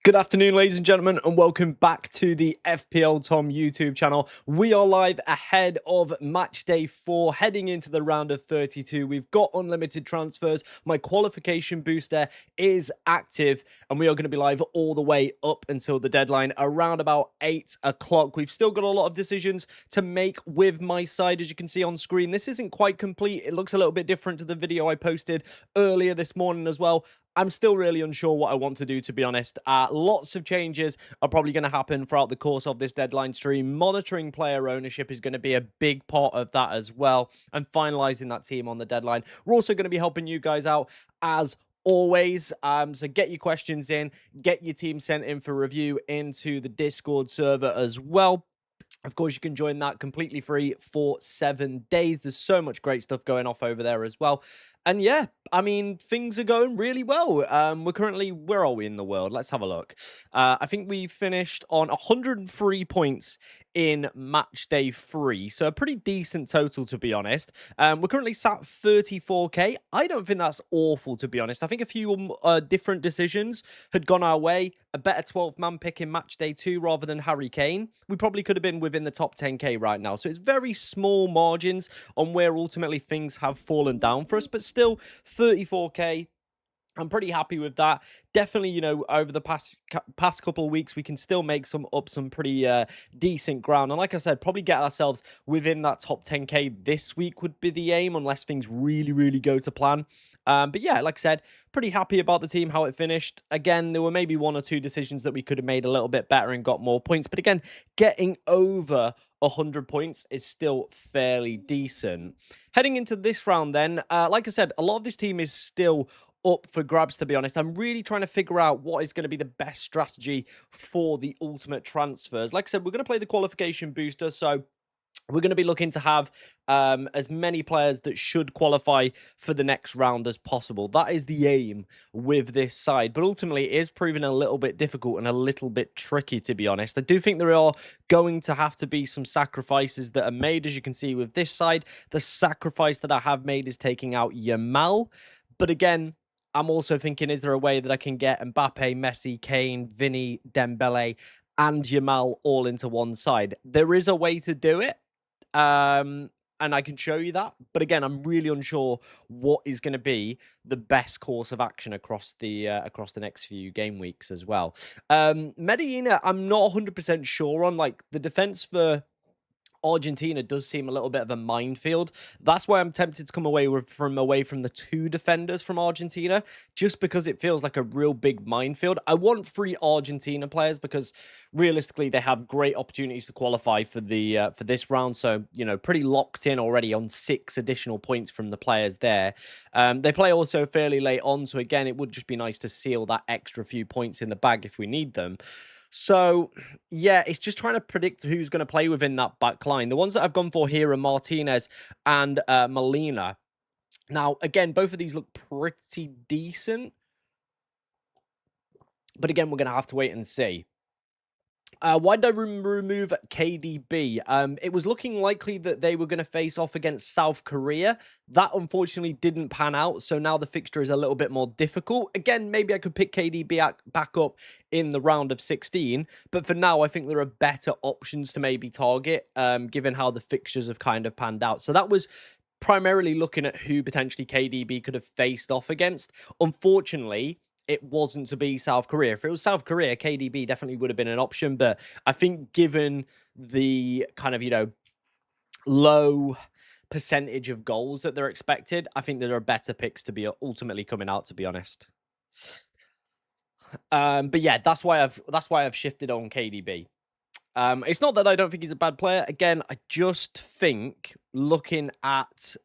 Good afternoon, ladies and gentlemen, and welcome back to the FPL Tom YouTube channel. We are live ahead of match day 4, heading into the round of 32. We've got unlimited transfers. My qualification booster is active, and we are going to be live all the way up until the deadline, around about 8 o'clock. We've still got a lot of decisions to make with my side, as you can see on screen. This isn't quite complete. It looks a little bit different to the video I posted earlier this morning as well. I'm still really unsure what I want to do, to be honest. Lots of changes are probably going to happen throughout the course of this deadline stream. Monitoring player ownership is going to be a big part of that as well, and finalizing that team on the deadline. We're also going to be helping you guys out as always. So get your questions in, get your team sent in for review into the Discord server as well. Of course, you can join that completely free for 7 days. There's so much great stuff going off over there as well. And yeah, I mean, things are going really well. We're currently, where are we in the world? Let's have a look. I think we finished on 103 points in match day 3. So a pretty decent total, to be honest. We're currently sat 34k. I don't think that's awful, to be honest. I think a few different decisions had gone our way. A better 12-man pick in match day 2 rather than Harry Kane. We probably could have been within the top 10k right now. So it's very small margins on where ultimately things have fallen down for us. But still, 34k. I'm pretty happy with that. Definitely, you know, over the past couple of weeks, we can still make some pretty decent ground. And like I said, probably get ourselves within that top 10k this week would be the aim, unless things really, really go to plan. But yeah, like I said, pretty happy about the team, how it finished. Again, there were maybe 1 or 2 decisions that we could have made a little bit better and got more points. But again, getting over 100 points is still fairly decent. Heading into this round then, like I said, a lot of this team is still up for grabs, to be honest. I'm really trying to figure out what is going to be the best strategy for the ultimate transfers. Like I said, we're going to play the qualification booster, so we're going to be looking to have as many players that should qualify for the next round as possible. That is the aim with this side. But ultimately, it is proving a little bit difficult and a little bit tricky, to be honest. I do think there are going to have to be some sacrifices that are made. As you can see with this side, the sacrifice that I have made is taking out Yamal. But again, I'm also thinking, is there a way that I can get Mbappe, Messi, Kane, Vinny, Dembele, and Yamal all into one side? There is a way to do it, and I can show you that. But again, I'm really unsure what is going to be the best course of action across the next few game weeks as well. Medellin, I'm not 100% sure on. Like, the defense for Argentina does seem a little bit of a minefield. That's why I'm tempted to come away from the 2 defenders from Argentina, just because it feels like a real big minefield. I want 3 Argentina players because realistically they have great opportunities to qualify for the for this round. So, you know, pretty locked in already on 6 additional points from the players there. They play also fairly late on, so again, it would just be nice to seal that extra few points in the bag if we need them. So, yeah, it's just trying to predict who's going to play within that back line. The ones that I've gone for here are Martinez and Molina. Now, again, both of these look pretty decent. But again, we're going to have to wait and see. Why did I remove KDB? It was looking likely that they were going to face off against South Korea. That unfortunately didn't pan out, so now the fixture is a little bit more difficult. Again, maybe I could pick KDB back up in the round of 16, but for now, I think there are better options to maybe target, given how the fixtures have kind of panned out. So that was primarily looking at who potentially KDB could have faced off against. Unfortunately, it wasn't to be South Korea. If it was South Korea, KDB definitely would have been an option. But I think given the kind of, you know, low percentage of goals that they're expected, I think there are better picks to be ultimately coming out, to be honest. But yeah, that's why I've shifted on KDB. It's not that I don't think he's a bad player. Again, I just think looking at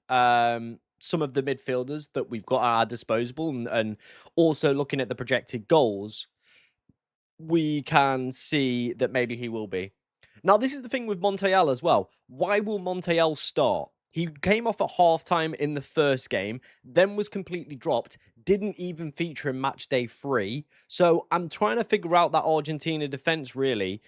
some of the midfielders that we've got at our disposal and also looking at the projected goals, we can see that maybe he will be. Now, this is the thing with Montiel as well. Why will Montiel start? He came off at halftime in the first game, then was completely dropped, didn't even feature in match day 3. So I'm trying to figure out that Argentina defense, really.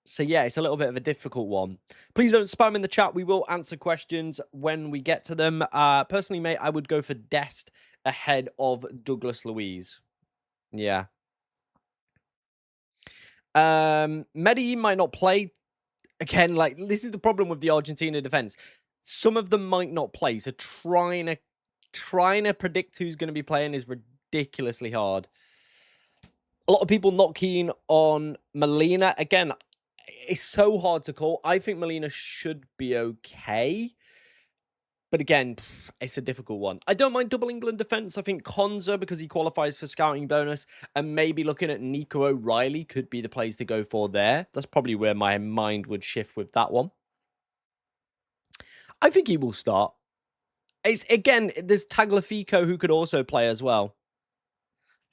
So yeah, it's a little bit of a difficult one. Please don't spam in the chat. We will answer questions when we get to them. Personally, mate, I would go for Dest ahead of Douglas Luiz. Yeah. Medellin might not play. Again, like, this is the problem with the Argentina defense. Some of them might not play, so trying to predict who's going to be playing is ridiculously hard. A lot of people not keen on Molina. Again, it's so hard to call. I think Molina should be okay. But again, it's a difficult one. I don't mind double England defense. I think Konza, because he qualifies for scouting bonus, and maybe looking at Nico O'Reilly could be the plays to go for there. That's probably where my mind would shift with that one. I think he will start. It's, again, there's Tagliafico who could also play as well.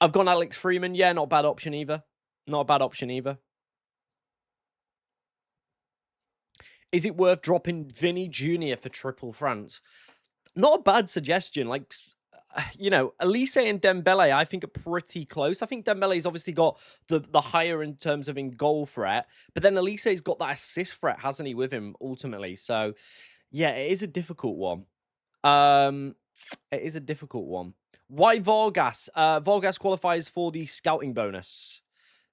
I've gone Alex Freeman. Yeah, not a bad option either. Not a bad option either. Is it worth dropping Vinny Jr. for triple France? Not a bad suggestion. Like, you know, Elise and Dembele, I think, are pretty close. I think Dembele's obviously got the higher in terms of in goal threat, but then Elise's got that assist threat, hasn't he, with him ultimately? So, yeah, it is a difficult one. It is a difficult one. Why Vargas? Vargas qualifies for the scouting bonus.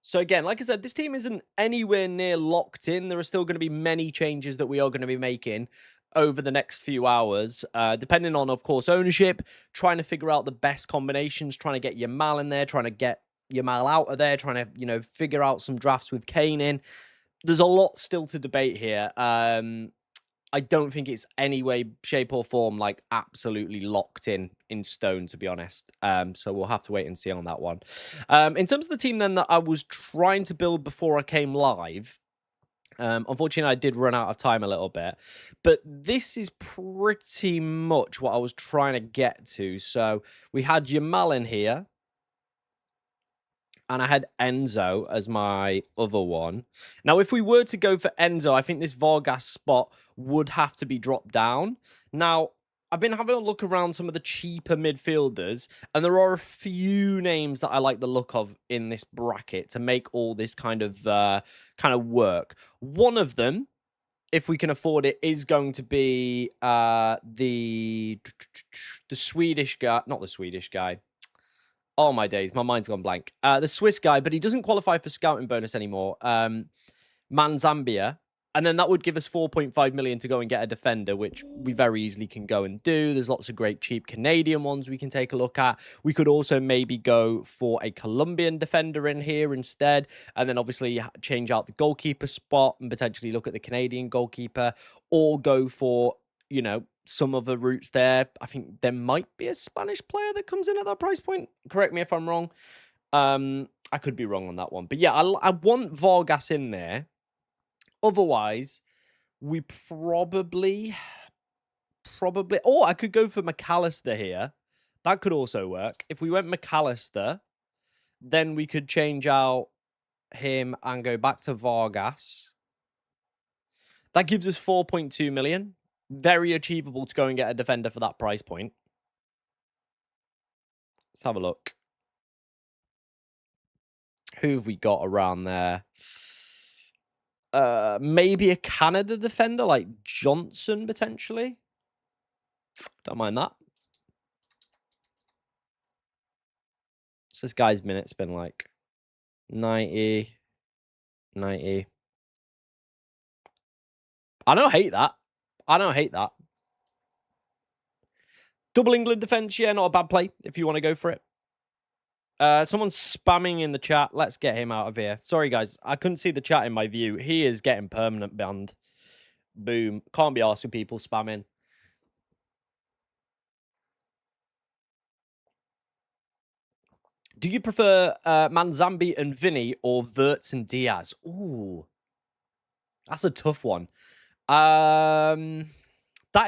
So again, like I said, this team isn't anywhere near locked in. There are still going to be many changes that we are going to be making over the next few hours, depending on, of course, ownership, trying to figure out the best combinations, trying to get Yamal in there, trying to get Yamal out of there, trying to, you know, figure out some drafts with Kane in. There's a lot still to debate here. I don't think it's any way, shape, or form like absolutely locked in stone, to be honest. So we'll have to wait and see on that one. In terms of the team then that I was trying to build before I came live, unfortunately, I did run out of time a little bit, but this is pretty much what I was trying to get to. So we had Yamal in here, and I had Enzo as my other one. Now, if we were to go for Enzo, I think this Vargas spot would have to be dropped down. Now, I've been having a look around some of the cheaper midfielders, and there are a few names that I like the look of in this bracket to make all this kind of work. One of them, if we can afford it, is going to be the Swedish guy, not the Swedish guy. Oh, my days. My mind's gone blank. The Swiss guy, but he doesn't qualify for scouting bonus anymore. Manzambia. And then that would give us 4.5 million to go and get a defender, which we very easily can go and do. There's lots of great cheap Canadian ones we can take a look at. We could also maybe go for a Colombian defender in here instead. And then obviously change out the goalkeeper spot and potentially look at the Canadian goalkeeper, or go for, you know, some other routes there. I think there might be a Spanish player that comes in at that price point. Correct me if I'm wrong. I could be wrong on that one. But yeah, I want Vargas in there. Otherwise, we probably... Oh, I could go for McAllister here. That could also work. If we went McAllister, then we could change out him and go back to Vargas. That gives us 4.2 million. Very achievable to go and get a defender for that price point. Let's have a look. Who have we got around there? Maybe a Canada defender like Johnson, potentially. Don't mind that. So this guy's minutes been like 90. I don't hate that. Double England defense, yeah, not a bad play if you want to go for it. Someone's spamming in the chat. Let's get him out of here. Sorry, guys. I couldn't see the chat in my view. He is getting permanent banned. Boom. Can't be asking people spamming. Do you prefer Manzambi and Vinny or Wirtz and Diaz? Ooh. That's a tough one. That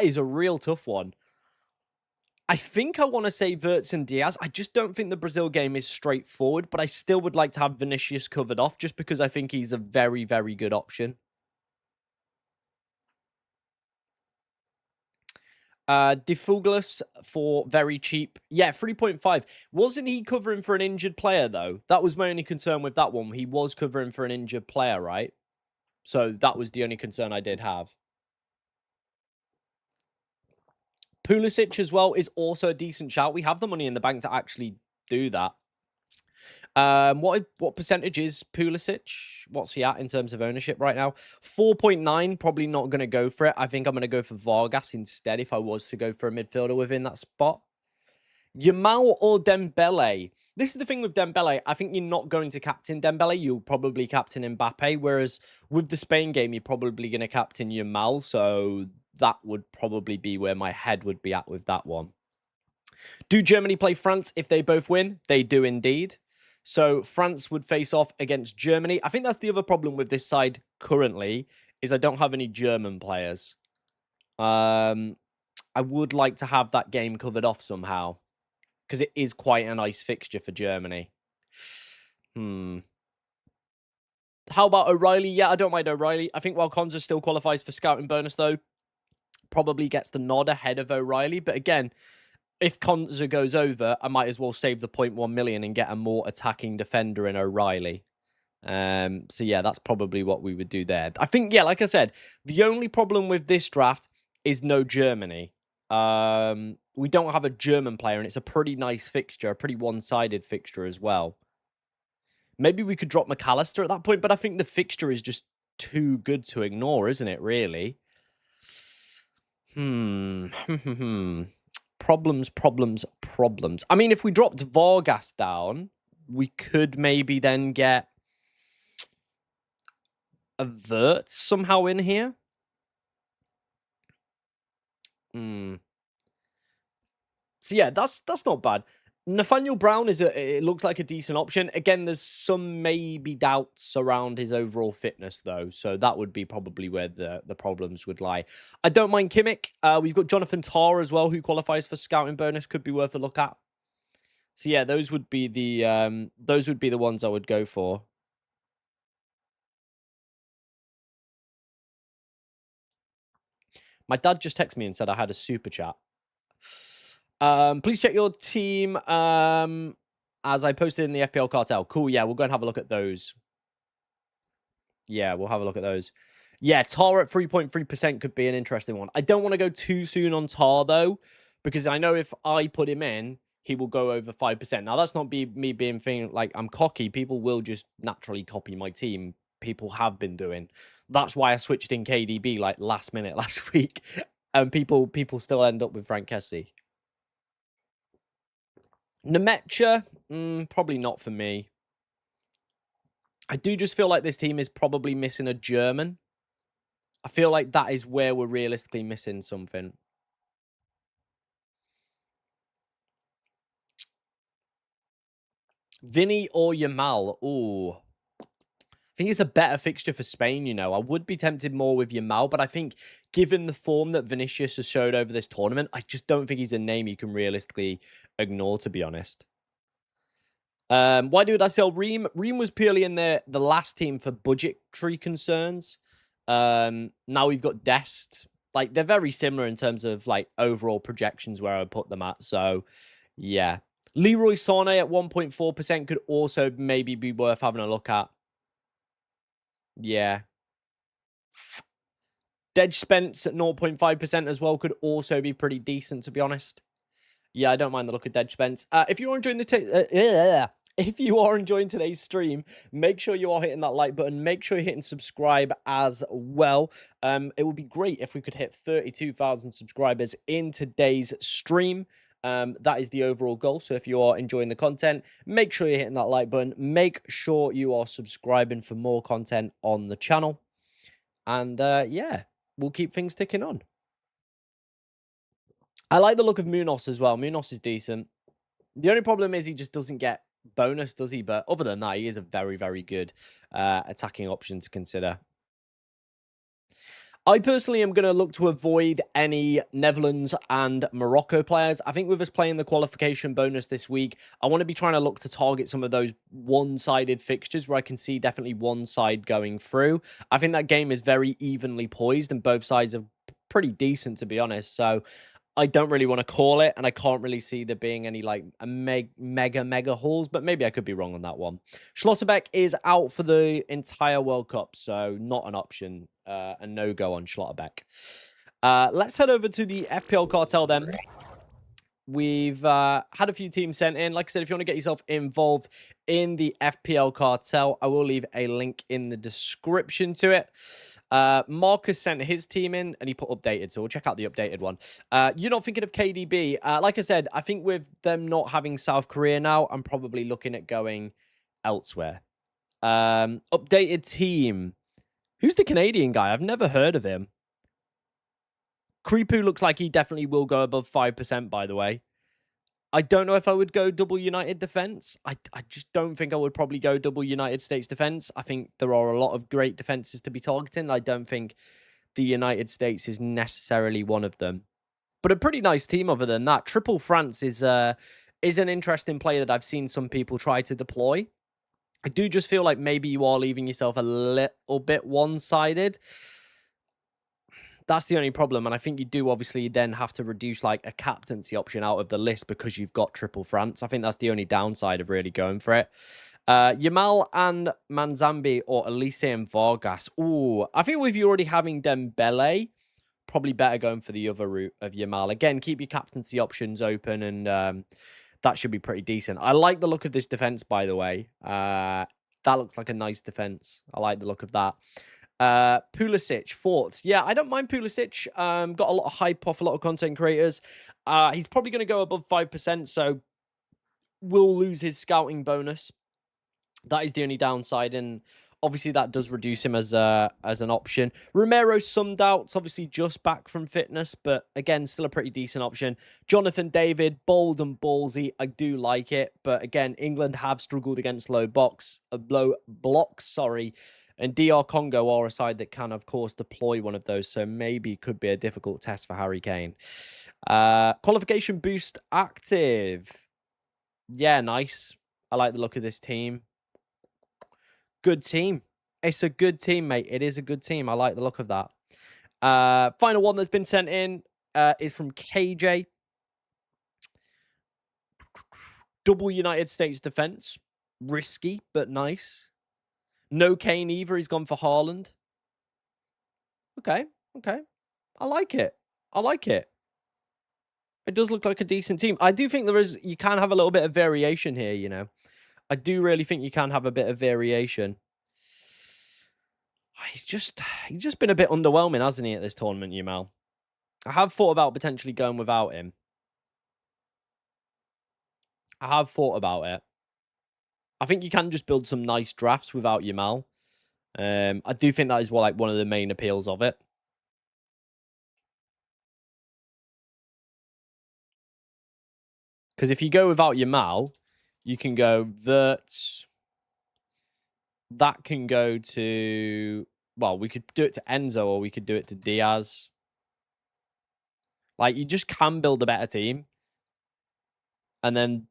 is a real tough one. I think I want to say Wirtz and Diaz. I just don't think the Brazil game is straightforward, but I still would like to have Vinicius covered off just because I think he's a very, very good option. DeFuglis for very cheap. Yeah, 3.5. Wasn't he covering for an injured player, though? That was my only concern with that one. He was covering for an injured player, right? So that was the only concern I did have. Pulisic as well is also a decent shout. We have the money in the bank to actually do that. What percentage is Pulisic? What's he at in terms of ownership right now? 4.9. Probably not going to go for it. I think I'm going to go for Vargas instead if I was to go for a midfielder within that spot. Yamal or Dembele? This is the thing with Dembele. I think you're not going to captain Dembele. You'll probably captain Mbappe. Whereas with the Spain game, you're probably going to captain Yamal. So that would probably be where my head would be at with that one. Do Germany play France if they both win? They do indeed. So France would face off against Germany. I think that's the other problem with this side currently, is I don't have any German players. I would like to have that game covered off somehow, because it is quite a nice fixture for Germany. How about O'Reilly? Yeah, I don't mind O'Reilly. I think while Konza still qualifies for scouting bonus, though, probably gets the nod ahead of O'Reilly. But again, if Konza goes over, I might as well save the 0.1 million and get a more attacking defender in O'Reilly. So yeah, that's probably what we would do there. I think, yeah, like I said, the only problem with this draft is no Germany. We don't have a German player, and it's a pretty nice fixture, a pretty one-sided fixture as well. Maybe we could drop McAllister at that point, but I think the fixture is just too good to ignore, isn't it, really? Problems. I mean, if we dropped Vargas down, we could maybe then get a Vert somehow in here. So yeah, that's not bad. Nathaniel Brown it looks like a decent option. Again, there's some maybe doubts around his overall fitness though, so that would be probably where the problems would lie. I don't mind Kimmich. We've got Jonathan Tah as well, who qualifies for scouting bonus. Could be worth a look at. So yeah, those would be the ones I would go for. My dad just texted me and said I had a super chat. Please check your team as I posted in the FPL cartel. Cool, yeah, we'll go and have a look at those. Yeah, we'll have a look at those. Yeah, Tar at 3.3% could be an interesting one. I don't want to go too soon on Tar, though, because I know if I put him in, he will go over 5%. Now, that's not me being feeling like I'm cocky. People will just naturally copy my team. People have been doing. That's why I switched in KDB like last minute last week. And people still end up with Frank Kessie. Nemecha, probably not for me. I do just feel like this team is probably missing a German. I feel like that is where we're realistically missing something. Vinny or Yamal? Ooh. I think it's a better fixture for Spain, you know. I would be tempted more with Yamal, but I think given the form that Vinicius has showed over this tournament, I just don't think he's a name you can realistically ignore, to be honest. Why did I sell Ream? Ream was purely in the last team for budgetary concerns. Now we've got Dest. Like, they're very similar in terms of, like, overall projections where I would put them at. So, yeah. Leroy Sané at 1.4% could also maybe be worth having a look at. Yeah. Dej Spence at 0.5% as well could also be pretty decent, to be honest. Yeah, I don't mind the look of Dej Spence. If you are enjoying if you are enjoying today's stream, make sure you are hitting that like button. Make sure you're hitting subscribe as well. It would be great if we could hit 32,000 subscribers in today's stream. That is the overall goal. So if you are enjoying the content, make sure you're hitting that like button. Make sure you are subscribing for more content on the channel. And yeah, we'll keep things ticking on. I like the look of Munoz as well. Munoz is decent. The only problem is he just doesn't get bonus, does he? But other than that, he is a very, very good attacking option to consider. I personally am going to look to avoid any Netherlands and Morocco players. I think with us playing the qualification bonus this week, I want to be trying to look to target some of those one-sided fixtures where I can see definitely one side going through. I think that game is very evenly poised and both sides are pretty decent, to be honest. So I don't really want to call it, and I can't really see there being any like mega hauls, but maybe I could be wrong on that one. Schlotterbeck is out for the entire World Cup, so not an option, a no-go on Schlotterbeck. Let's head over to the FPL cartel then. We've had a few teams sent in. Like I said, if you want to get yourself involved in the FPL cartel, I will leave a link in the description to it. Marcus sent his team in and he put updated, so we'll check out the updated one. You're not thinking of KDB. Like I said, I think with them not having South Korea now, I'm probably looking at going elsewhere. Updated team. Who's the Canadian guy? I've never heard of him. Creepoo looks like he definitely will go above 5%, by the way. I don't know if I would go double United defense. I just don't think I would probably go double United States defense. I think there are a lot of great defenses to be targeting. I don't think the United States is necessarily one of them. But a pretty nice team other than that. Triple France is an interesting play that I've seen some people try to deploy. I do just feel like maybe you are leaving yourself a little bit one-sided. That's the only problem, and I think you do obviously then have to reduce like a captaincy option out of the list because you've got Triple France. I think that's the only downside of really going for it. Yamal and Manzambi or Elise and Vargas. Ooh, I think with you already having Dembele, probably better going for the other route of Yamal. Again, keep your captaincy options open, and that should be pretty decent. I like the look of this defense, by the way. That looks like a nice defense. I like the look of that. Pulisic, thoughts? Yeah, I don't mind Pulisic. Got a lot of hype off a lot of content creators. He's probably going to go above 5%, so will lose his scouting bonus. That is the only downside, and obviously that does reduce him as an option. Romero, some doubts, obviously just back from fitness, but again, still a pretty decent option. Jonathan David, bold and ballsy. I do like it, but again, England have struggled against low blocks, sorry. And DR Congo are a side that can, of course, deploy one of those. So maybe could be a difficult test for Harry Kane. Qualification boost active. Yeah, nice. I like the look of this team. Good team. It's a good team, mate. It is a good team. I like the look of that. Final one that's been sent in is from KJ. Double United States defense. Risky, but nice. No Kane either. He's gone for Haaland. Okay. I like it. It does look like a decent team. I do think you can have a little bit of variation here, you know. I do really think you can have a bit of variation. He's just been a bit underwhelming, hasn't he, at this tournament, Yamal? I have thought about potentially going without him. I have thought about it. I think you can just build some nice drafts without Yamal. I do think that is one of the main appeals of it. Because if you go without Yamal, you can go Wirtz. That can go to... Well, we could do it to Enzo or we could do it to Diaz. Like, you just can build a better team. And then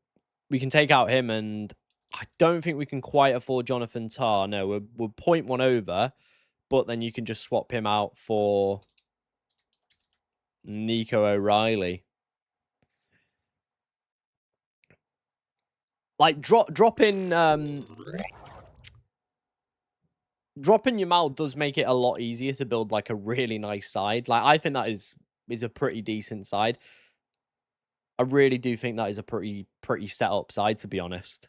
we can take out him, and I don't think we can quite afford Jonathan Tah. No, we're 0.1 over, but then you can just swap him out for Nico O'Reilly. Like, dropping Yamal does make it a lot easier to build, like, a really nice side. Like, I think that is a pretty decent side. I really do think that is a pretty set up side, to be honest.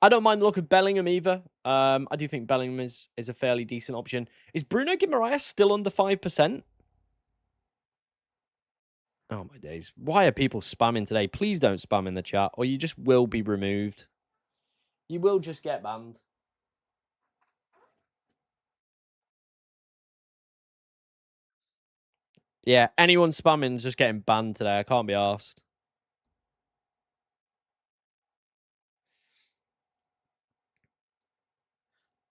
I don't mind the look of Bellingham either. I do think Bellingham is a fairly decent option. Is Bruno Guimaraes still under 5%? Oh, my days. Why are people spamming today? Please don't spam in the chat, or you just will be removed. You will just get banned. Yeah, anyone spamming is just getting banned today. I can't be arsed.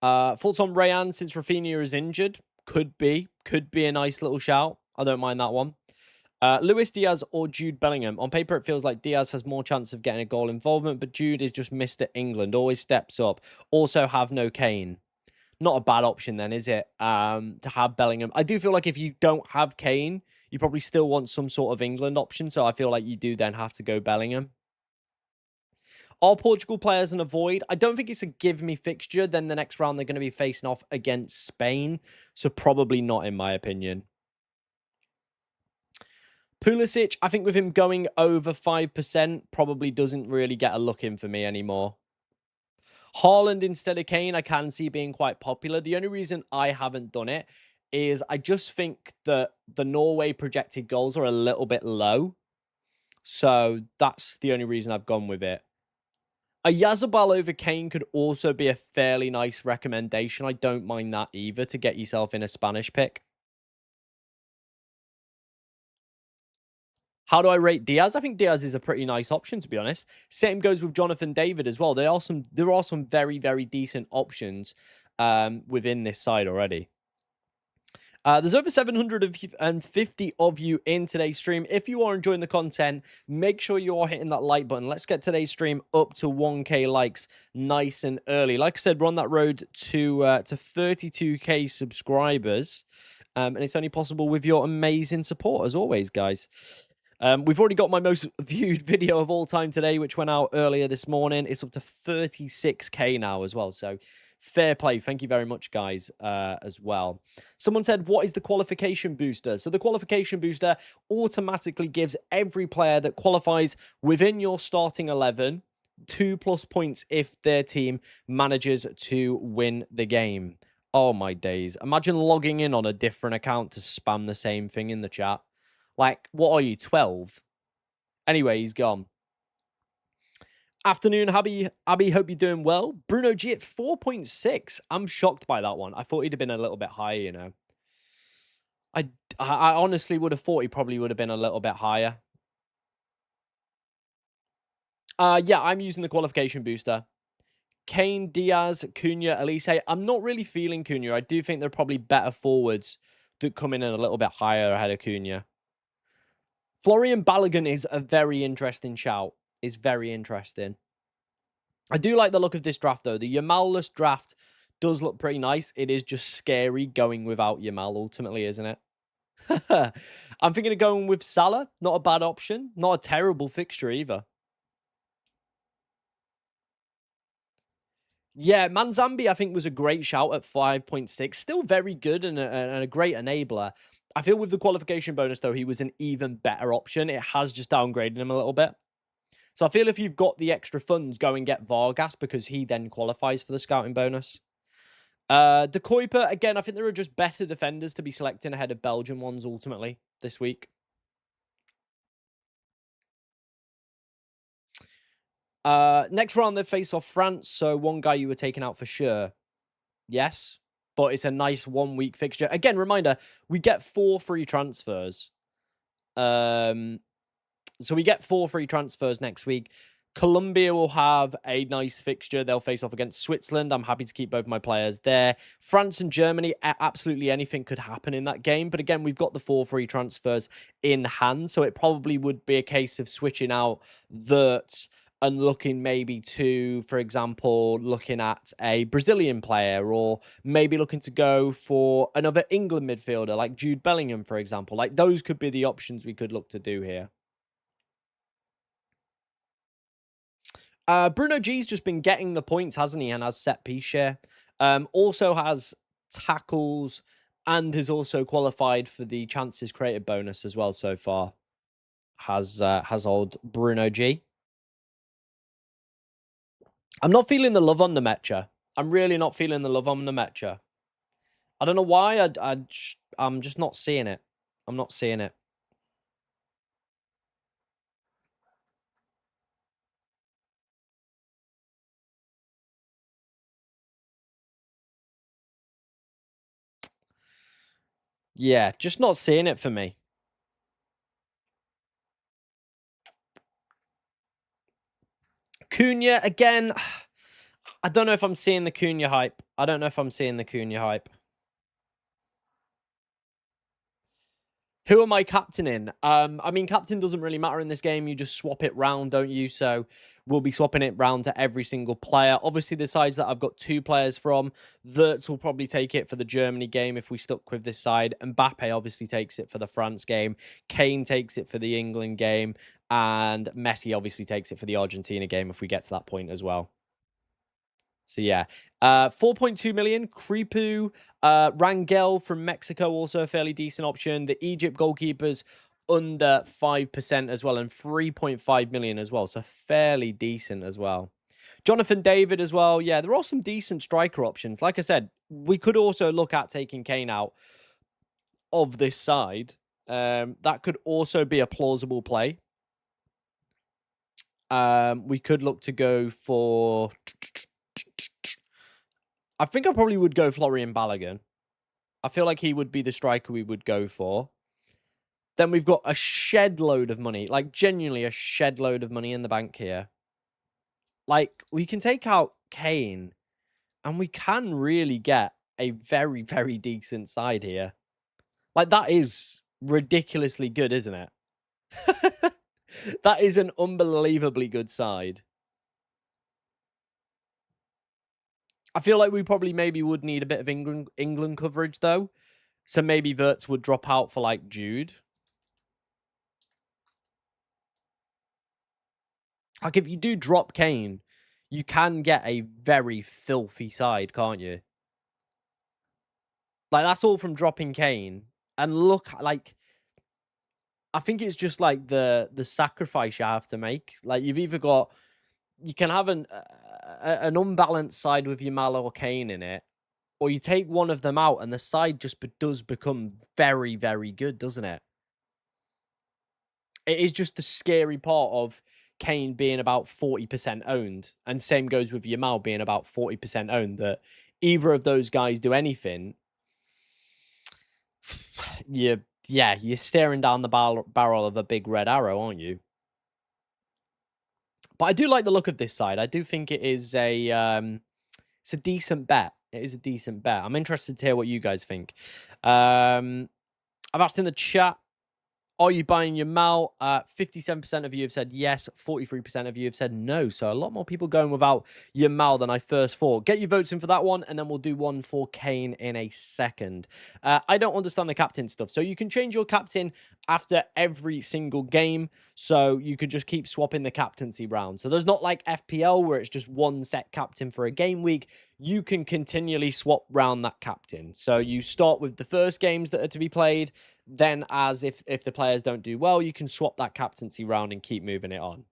Thoughts on Rayan since Rafinha is injured? Could be a nice little shout. I don't mind that one. Luis Diaz or Jude Bellingham? On paper, it feels like Diaz has more chance of getting a goal involvement, but Jude is just Mr. England. Always steps up. Also have no Kane. Not a bad option then, is it? To have Bellingham. I do feel like if you don't have Kane, you probably still want some sort of England option. So I feel like you do then have to go Bellingham. Are Portugal players an avoid? I don't think it's a give me fixture. Then the next round, they're going to be facing off against Spain. So probably not, in my opinion. Pulisic, I think with him going over 5%, probably doesn't really get a look in for me anymore. Haaland instead of Kane, I can see being quite popular. The only reason I haven't done it is I just think that the Norway projected goals are a little bit low. So that's the only reason I've gone with it. A Yazabal over Kane could also be a fairly nice recommendation. I don't mind that either to get yourself in a Spanish pick. How do I rate Diaz? I think Diaz is a pretty nice option, to be honest. Same goes with Jonathan David as well. There are some very, very decent options within this side already. There's over 750 of you in today's stream. If you are enjoying the content, make sure you are hitting that like button. Let's get today's stream up to 1K likes nice and early. Like I said, we're on that road to 32K subscribers. And it's only possible with your amazing support, as always, guys. We've already got my most viewed video of all time today, which went out earlier this morning. It's up to 36K now as well. So fair play. Thank you very much, guys, as well. Someone said, what is the qualification booster? So the qualification booster automatically gives every player that qualifies within your starting 11 2+ points if their team manages to win the game. Oh, my days. Imagine logging in on a different account to spam the same thing in the chat. Like, what are you, 12? Anyway, he's gone. Afternoon, Abby, hope you're doing well. Bruno G at 4.6. I'm shocked by that one. I thought he'd have been a little bit higher, you know. I honestly would have thought he probably would have been a little bit higher. Yeah, I'm using the qualification booster. Kane, Diaz, Cunha, Elise. I'm not really feeling Cunha. I do think there are probably better forwards that come in a little bit higher ahead of Cunha. Florian Balogun is a very interesting shout. Is very interesting. I do like the look of this draft, though. The Yamal-less draft does look pretty nice. It is just scary going without Yamal, ultimately, isn't it? I'm thinking of going with Salah. Not a bad option. Not a terrible fixture either. Yeah, Manzambi, I think, was a great shout at 5.6. Still very good and a great enabler. I feel with the qualification bonus, though, he was an even better option. It has just downgraded him a little bit. So I feel if you've got the extra funds, go and get Vargas because he then qualifies for the scouting bonus. De Kuiper, again, I think there are just better defenders to be selecting ahead of Belgian ones ultimately this week. Next round, they face off France. So one guy you were taking out for sure. Yes, but it's a nice 1 week fixture. Again, reminder, we get 4 free transfers. So we get 4 free transfers next week. Colombia will have a nice fixture. They'll face off against Switzerland. I'm happy to keep both my players there. France and Germany, absolutely anything could happen in that game. But again, we've got the 4 free transfers in hand. So it probably would be a case of switching out Wirtz and looking maybe to, for example, looking at a Brazilian player or maybe looking to go for another England midfielder like Jude Bellingham, for example. Like those could be the options we could look to do here. Bruno G's just been getting the points, hasn't he? And has set piece share. Also has tackles and has also qualified for the chances created bonus as well so far. Has old Bruno G. I'm not feeling the love on the Metcha. I'm really not feeling the love on the Metcha. I don't know why. I'm just not seeing it. I'm not seeing it. Yeah, just not seeing it for me. Cunha, again, I don't know if I'm seeing the Cunha hype. I don't know if I'm seeing the Cunha hype. Who am I captaining? I mean, captain doesn't really matter in this game. You just swap it round, don't you? So we'll be swapping it round to every single player. Obviously, the sides that I've got 2 players from, Wirtz will probably take it for the Germany game if we stuck with this side. Mbappe obviously takes it for the France game. Kane takes it for the England game. And Messi obviously takes it for the Argentina game if we get to that point as well. So yeah, 4.2 million. Kripu, Rangel from Mexico, also a fairly decent option. The Egypt goalkeepers under 5% as well, and 3.5 million as well. So fairly decent as well. Jonathan David as well. Yeah, there are some decent striker options. Like I said, we could also look at taking Kane out of this side. That could also be a plausible play. We could look to go for... I think I probably would go Florian Balogun. I feel like he would be the striker we would go for. Then we've got a shed load of money. Like, genuinely a shed load of money in the bank here. Like, we can take out Kane. And we can really get a very, very decent side here. Like, that is ridiculously good, isn't it? That is an unbelievably good side. I feel like we probably maybe would need a bit of England coverage, though. So maybe Wirtz would drop out for, like, Jude. Like, if you do drop Kane, you can get a very filthy side, can't you? Like, that's all from dropping Kane. And look, like, I think it's just, like, the sacrifice you have to make. Like, you've either got... You can have an unbalanced side with Yamal or Kane in it, or you take one of them out and the side just does become very, very good, doesn't it? It is just the scary part of Kane being about 40% owned, and same goes with Yamal being about 40% owned, that either of those guys do anything, you're staring down the barrel of a big red arrow, aren't you? But I do like the look of this side. I do think it is it's a decent bet. It is a decent bet. I'm interested to hear what you guys think. I've asked in the chat, are you buying Yamal? 57% of you have said yes. 43% of you have said no. So a lot more people going without Yamal than I first thought. Get your votes in for that one, and then we'll do one for Kane in a second. I don't understand the captain stuff. So you can change your captain after every single game. So you could just keep swapping the captaincy round. So there's not like FPL where it's just one set captain for a game week. You can continually swap round that captain. So you start with the first games that are to be played. Then, as if the players don't do well, you can swap that captaincy round and keep moving it on.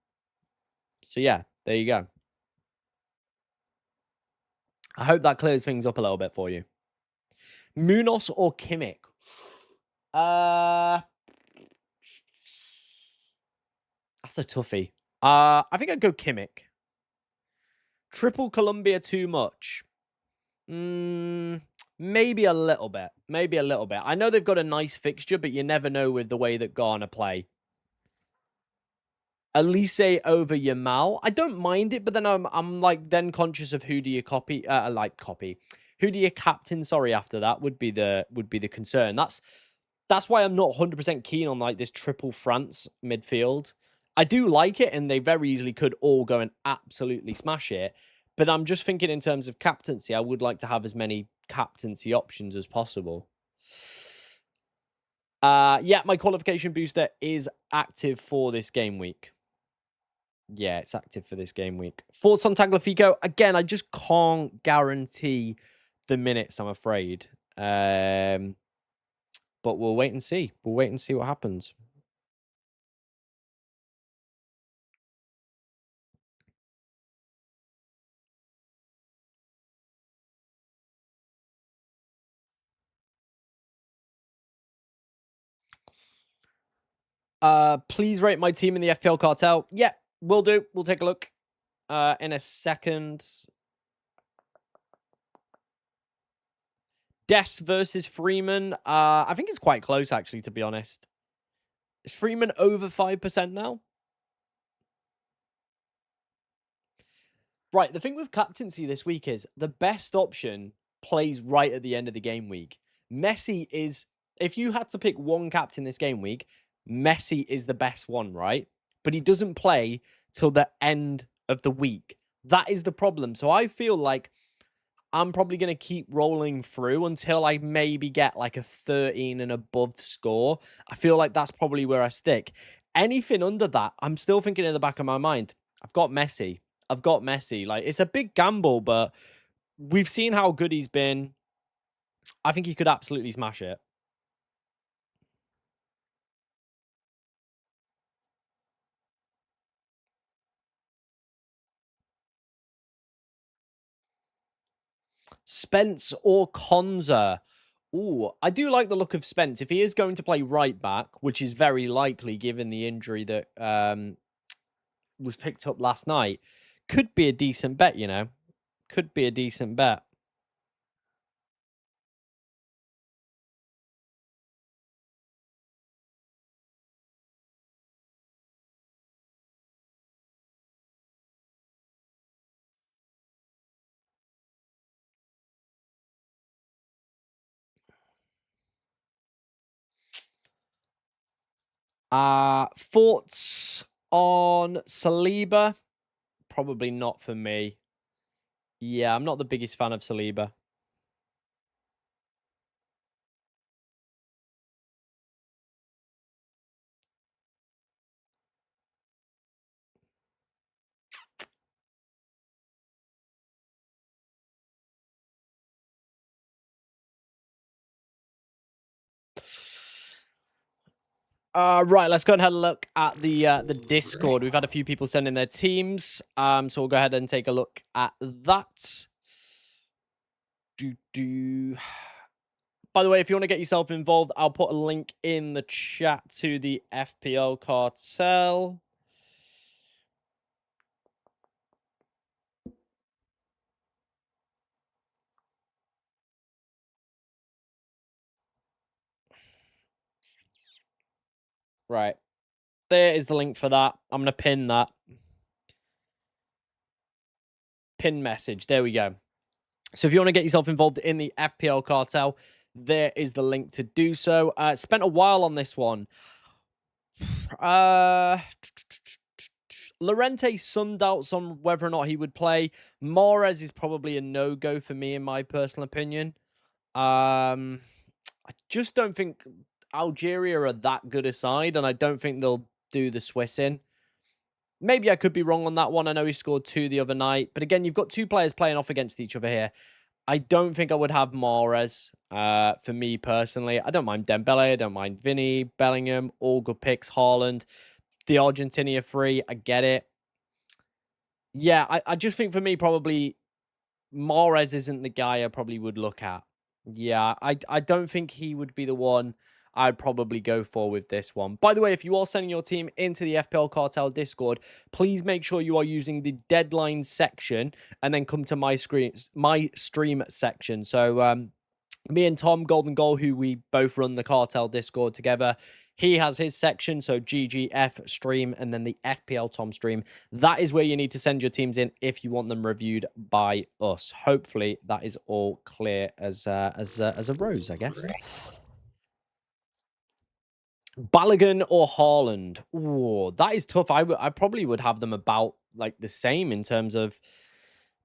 So yeah, there you go. I hope that clears things up a little bit for you. Munoz or Kimmich? That's a toughie. I think I'd go Kimmich. Triple Colombia too much? Maybe a little bit. Maybe a little bit. I know they've got a nice fixture, but you never know with the way that Ghana play. Elise over Yamal. I don't mind it, but then I'm like then conscious of who do you copy? Who do you captain? Sorry, after that would be the concern. That's why I'm not 100% keen on like this triple France midfield. I do like it, and they very easily could all go and absolutely smash it. But I'm just thinking in terms of captaincy, I would like to have as many captaincy options as possible. Yeah, my qualification booster is active for this game week. Yeah, it's active for this game week. Thoughts on Tagliafico? Again, I just can't guarantee the minutes, I'm afraid. But we'll wait and see. We'll wait and see what happens. Please rate my team in the FPL cartel. Yeah, will do. We'll take a look in a second. Des versus Freeman. I think it's quite close, actually, to be honest. Is Freeman over 5% now? Right, the thing with captaincy this week is the best option plays right at the end of the game week. Messi is if you had to pick one captain this game week, Messi is the best one, right? But he doesn't play till the end of the week. That is the problem. So I feel like I'm probably going to keep rolling through until I maybe get like a 13 and above score. I feel like that's probably where I stick. Anything under that, I'm still thinking in the back of my mind, I've got Messi. I've got Messi. Like, it's a big gamble, but we've seen how good he's been. I think he could absolutely smash it. Spence or Konza? Ooh, I do like the look of Spence. If he is going to play right back, which is very likely given the injury that was picked up last night, could be a decent bet, you know. Could be a decent bet. Thoughts on Saliba? Probably not for me. Yeah, I'm not the biggest fan of Saliba. Right, let's go and have a look at the Discord. We've had a few people send in their teams, so we'll go ahead and take a look at that. By the way, if you want to get yourself involved, I'll put a link in the chat to the FPL cartel. Right. There is the link for that. I'm going to pin that. Pin message. There we go. So if you want to get yourself involved in the FPL cartel, there is the link to do so. Spent a while on this one. Llorente, some doubts on whether or not he would play. Mahrez is probably a no-go for me, in my personal opinion. I just don't think Algeria are that good a side, and I don't think they'll do the Swiss in. Maybe I could be wrong on that one. I know he scored 2 the other night. But again, you've got two players playing off against each other here. I don't think I would have Mahrez for me personally. I don't mind Dembele. I don't mind Vinny, Bellingham. All good picks. Haaland. The Argentina free. I get it. Yeah, I just think for me, probably Mahrez isn't the guy I probably would look at. Yeah, I don't think he would be the one I'd probably go for with this one. By the way, if you are sending your team into the FPL Cartel Discord, please make sure you are using the deadline section and then come to my stream section. So me and Tom Golden Goal, who we both run the Cartel Discord together, he has his section, so GGF stream, and then the FPL Tom stream. That is where you need to send your teams in if you want them reviewed by us. Hopefully, that is all clear as a rose, I guess. Balogun or Haaland? Ooh, that is tough. I probably would have them about like the same in terms of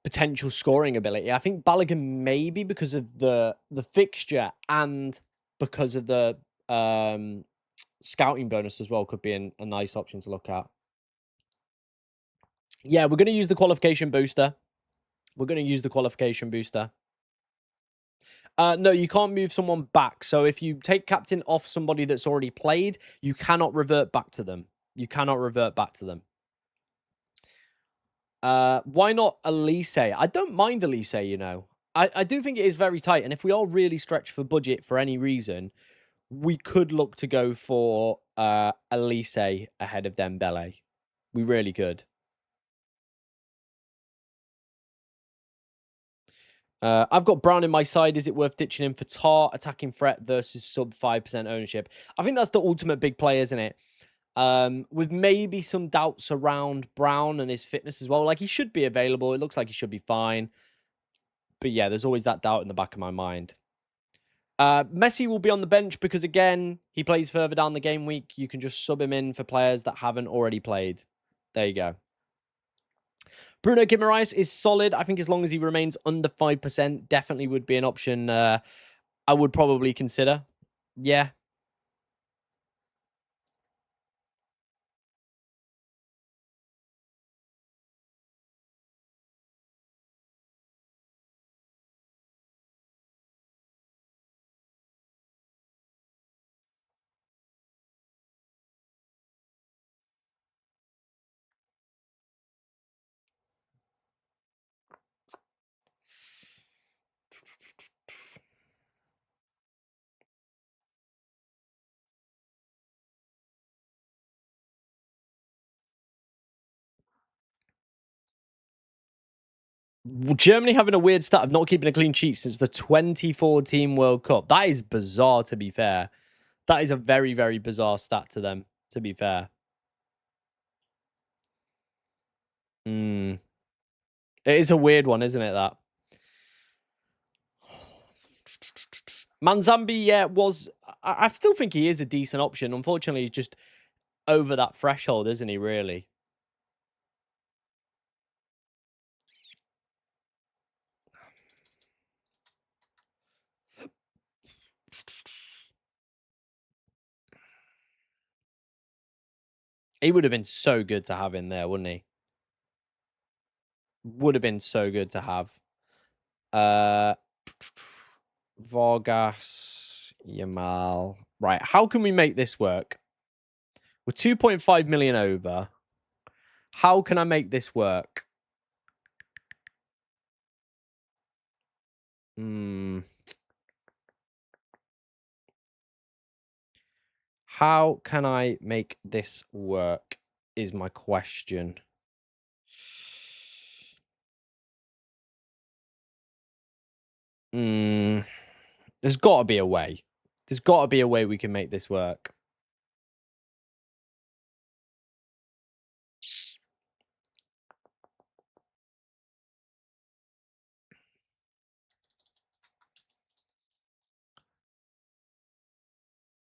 potential scoring ability. I think Balogun maybe because of the fixture and because of the scouting bonus as well could be a nice option to look at. Yeah, we're going to use the qualification booster. We're going to use the qualification booster. No, you can't move someone back. So if you take captain off somebody that's already played, you cannot revert back to them. You cannot revert back to them. Why not Elise? I don't mind Elise, you know. I do think it is very tight. And if we are really stretched for budget for any reason, we could look to go for Elise ahead of Dembele. We really could. I've got Brown in my side. Is it worth ditching him for Tar? Attacking threat versus sub 5% ownership. I think that's the ultimate big play, isn't it? With maybe some doubts around Brown and his fitness as well. Like, he should be available. It looks like he should be fine. But yeah, there's always that doubt in the back of my mind. Messi will be on the bench because, again, he plays further down the game week. You can just sub him in for players that haven't already played. There you go. Bruno Guimaraes is solid. I think as long as he remains under 5%, definitely would be an option I would probably consider. Yeah. Germany having a weird start of not keeping a clean sheet since the 2014 World Cup. That is bizarre, to be fair. That is a very, very bizarre stat to them, to be fair. It is a weird one, isn't it, that? Manzambi, yeah, was... I still think he is a decent option. Unfortunately, he's just over that threshold, isn't he, really? He would have been so good to have in there, wouldn't he? Would have been so good to have. Vargas, Yamal. Right, how can we make this work? We're 2.5 million over. How can I make this work? How can I make this work is my question. There's got to be a way. There's got to be a way we can make this work.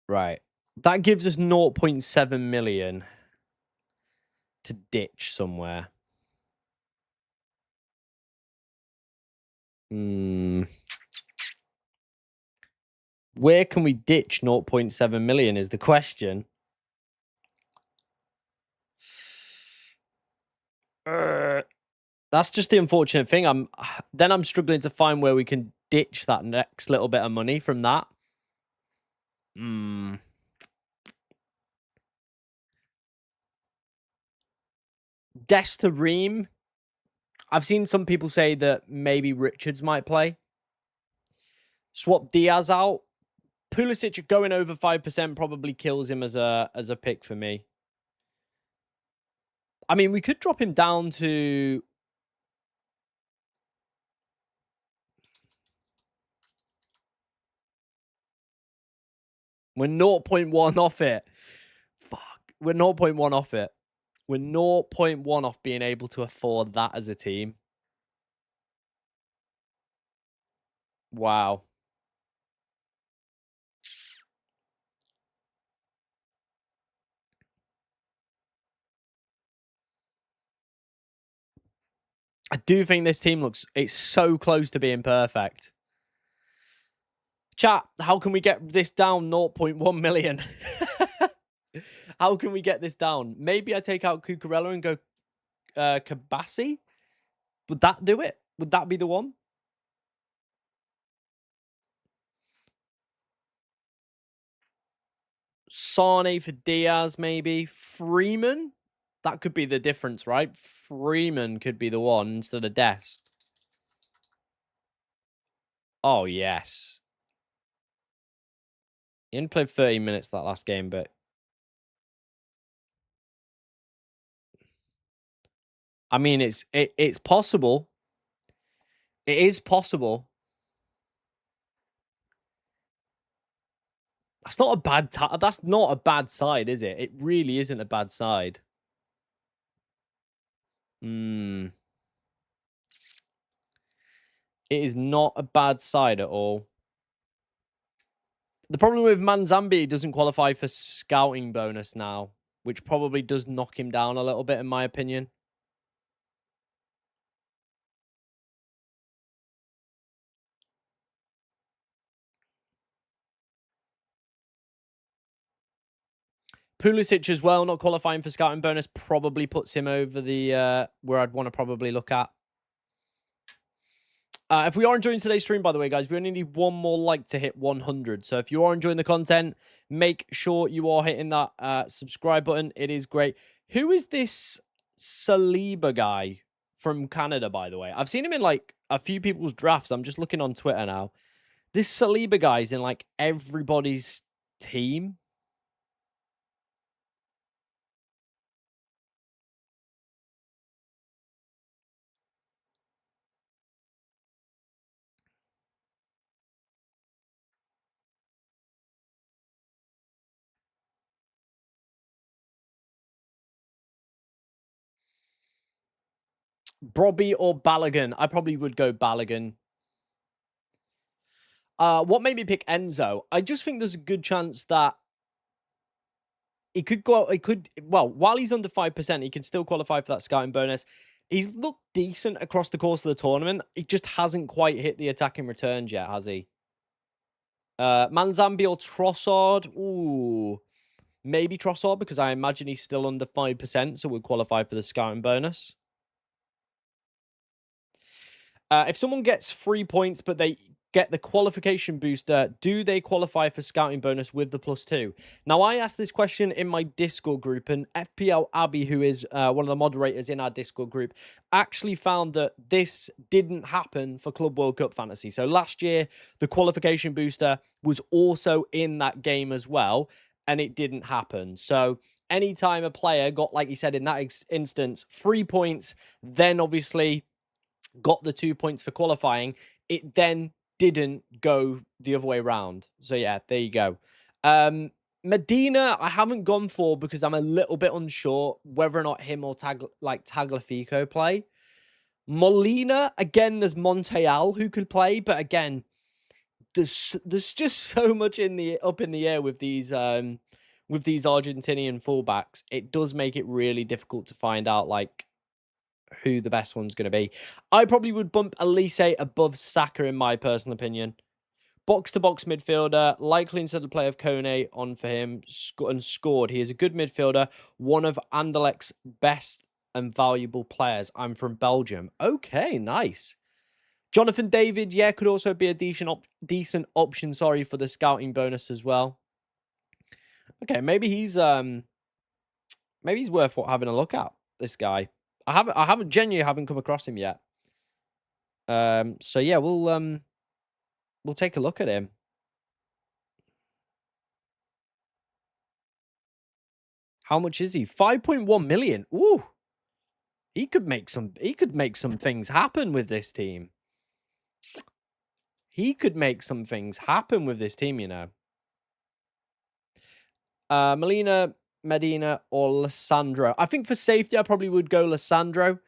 Right. That gives us 0.7 million to ditch somewhere. Where can we ditch 0.7 million is the question. That's just the unfortunate thing. I'm struggling to find where we can ditch that next little bit of money from that. Dest to Ream. I've seen some people say that maybe Richards might play. Swap Diaz out. Pulisic going over 5% probably kills him as a pick for me. I mean, we could drop him down to... We're 0.1 off it. Fuck. We're 0.1 off it. We're 0.1 off being able to afford that as a team. Wow. I do think this team it's so close to being perfect. Chat, how can we get this down 0.1 million? How can we get this down? Maybe I take out Cucurella and go Kabassi? Would that do it? Would that be the one? Sane for Diaz, maybe. Freeman? That could be the difference, right? Freeman could be the one instead of Dest. Oh, yes. He only played 30 minutes that last game, but... I mean, it's possible. It is possible. That's not a bad that's not a bad side, is it? It really isn't a bad side. It is not a bad side at all. The problem with Manzambi, doesn't qualify for scouting bonus now, which probably does knock him down a little bit, in my opinion. Pulisic as well, not qualifying for scouting bonus, probably puts him over the where I'd want to probably look at. If we are enjoying today's stream, by the way, guys, we only need one more like to hit 100. So if you are enjoying the content, make sure you are hitting that subscribe button. It is great. Who is this Saliba guy from Canada, by the way? I've seen him in like a few people's drafts. I'm just looking on Twitter now. This Saliba guy's in like everybody's team. Brobby or Balogun? I probably would go Balogun. What made me pick Enzo? I just think there's a good chance that he could go out. He could, well, while he's under 5%, he can still qualify for that scouting bonus. He's looked decent across the course of the tournament. He just hasn't quite hit the attacking returns yet, has he? Manzambi or Trossard? Ooh, maybe Trossard, because I imagine he's still under 5%, so would qualify for the scouting bonus. If someone gets 3 points, but they get the qualification booster, do they qualify for scouting bonus with the +2? Now, I asked this question in my Discord group, and FPL Abby, who is one of the moderators in our Discord group, actually found that this didn't happen for Club World Cup Fantasy. So last year, the qualification booster was also in that game as well, and it didn't happen. So anytime a player got, like he said in that instance, 3 points, then obviously got the 2 points for qualifying, it then didn't go the other way around. So yeah, there you go. Medina, I haven't gone for because I'm a little bit unsure whether or not him or Tagliafico play. Molina, again, there's Montiel who could play, but again, there's just so much up in the air with these Argentinian fullbacks. It does make it really difficult to find out like who the best one's going to be. I probably would bump Elise above Saka in my personal opinion. Box-to-box midfielder, likely instead of play of Kone on for him, and scored. He is a good midfielder, one of Anderlecht's best and valuable players. I'm from Belgium. Okay, nice. Jonathan David, yeah, could also be a decent option, sorry, for the scouting bonus as well. Okay, maybe he's worth having a look at, this guy. I genuinely haven't come across him yet. So yeah, we'll take a look at him. How much is he? 5.1 million. Ooh. He could make some things happen with this team. He could make some things happen with this team, you know. Molina, Medina, or Lissandro. I think for safety, I probably would go Lissandro.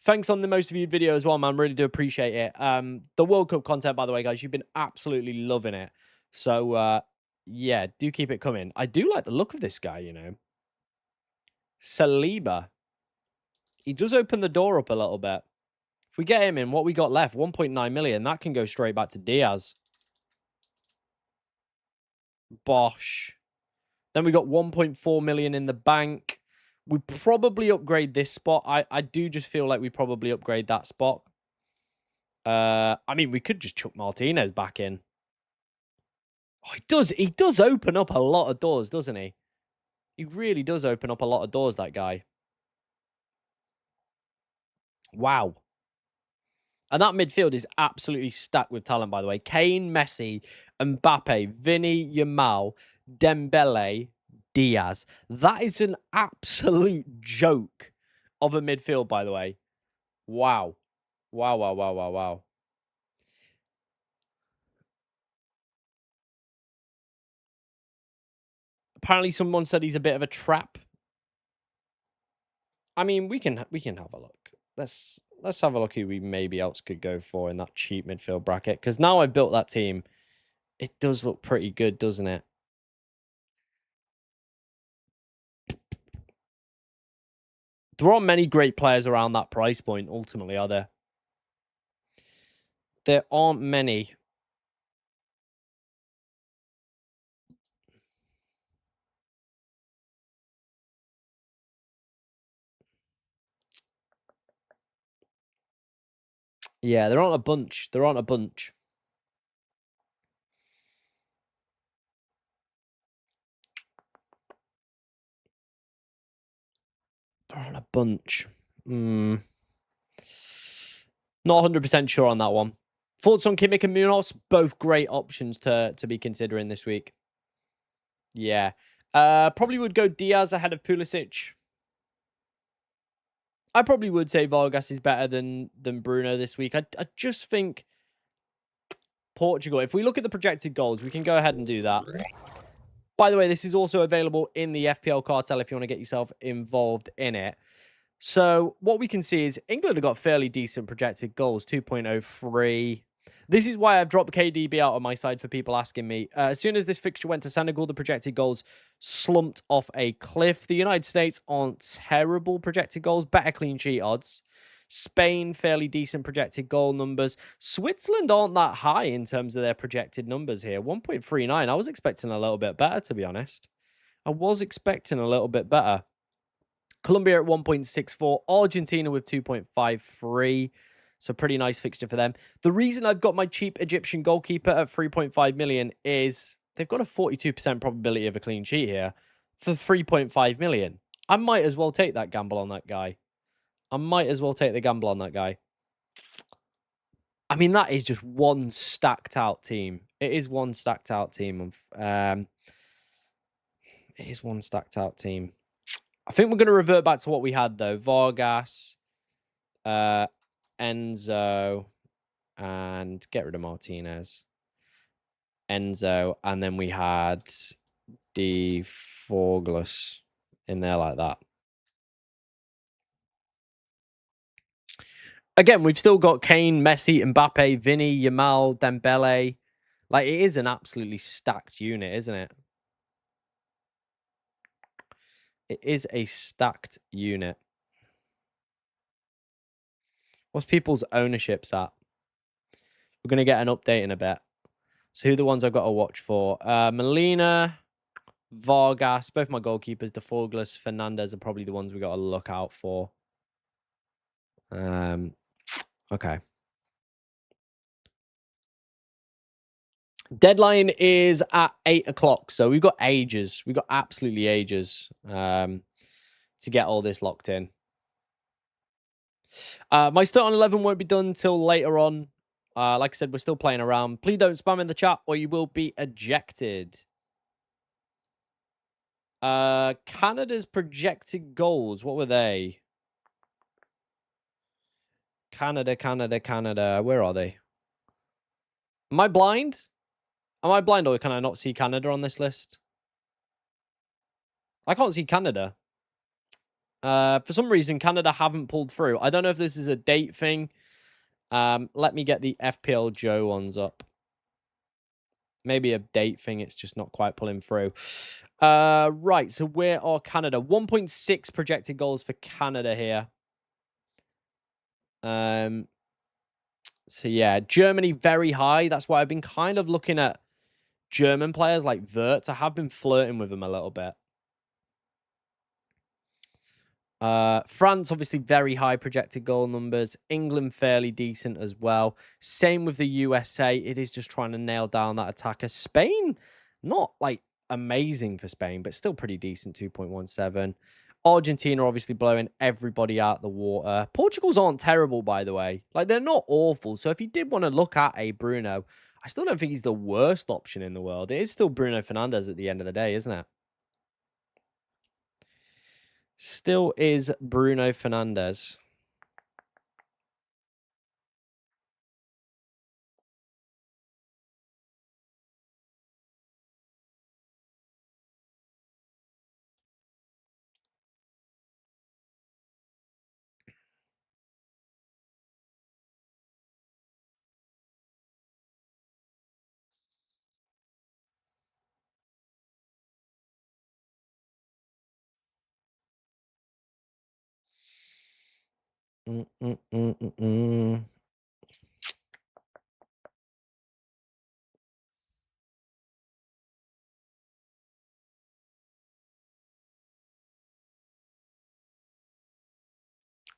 Thanks on the most viewed video as well, man. Really do appreciate it. The World Cup content, by the way, guys, you've been absolutely loving it. So, yeah, do keep it coming. I do like the look of this guy, you know. Saliba. He does open the door up a little bit. If we get him in, what we got left? 1.9 million. That can go straight back to Diaz. Bosh. Then we got 1.4 million in the bank. We probably upgrade this spot. I do just feel like we probably upgrade that spot. I mean, we could just chuck Martinez back in. Oh, he does open up a lot of doors, doesn't he? He really does open up a lot of doors, that guy. Wow. And that midfield is absolutely stacked with talent, by the way. Kane, Messi, Mbappe, Vinny, Yamal, Dembele, Diaz. That is an absolute joke of a midfield, by the way. Wow. Wow, wow, wow, wow, wow. Apparently someone said he's a bit of a trap. I mean, we can have a look. Let's have a look who we maybe else could go for in that cheap midfield bracket. Because now I've built that team, It does look pretty good, doesn't it? There aren't many great players around that price point, ultimately, are there? There aren't many. Yeah, there aren't a bunch. There aren't a bunch. There aren't a bunch. Not 100% sure on that one. Thoughts on Kimmich and Munoz? Both great options to be considering this week. Yeah. Probably would go Diaz ahead of Pulisic. I probably would say Vargas is better than Bruno this week. I just think Portugal, if we look at the projected goals, we can go ahead and do that. By the way, this is also available in the FPL cartel if you want to get yourself involved in it. So what we can see is England have got fairly decent projected goals, 2.03. This is why I've dropped KDB out on my side for people asking me. As soon as this fixture went to Senegal, the projected goals slumped off a cliff. The United States aren't terrible projected goals, better clean sheet odds. Spain, fairly decent projected goal numbers. Switzerland aren't that high in terms of their projected numbers here. 1.39. I was expecting a little bit better, to be honest. I was expecting a little bit better. Colombia at 1.64. Argentina with 2.53. So pretty nice fixture for them. The reason I've got my cheap Egyptian goalkeeper at 3.5 million is they've got a 42% probability of a clean sheet here for 3.5 million. I might as well take that gamble on that guy. I might as well take the gamble on that guy. I mean, that is just one stacked out team. It is one stacked out team. It is one stacked out team. I think we're going to revert back to what we had, though. Vargas, Enzo, and get rid of Martinez. Enzo, and then we had De Forgless in there like that. Again, we've still got Kane, Messi, Mbappe, Vinny, Yamal, Dembele. Like, it is an absolutely stacked unit, isn't it? It is a stacked unit. What's people's ownerships at? We're going to get an update in a bit. So who are the ones I've got to watch for? Molina, Vargas, both my goalkeepers, De Forgless, Fernandez are probably the ones we got to look out for. Okay. Deadline is at 8 o'clock, so we've got ages. We've got absolutely ages to get all this locked in. My start on 11 won't be done until later on. Like I said, we're still playing around. Please don't spam in the chat or you will be ejected. Canada's projected goals, what were they? Canada. Where are they? Am I blind? Am I blind or can I not see Canada on this list? I can't see Canada. For some reason, Canada haven't pulled through. I don't know if this is a date thing. Let me get the FPL Joe ones up. Maybe a date thing. It's just not quite pulling through. Right. So where are Canada? 1.6 projected goals for Canada here. So yeah, Germany very high. That's why I've been kind of looking at German players like Wirtz. I have been flirting with them a little bit. France, obviously, very high projected goal numbers. England, fairly decent as well. Same with the USA. It is just trying to nail down that attacker. Spain, not like amazing for Spain, but still pretty decent, 2.17. Argentina, obviously, blowing everybody out the water. Portugal's aren't terrible, by the way. Like, they're not awful. So if you did want to look at a Bruno, I still don't think he's the worst option in the world. It is still Bruno Fernandes at the end of the day, isn't it? Still is Bruno Fernandes.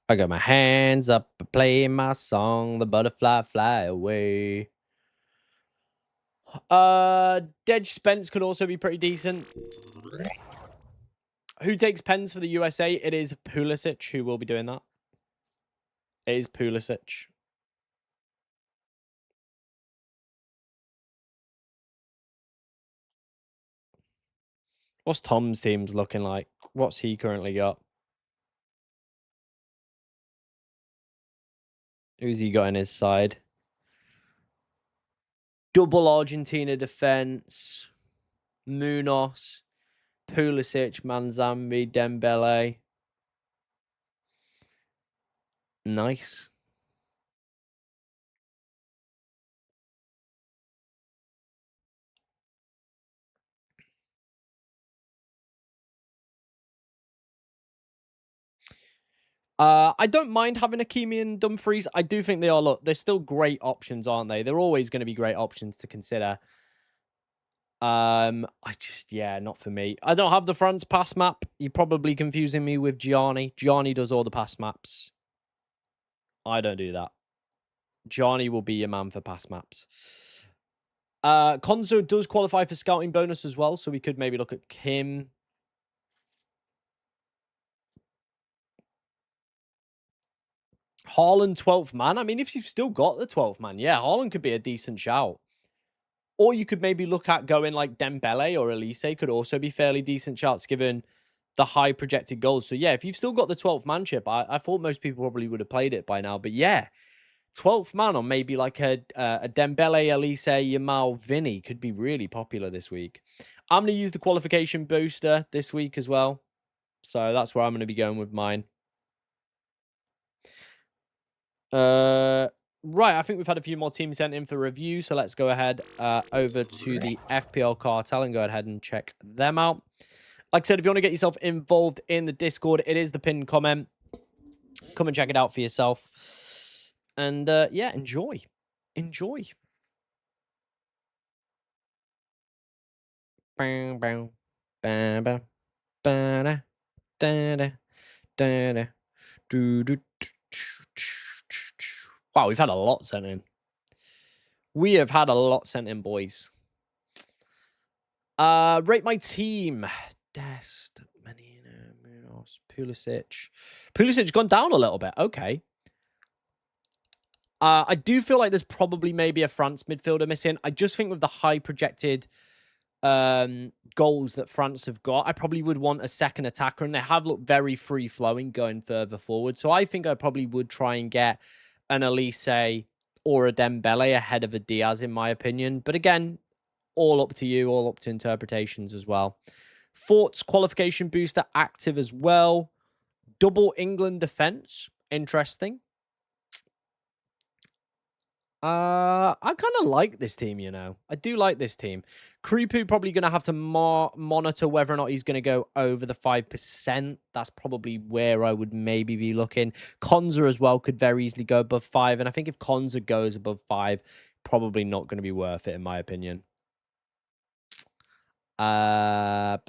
I got my hands up, playing my song, the butterfly fly away. Dej Spence could also be pretty decent. Who takes pens for the USA? It is Pulisic who will be doing that. It is Pulisic. What's Tom's teams looking like? What's he currently got? Who's he got in his side? Double Argentina defense. Munoz, Pulisic, Manzambi, Dembele. Nice. I don't mind having Hakimi and Dumfries. I do think they are, look, they're still great options, aren't they? They're always going to be great options to consider. Yeah, not for me. I don't have the France pass map. You're probably confusing me with Gianni. Gianni does all the pass maps. I don't do that. Gianni will be your man for pass maps. Konzo does qualify for scouting bonus as well, so we could maybe look at him. Haaland 12th man. I mean, if you've still got the 12th man, yeah, Haaland could be a decent shout. Or you could maybe look at going like Dembele or Elise could also be fairly decent shouts given the high projected goals. So yeah, if you've still got the 12th man chip, I thought most people probably would have played it by now. But yeah, 12th man on maybe like a Dembele, Elise, Yamal, Vinny could be really popular this week. I'm going to use the qualification booster this week as well. So that's where I'm going to be going with mine. Right, I think we've had a few more teams sent in for review, so let's go ahead over to the FPL Cartel and go ahead and check them out. Like I said, if you want to get yourself involved in the Discord, it is the pinned comment. Come and check it out for yourself. And yeah, enjoy. Enjoy. Wow, we've had a lot sent in. We have had a lot sent in, boys. Rate my team. Dest, Menino, Munoz, Pulisic. Pulisic gone down a little bit. Okay. I do feel like there's probably maybe a France midfielder missing. I just think with the high projected goals that France have got, I probably would want a second attacker, and they have looked very free-flowing going further forward. So I think I probably would try and get an Elise or a Dembele ahead of a Diaz, in my opinion. But again, all up to you, all up to interpretations as well. Fort's qualification booster active as well. Double England defense. Interesting. I kind of like this team, you know. I do like this team. Kripu probably going to have to monitor whether or not he's going to go over the 5%. That's probably where I would maybe be looking. Konza as well could very easily go above 5. And I think if Konza goes above 5, probably not going to be worth it, in my opinion. Did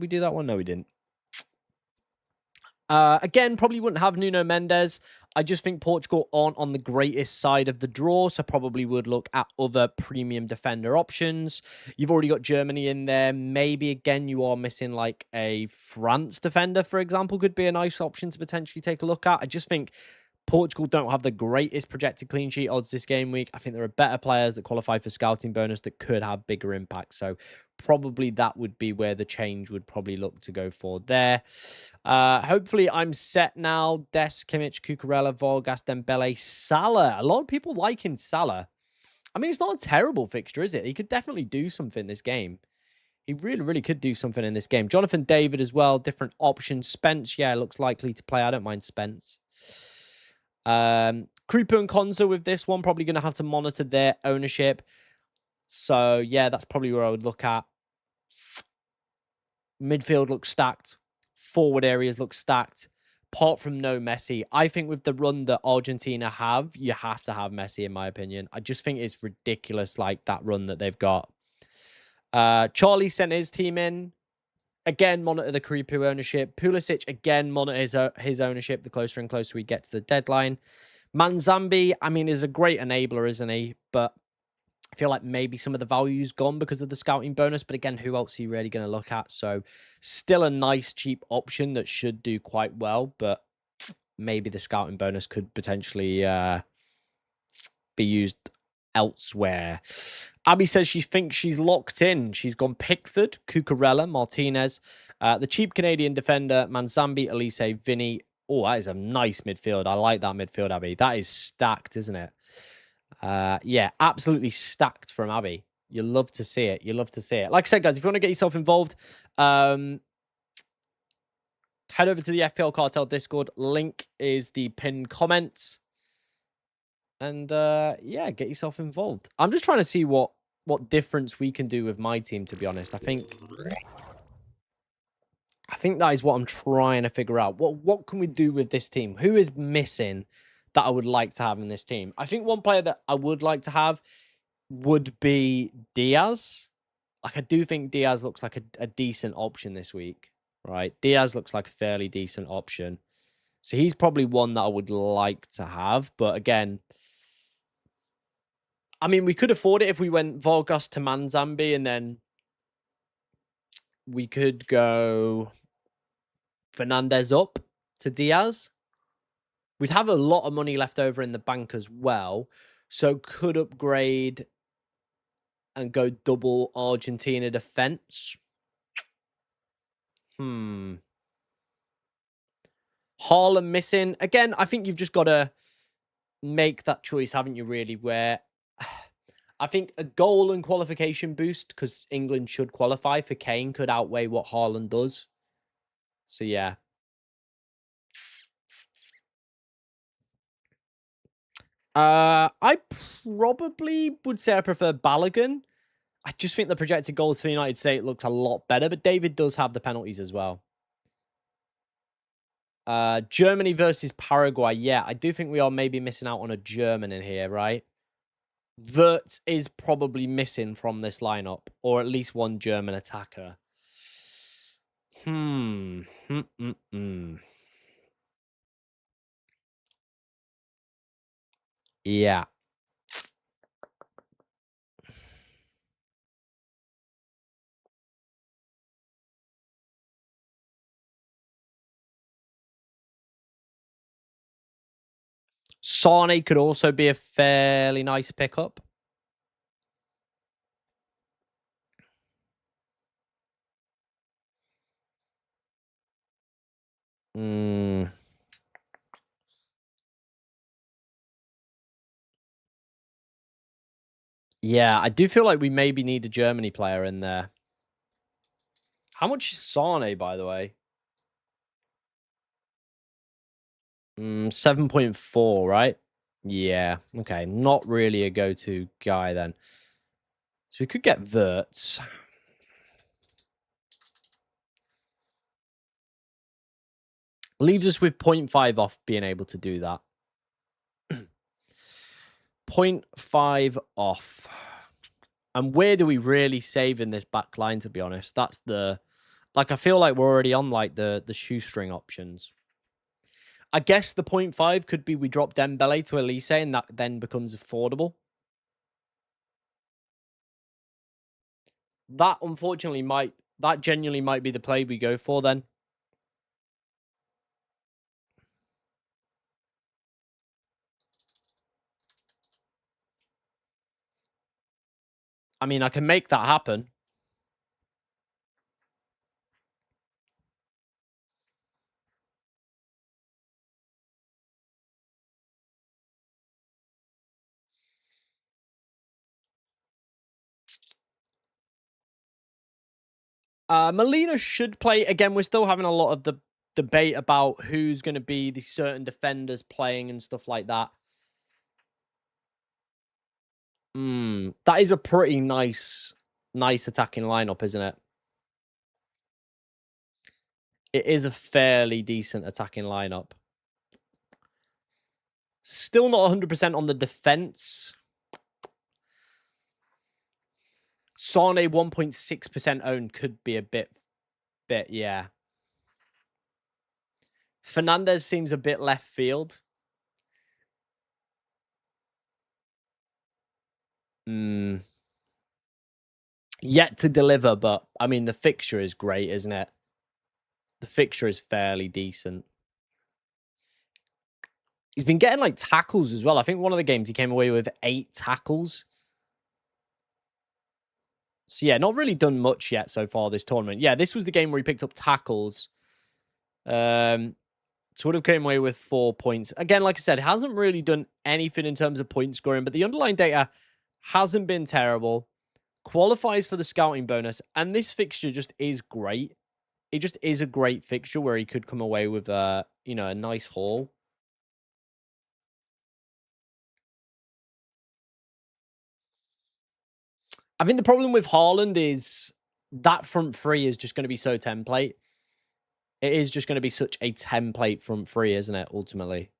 we do that one? No, we didn't. Again, probably wouldn't have Nuno Mendes. I just think Portugal aren't on the greatest side of the draw, so probably would look at other premium defender options. You've already got Germany in there. Maybe, again, you are missing like a France defender, for example, could be a nice option to potentially take a look at. I just think Portugal don't have the greatest projected clean sheet odds this game week. I think there are better players that qualify for scouting bonus that could have bigger impact. So probably that would be where the change would probably look to go for there. Hopefully I'm set now. Des, Kimmich, Cucurella, Vargas, Dembele, Salah. A lot of people liking Salah. I mean, it's not a terrible fixture, is it? He could definitely do something this game. He really, really could do something in this game. Jonathan David as well. Different options. Spence, yeah, looks likely to play. I don't mind Spence. Krupa and Konza with this one, probably going to have to monitor their ownership. So, yeah, that's probably where I would look at. Midfield looks stacked. Forward areas look stacked. apart from no Messi. I think with the run that Argentina have, you have to have Messi, in my opinion. I just think it's ridiculous, like, that run that they've got. Charlie sent his team in. Again, monitor the Creepoo ownership. Pulisic, again, monitor his ownership the closer and closer we get to the deadline. Manzambi, I mean, is a great enabler, isn't he? But I feel like maybe some of the value's gone because of the scouting bonus. But again, who else are you really going to look at? So still a nice, cheap option that should do quite well. But maybe the scouting bonus could potentially be used elsewhere. Abby says she thinks she's locked in. She's gone Pickford, Cucurella, Martinez, the cheap Canadian defender, Manzambi, Elise, Vinny. Oh, that is a nice midfield. I like that midfield, Abby. That is stacked, isn't it? Yeah, absolutely stacked from Abby. You love to see it. You love to see it. Like I said, guys, if you want to get yourself involved, head over to the FPL Cartel Discord. Link is the pinned comment. And yeah, get yourself involved. I'm just trying to see what difference we can do with my team, to be honest. I think that is what I'm trying to figure out. What can we do with this team? Who is missing that I would like to have in this team? I think one player that I would like to have would be Diaz. Like, I do think Diaz looks like a decent option this week, right? Diaz looks like a fairly decent option. So he's probably one that I would like to have. But again, I mean, we could afford it if we went Vargas to Manzambi, and then we could go Fernandez up to Diaz. We'd have a lot of money left over in the bank as well. So could upgrade and go double Argentina defense. Haaland missing. Again, I think you've just got to make that choice, haven't you, really? Where I think a goal and qualification boost, because England should qualify for Kane, could outweigh what Haaland does. So, yeah. I probably would say I prefer Balogun. I just think the projected goals for the United States looks a lot better, but David does have the penalties as well. Germany versus Paraguay. Yeah, I do think we are maybe missing out on a German in here, right? Vert is probably missing from this lineup, or at least one German attacker. Yeah. Sane could also be a fairly nice pickup. Yeah, I do feel like we maybe need a Germany player in there. How much is Sane, by the way? 7.4, right? Yeah, okay. Not really a go-to guy then. So we could get Verts. Leaves us with 0.5 off being able to do that. 0.5 off. And where do we really save in this back line, to be honest? That's the... Like, I feel like we're already on, like, the shoestring options. I guess the 0.5 could be we drop Dembele to Elise, and that then becomes affordable. That, unfortunately, that genuinely might be the play we go for then. I mean, I can make that happen. Molina should play. Again, we're still having a lot of the debate about who's going to be the certain defenders playing and stuff like that. That is a pretty nice attacking lineup, isn't it? It is a fairly decent attacking lineup. Still not 100% on the defense. Sane 1.6% owned could be a bit, yeah. Fernandez seems a bit left field. Yet to deliver, but I mean, the fixture is great, isn't it? The fixture is fairly decent. He's been getting like tackles as well. I think one of the games he came away with 8 tackles. So yeah, not really done much yet so far this tournament. Yeah, this was the game where he picked up tackles. Sort of came away with 4 points. Again, like I said, hasn't really done anything in terms of point scoring, but the underlying data hasn't been terrible. Qualifies for the scouting bonus, and this fixture just is great. It just is a great fixture where he could come away with a nice haul. I think the problem with Haaland is that front three is just going to be so template. It is just going to be such a template front three, isn't it, ultimately?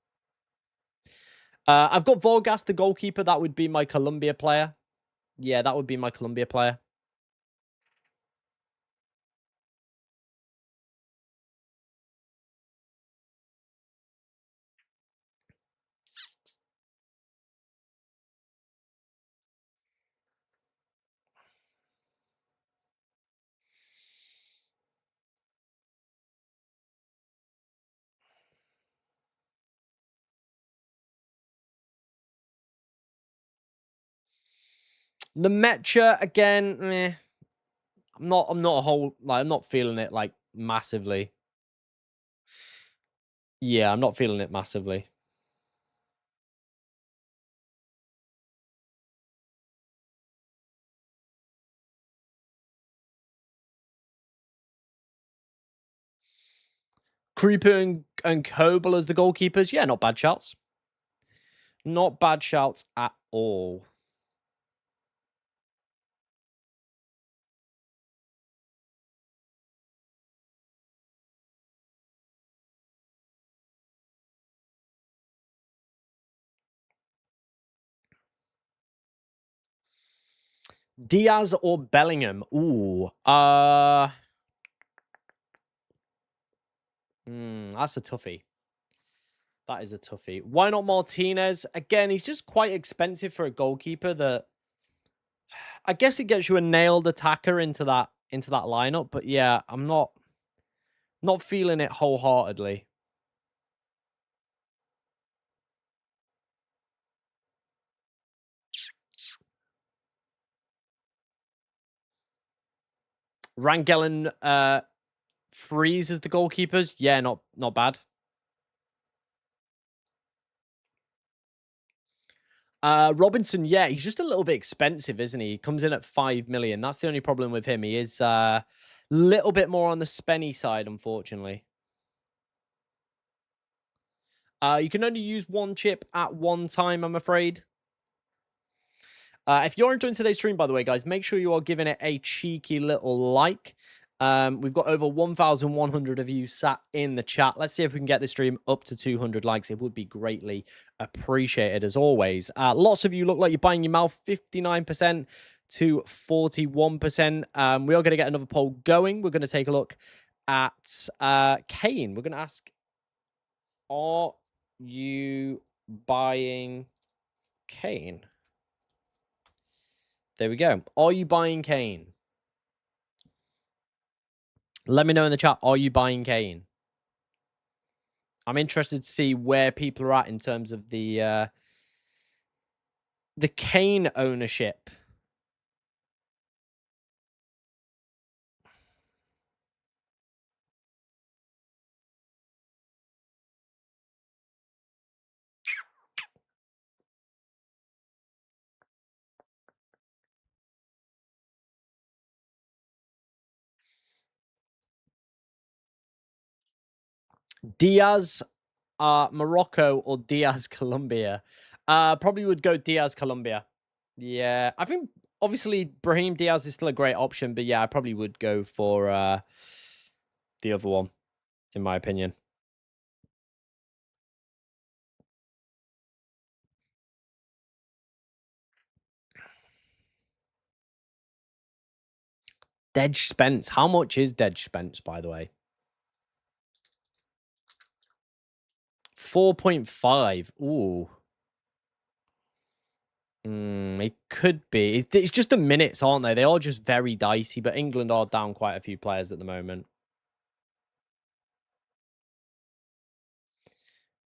I've got Vargas, the goalkeeper. That would be my Colombia player. Yeah, that would be my Colombia player. Nemecha, again, I'm not feeling it like massively. Yeah, I'm not feeling it massively. Creeper and Kobel as the goalkeepers. Yeah, not bad shouts. Not bad shouts at all. Diaz or Bellingham? Ooh. That's a toughie. That is a toughie. Why not Martinez? Again, he's just quite expensive for a goalkeeper that I guess it gets you a nailed attacker into that lineup, but yeah, I'm not feeling it wholeheartedly. Rangelen Freeze as the goalkeepers. Yeah, not bad. Robinson, yeah, he's just a little bit expensive, isn't he? He comes in at 5 million. That's the only problem with him. He is a little bit more on the spenny side, unfortunately. You can only use one chip at one time, I'm afraid. If you're enjoying today's stream, by the way, guys, make sure you are giving it a cheeky little like. We've got over 1,100 of you sat in the chat. Let's see if we can get this stream up to 200 likes. It would be greatly appreciated, as always. Lots of you look like you're buying your mouth, 59% to 41%. We are going to get another poll going. We're going to take a look at Kane. We're going to ask, are you buying Kane? There we go. Are you buying Kane? Let me know in the chat. Are you buying Kane? I'm interested to see where people are at in terms of the Kane ownership. Diaz Morocco or Diaz Colombia? Probably would go Diaz Colombia. Yeah, I think obviously Brahim Diaz is still a great option, but yeah, I probably would go for the other one. in my opinion. Dead Spence. How much is Dead Spence, by the way? 4.5. Ooh. It could be. It's just the minutes, aren't they? They are just very dicey, but England are down quite a few players at the moment.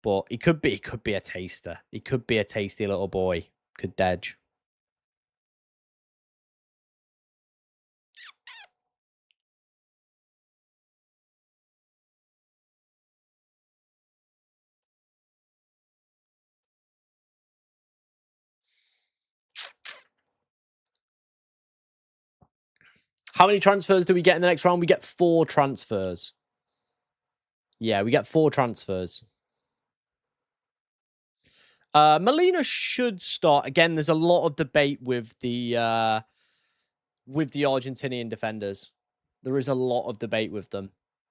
But he could be a taster. He could be a tasty little boy. Could Dej. How many transfers do we get in the next round? We get 4 transfers. Yeah, we get 4 transfers. Molina should start. Again, there's a lot of debate with the Argentinian defenders. There is a lot of debate with them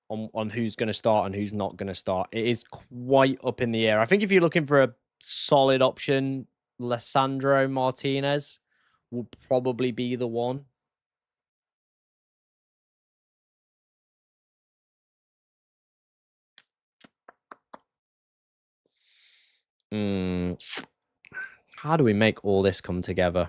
on who's going to start and who's not going to start. It is quite up in the air. I think if you're looking for a solid option, Lisandro Martinez will probably be the one. How do we make all this come together?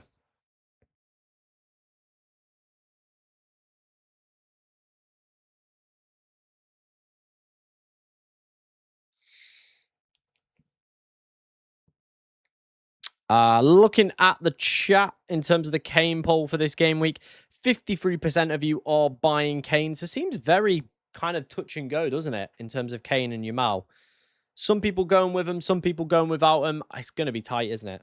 Looking at the chat in terms of the Kane poll for this game week, 53% of you are buying Kane. So it seems very kind of touch and go, doesn't it, in terms of Kane and Yamal? Some people going with him, some people going without him. It's going to be tight, isn't it?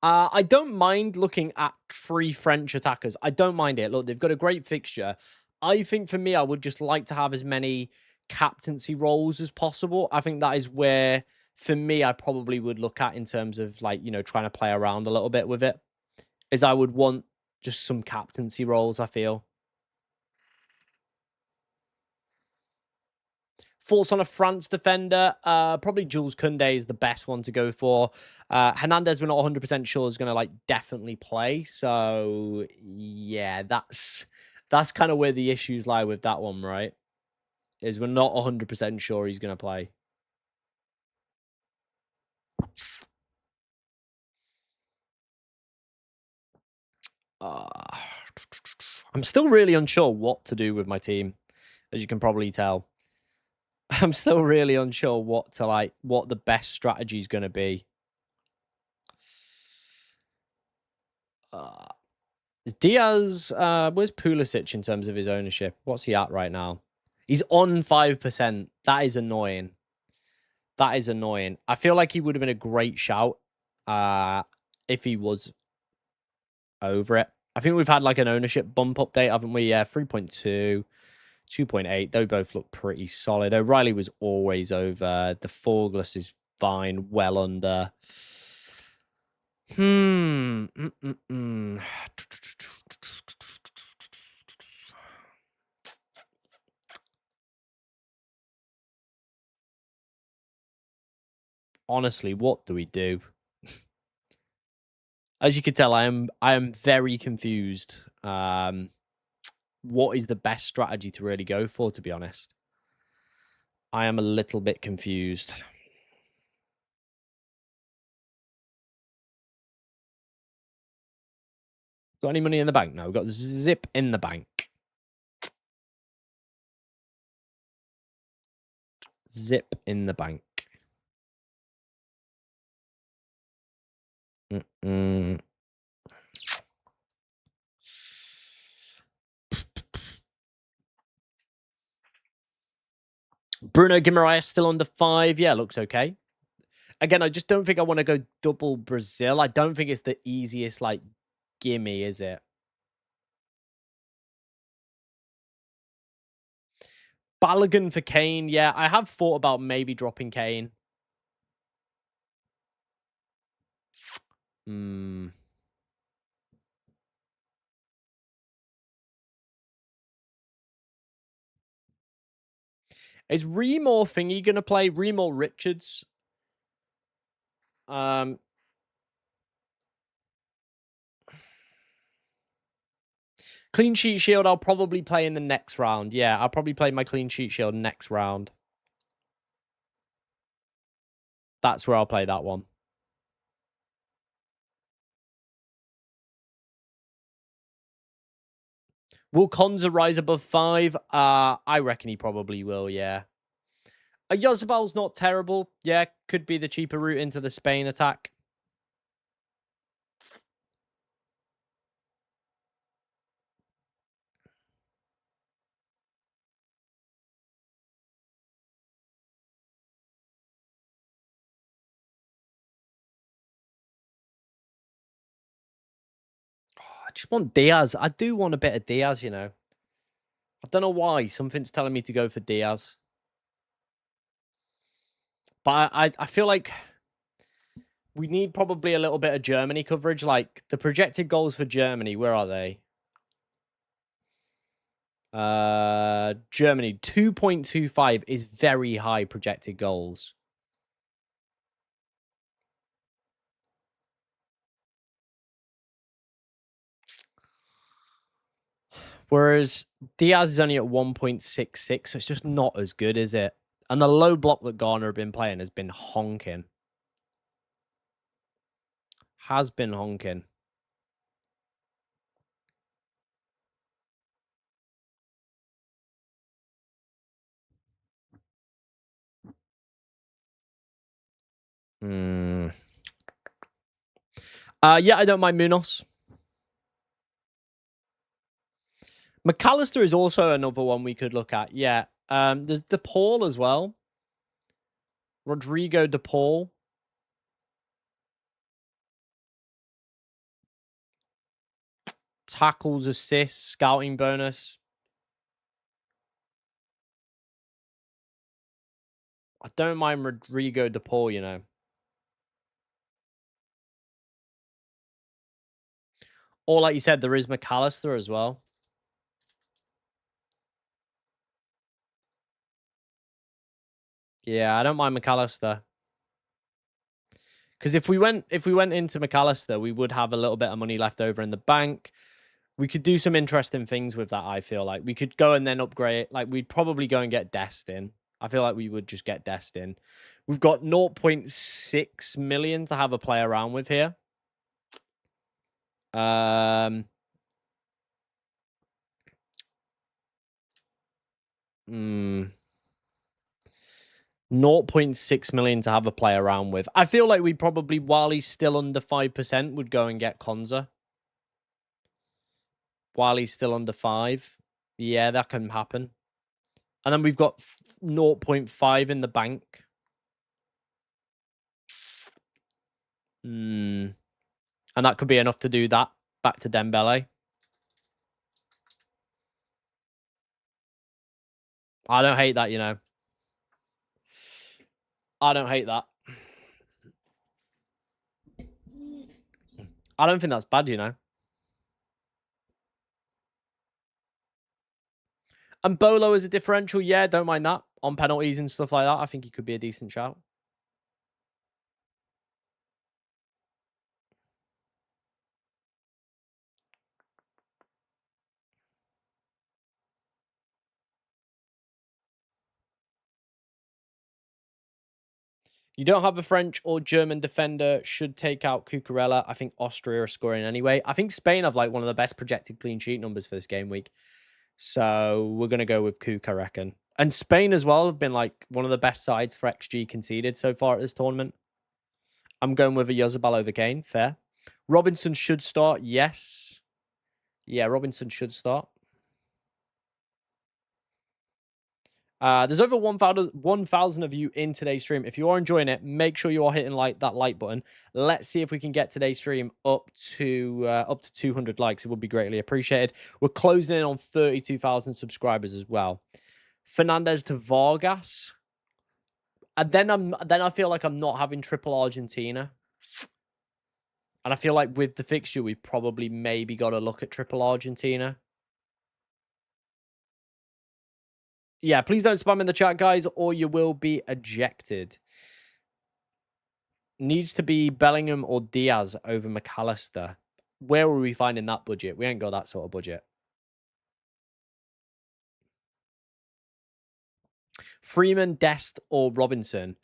I don't mind looking at 3 French attackers. I don't mind it. Look, they've got a great fixture. I think for me, I would just like to have as many captaincy roles as possible. I think that is where, for me, I probably would look at in terms of like, trying to play around a little bit with it. Is I would want just some captaincy roles, I feel. Thoughts on a France defender? Probably Jules Koundé is the best one to go for. Hernandez, we're not 100% sure is going to like definitely play. So yeah, that's kind of where the issues lie with that one, right? Is we're not 100% sure he's going to play. I'm still really unsure what to do with my team, as you can probably tell. I'm still really unsure what the best strategy is going to be. Diaz, where's Pulisic in terms of his ownership? What's he at right now? He's on 5%. That is annoying. That is annoying. I feel like he would have been a great shout if he was over it. I think we've had like an ownership bump update, haven't we? Yeah, 3.2, 2.8. They both look pretty solid. O'Reilly was always over. The Forgless is fine, well under. Honestly, what do we do? As you can tell, I am very confused. What is the best strategy to really go for, to be honest? I am a little bit confused. Got any money in the bank? No, we've got zip in the bank. Zip in the bank. Bruno Guimaraes still under 5. Yeah, looks okay. Again, I just don't think I want to go double Brazil. I don't think it's the easiest, like, gimme, is it? Balogun for Kane. Yeah, I have thought about maybe dropping Kane. Hmm. Is Ream or Thingy going to play? Ream or Richards? Clean sheet shield, I'll probably play in the next round. Yeah, I'll probably play my clean sheet shield next round. That's where I'll play that one. Will Konza rise above 5? I reckon he probably will, yeah. A Yozabal's not terrible. Yeah, could be the cheaper route into the Spain attack. I just want Diaz. I do want a bit of Diaz, you know. I don't know why. Something's telling me to go for Diaz. But I feel like we need probably a little bit of Germany coverage. Like, the projected goals for Germany, where are they? Germany, 2.25 is very high projected goals. Whereas Diaz is only at 1.66, so it's just not as good, is it? And the low block that Garner have been playing has been honking. Has been honking. Yeah, I don't mind Munoz. McAllister is also another one we could look at. Yeah. There's DePaul as well. Rodrigo DePaul. Tackles, assists, scouting bonus. I don't mind Rodrigo DePaul, you know. Or like you said, there is McAllister as well. Yeah, I don't mind McAllister. Because if we went into McAllister, we would have a little bit of money left over in the bank. We could do some interesting things with that, I feel like. We could go and then upgrade. Like, we'd probably go and get Destin. I feel like we would just get Destin. We've got 0.6 million to have a play around with here. 0.6 million to have a play around with. I feel like we probably, while he's still under 5%, would go and get Konza. While he's still under 5. Yeah, that can happen. And then we've got 0.5 in the bank. And that could be enough to do that. Back to Dembele. I don't hate that, you know. I don't hate that. I don't think that's bad, you know. And Bolo as a differential, yeah, don't mind that. On penalties and stuff like that, I think he could be a decent shout. You don't have a French or German defender, should take out Cucurella. I think Austria are scoring anyway. I think Spain have like one of the best projected clean sheet numbers for this game week. So we're going to go with Cuc, I reckon. And Spain as well have been like one of the best sides for XG conceded so far at this tournament. I'm going with a Yozabal over Kane. Fair. Robinson should start. Yes. Yeah, Robinson should start. There's over 1,000 of you in today's stream. If you are enjoying it, make sure you are hitting that like button. Let's see if we can get today's stream up to 200 likes. It would be greatly appreciated. We're closing in on 32,000 subscribers as well. Fernandez to Vargas. And then I feel like I'm not having triple Argentina. And I feel like with the fixture, we've probably maybe got to look at triple Argentina. Yeah, please don't spam in the chat, guys, or you will be ejected. Needs to be Bellingham or Diaz over McAllister. Where are we finding that budget? We ain't got that sort of budget. Freeman, Dest, or Robinson?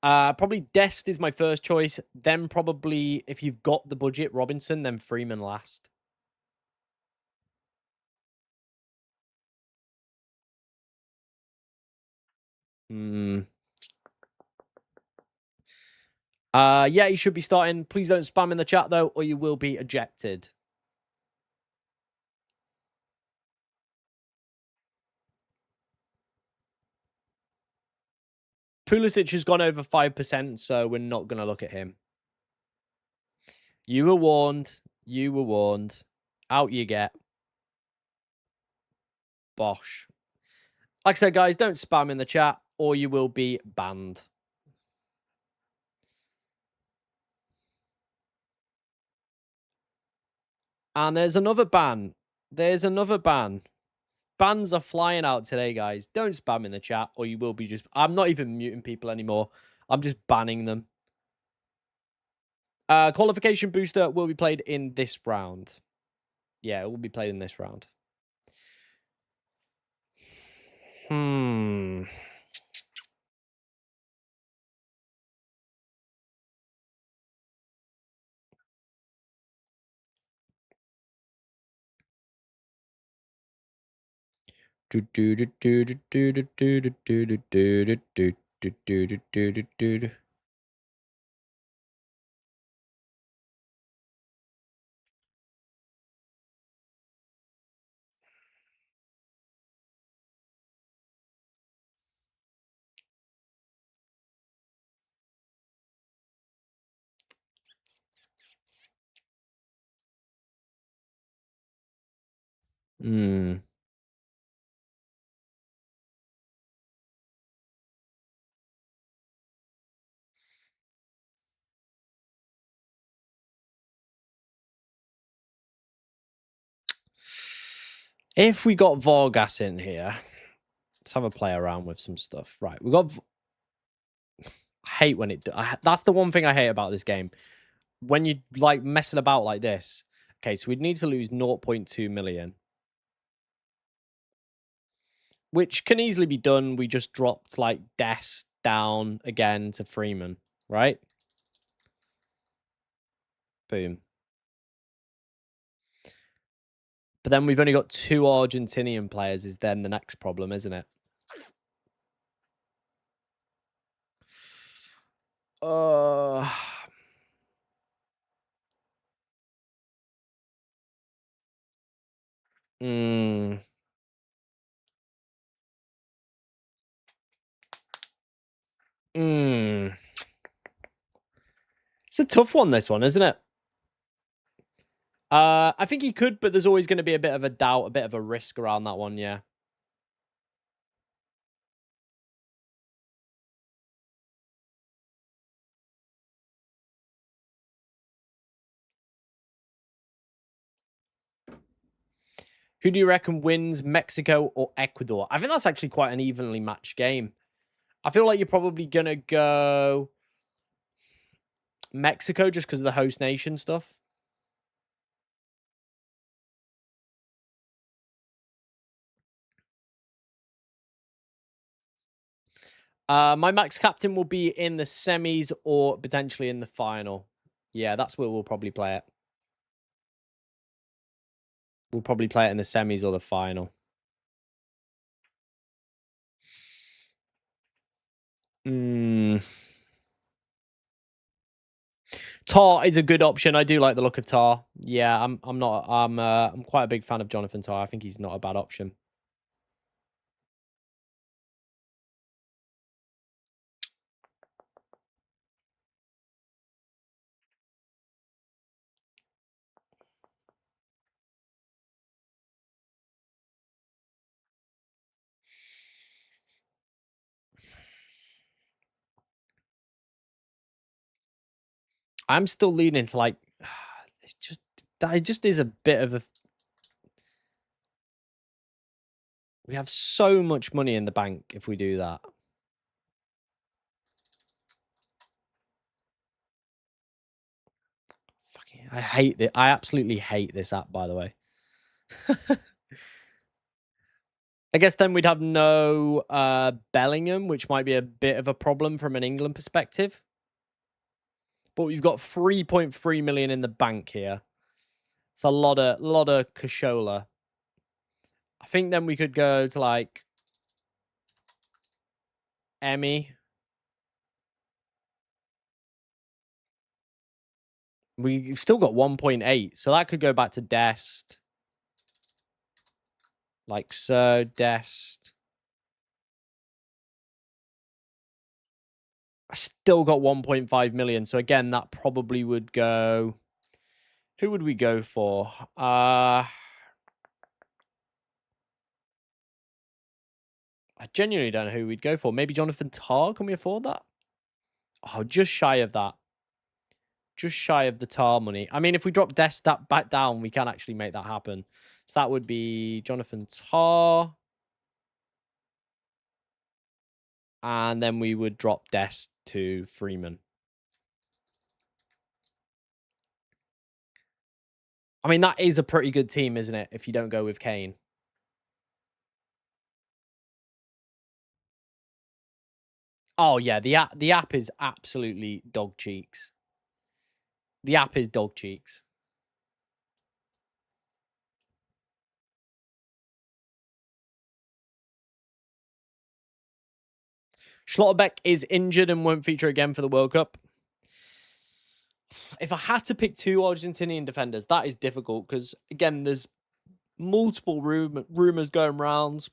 Probably Dest is my first choice. Then probably, if you've got the budget, Robinson, then Freeman last. Yeah, he should be starting. Please don't spam in the chat, though, or you will be ejected. Pulisic has gone over 5%, so we're not going to look at him. You were warned. You were warned. Out you get. Bosh. Like I said, guys, don't spam in the chat, or you will be banned. And there's another ban. There's another ban. Bans are flying out today, guys. Don't spam in the chat, or you will be just... I'm not even muting people anymore. I'm just banning them. Qualification booster will be played in this round. Yeah, it will be played in this round. Hmm. Hmm. If we got Vargas in here, let's have a play around with some stuff. Right, we got... I hate when it... that's the one thing I hate about this game. When you, like, messing about like this. Okay, so we'd need to lose 0.2 million. Which can easily be done. We just dropped, like, Dest down again to Freeman, right? Boom. But then we've only got 2 Argentinian players is then the next problem, isn't it? Uh... Mm. Mm. It's a tough one, this one, isn't it? I think he could, but there's always going to be a bit of a doubt, a bit of a risk around that one, yeah. Who do you reckon wins, Mexico or Ecuador? I think that's actually quite an evenly matched game. I feel like you're probably going to go Mexico just because of the host nation stuff. My max captain will be in the semis or potentially in the final. Yeah, that's where we'll probably play it. We'll probably play it in the semis or the final. Tar is a good option. I do like the look of Tar. Yeah, I'm quite a big fan of Jonathan Tar. I think he's not a bad option. I'm still leaning to like, it's just, that just is a bit of a, we have so much money in the bank if we do that. Fucking, I hate it. I absolutely hate this app, by the way. I guess then we'd have no Bellingham, which might be a bit of a problem from an England perspective. But we've got 3.3 million in the bank here. It's a lot of cashola. I think then we could go to like Emmy. We've still got 1.8, so that could go back to Dest. Like so, Dest. I still got 1.5 million, so again, that probably would go. Who would we go for? I genuinely don't know who we'd go for. Maybe Jonathan Tarr. Can we afford that? Oh, just shy of that. Just shy of the Tar money. I mean, if we drop Dest that back down, we can actually make that happen. So that would be Jonathan Tar. And then we would drop Dest to Freeman. I mean, that is a pretty good team, isn't it? If you don't go with Kane. Oh, yeah. The app is absolutely dog cheeks. The app is dog cheeks. Schlotterbeck is injured and won't feature again for the World Cup. If I had to pick two Argentinian defenders, that is difficult because, again, there's multiple rumors going rounds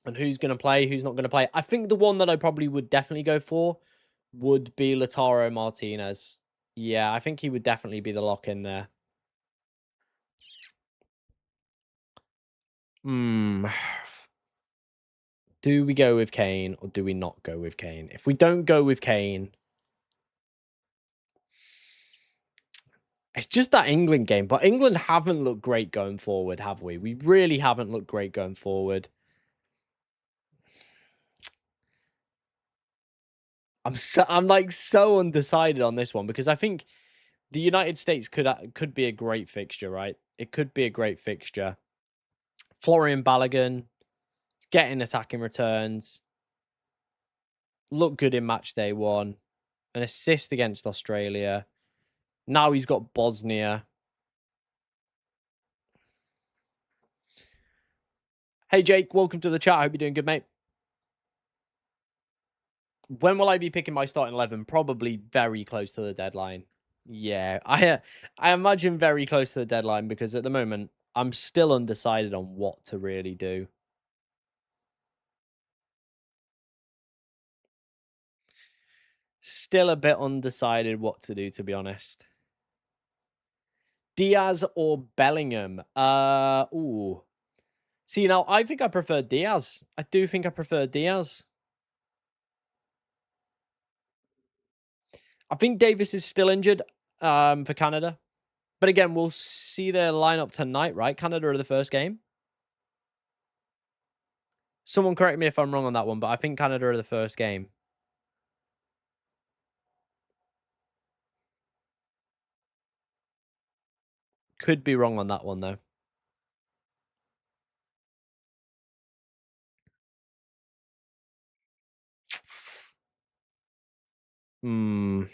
and who's going to play, who's not going to play. I think the one that I probably would definitely go for would be Lautaro Martinez. Yeah, I think he would definitely be the lock in there. Do we go with Kane or do we not go with Kane? If we don't go with Kane, it's just that England game. But England haven't looked great going forward, have we? We really haven't looked great going forward. I'm like so undecided on this one because I think the United States could be a great fixture, right? It could be a great fixture. Florian Balogun getting attacking returns, look good in match day one, an assist against Australia. Now he's got Bosnia. Hey Jake, welcome to the chat. I hope you're doing good, mate. When will I be picking my starting 11? Probably very close to the deadline. Yeah, I imagine very close to the deadline because at the moment I'm still undecided on what to really do. Still a bit undecided what to do, to be honest. Diaz or Bellingham? Ooh. See, now I think I prefer Diaz. I do think I prefer Diaz. I think Davis is still injured for Canada. But again, we'll see their lineup tonight, right? Canada are the first game. Someone correct me if I'm wrong on that one, but I think Canada are the first game. Could be wrong on that one, though. Hmm.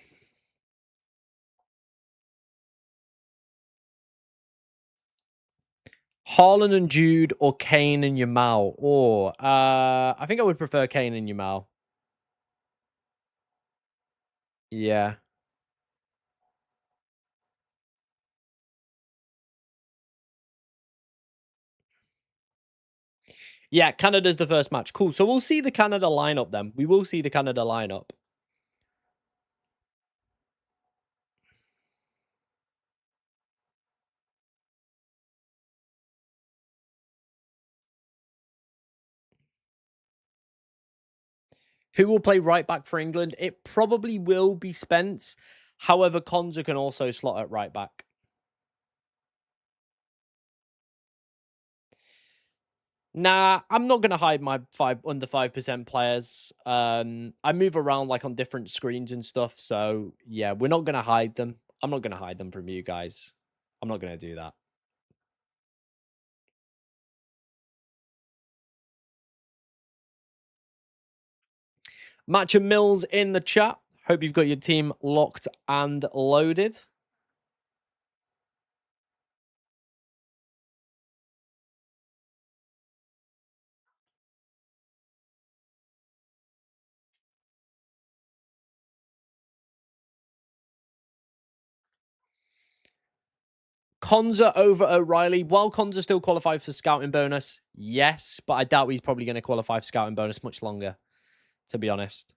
Haaland and Jude or Kane and Yamal? Or I think I would prefer Kane and Yamal. Yeah. Yeah, Canada's the first match. Cool. So we'll see the Canada lineup then. We will see the Canada lineup. Who will play right back for England? It probably will be Spence. However, Konza can also slot at right back. Nah, I'm not gonna hide my under 5% players. I move around like on different screens and stuff. So yeah, we're not gonna hide them. I'm not gonna hide them from you guys. I'm not gonna do that. Match of Mills in the chat. Hope you've got your team locked and loaded. Konza over O'Reilly. While Konza still qualified for scouting bonus, yes, but I doubt he's probably going to qualify for scouting bonus much longer, to be honest.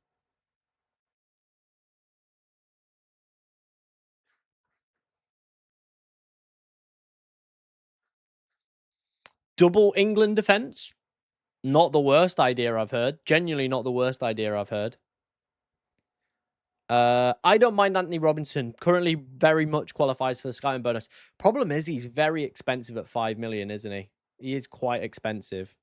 Double England defense. Not the worst idea I've heard. Genuinely not the worst idea I've heard. I don't mind Anthony Robinson. Currently very much qualifies for the scouting bonus. Problem is he's very expensive at 5 million, isn't he? He is quite expensive.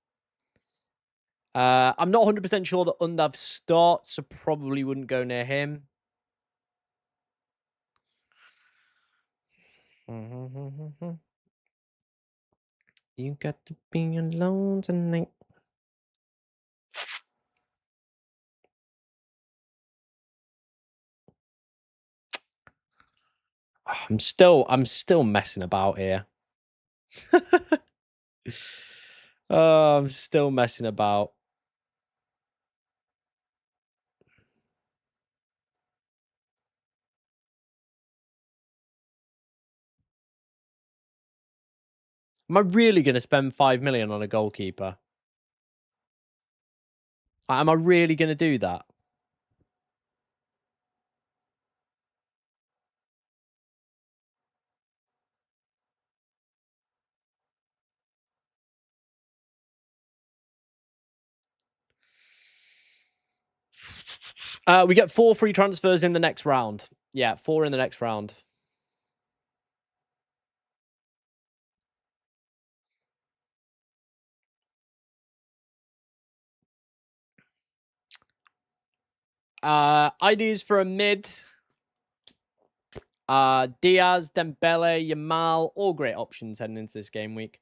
I'm not 100% sure that Undav starts, so probably wouldn't go near him. You got to be alone tonight. I'm still messing about here. Oh, I'm still messing about. Am I really going to spend 5 million on a goalkeeper? Am I really going to do that? We get 4 free transfers in the next round. Yeah, 4 in the next round. IDs for a mid. Diaz, Dembele, Yamal, all great options heading into this game week.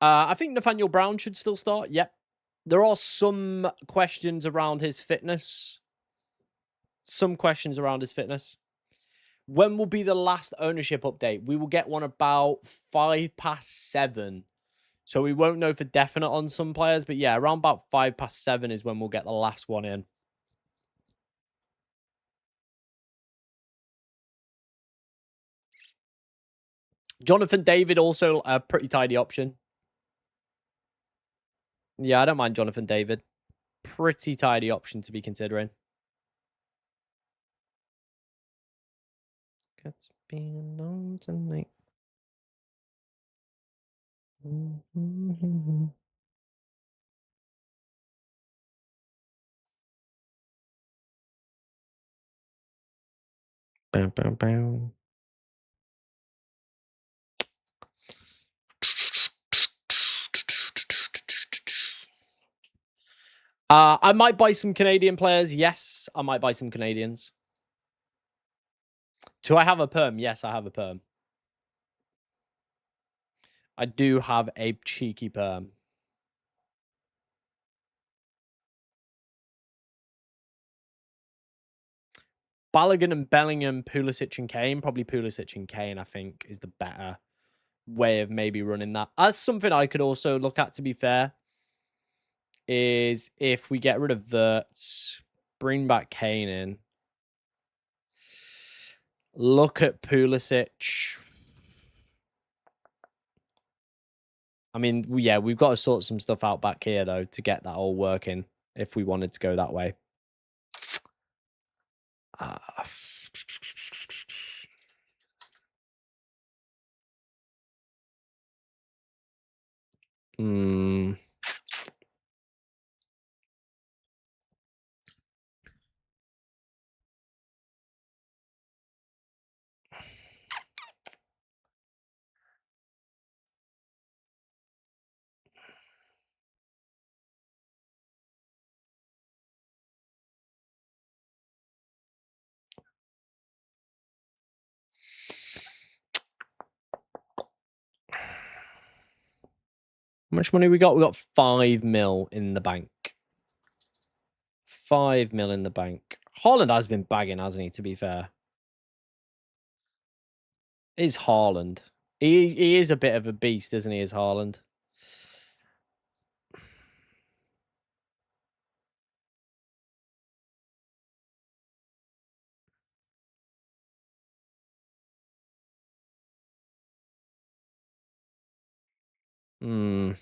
I think Nathaniel Brown should still start. Yep. There are some questions around his fitness. When will be the last ownership update? We will get one about 7:05. So we won't know for definite on some players. But yeah, around about 7:05 is when we'll get the last one in. Jonathan David, also a pretty tidy option. Yeah, I don't mind Jonathan David. Pretty tidy option to be considering. Got to be alone tonight. Bam, bam, bam. I might buy some Canadian players. Yes, I might buy some Canadians. Do I have a perm? Yes, I have a perm. I do have a cheeky perm. Balogun and Bellingham, Pulisic and Kane. Probably Pulisic and Kane, I think, is the better way of maybe running that. As something I could also look at, to be fair, is if we get rid of Wirtz, bring back Kane in. Look at Pulisic. I mean, yeah, we've got to sort some stuff out back here, though, to get that all working if we wanted to go that way. Uh, hmm. How much money we got? We got 5 mil in the bank. 5 mil in the bank. Haaland has been bagging, hasn't he, to be fair? Is Haaland. He is a bit of a beast, isn't he, is Haaland? Hmm.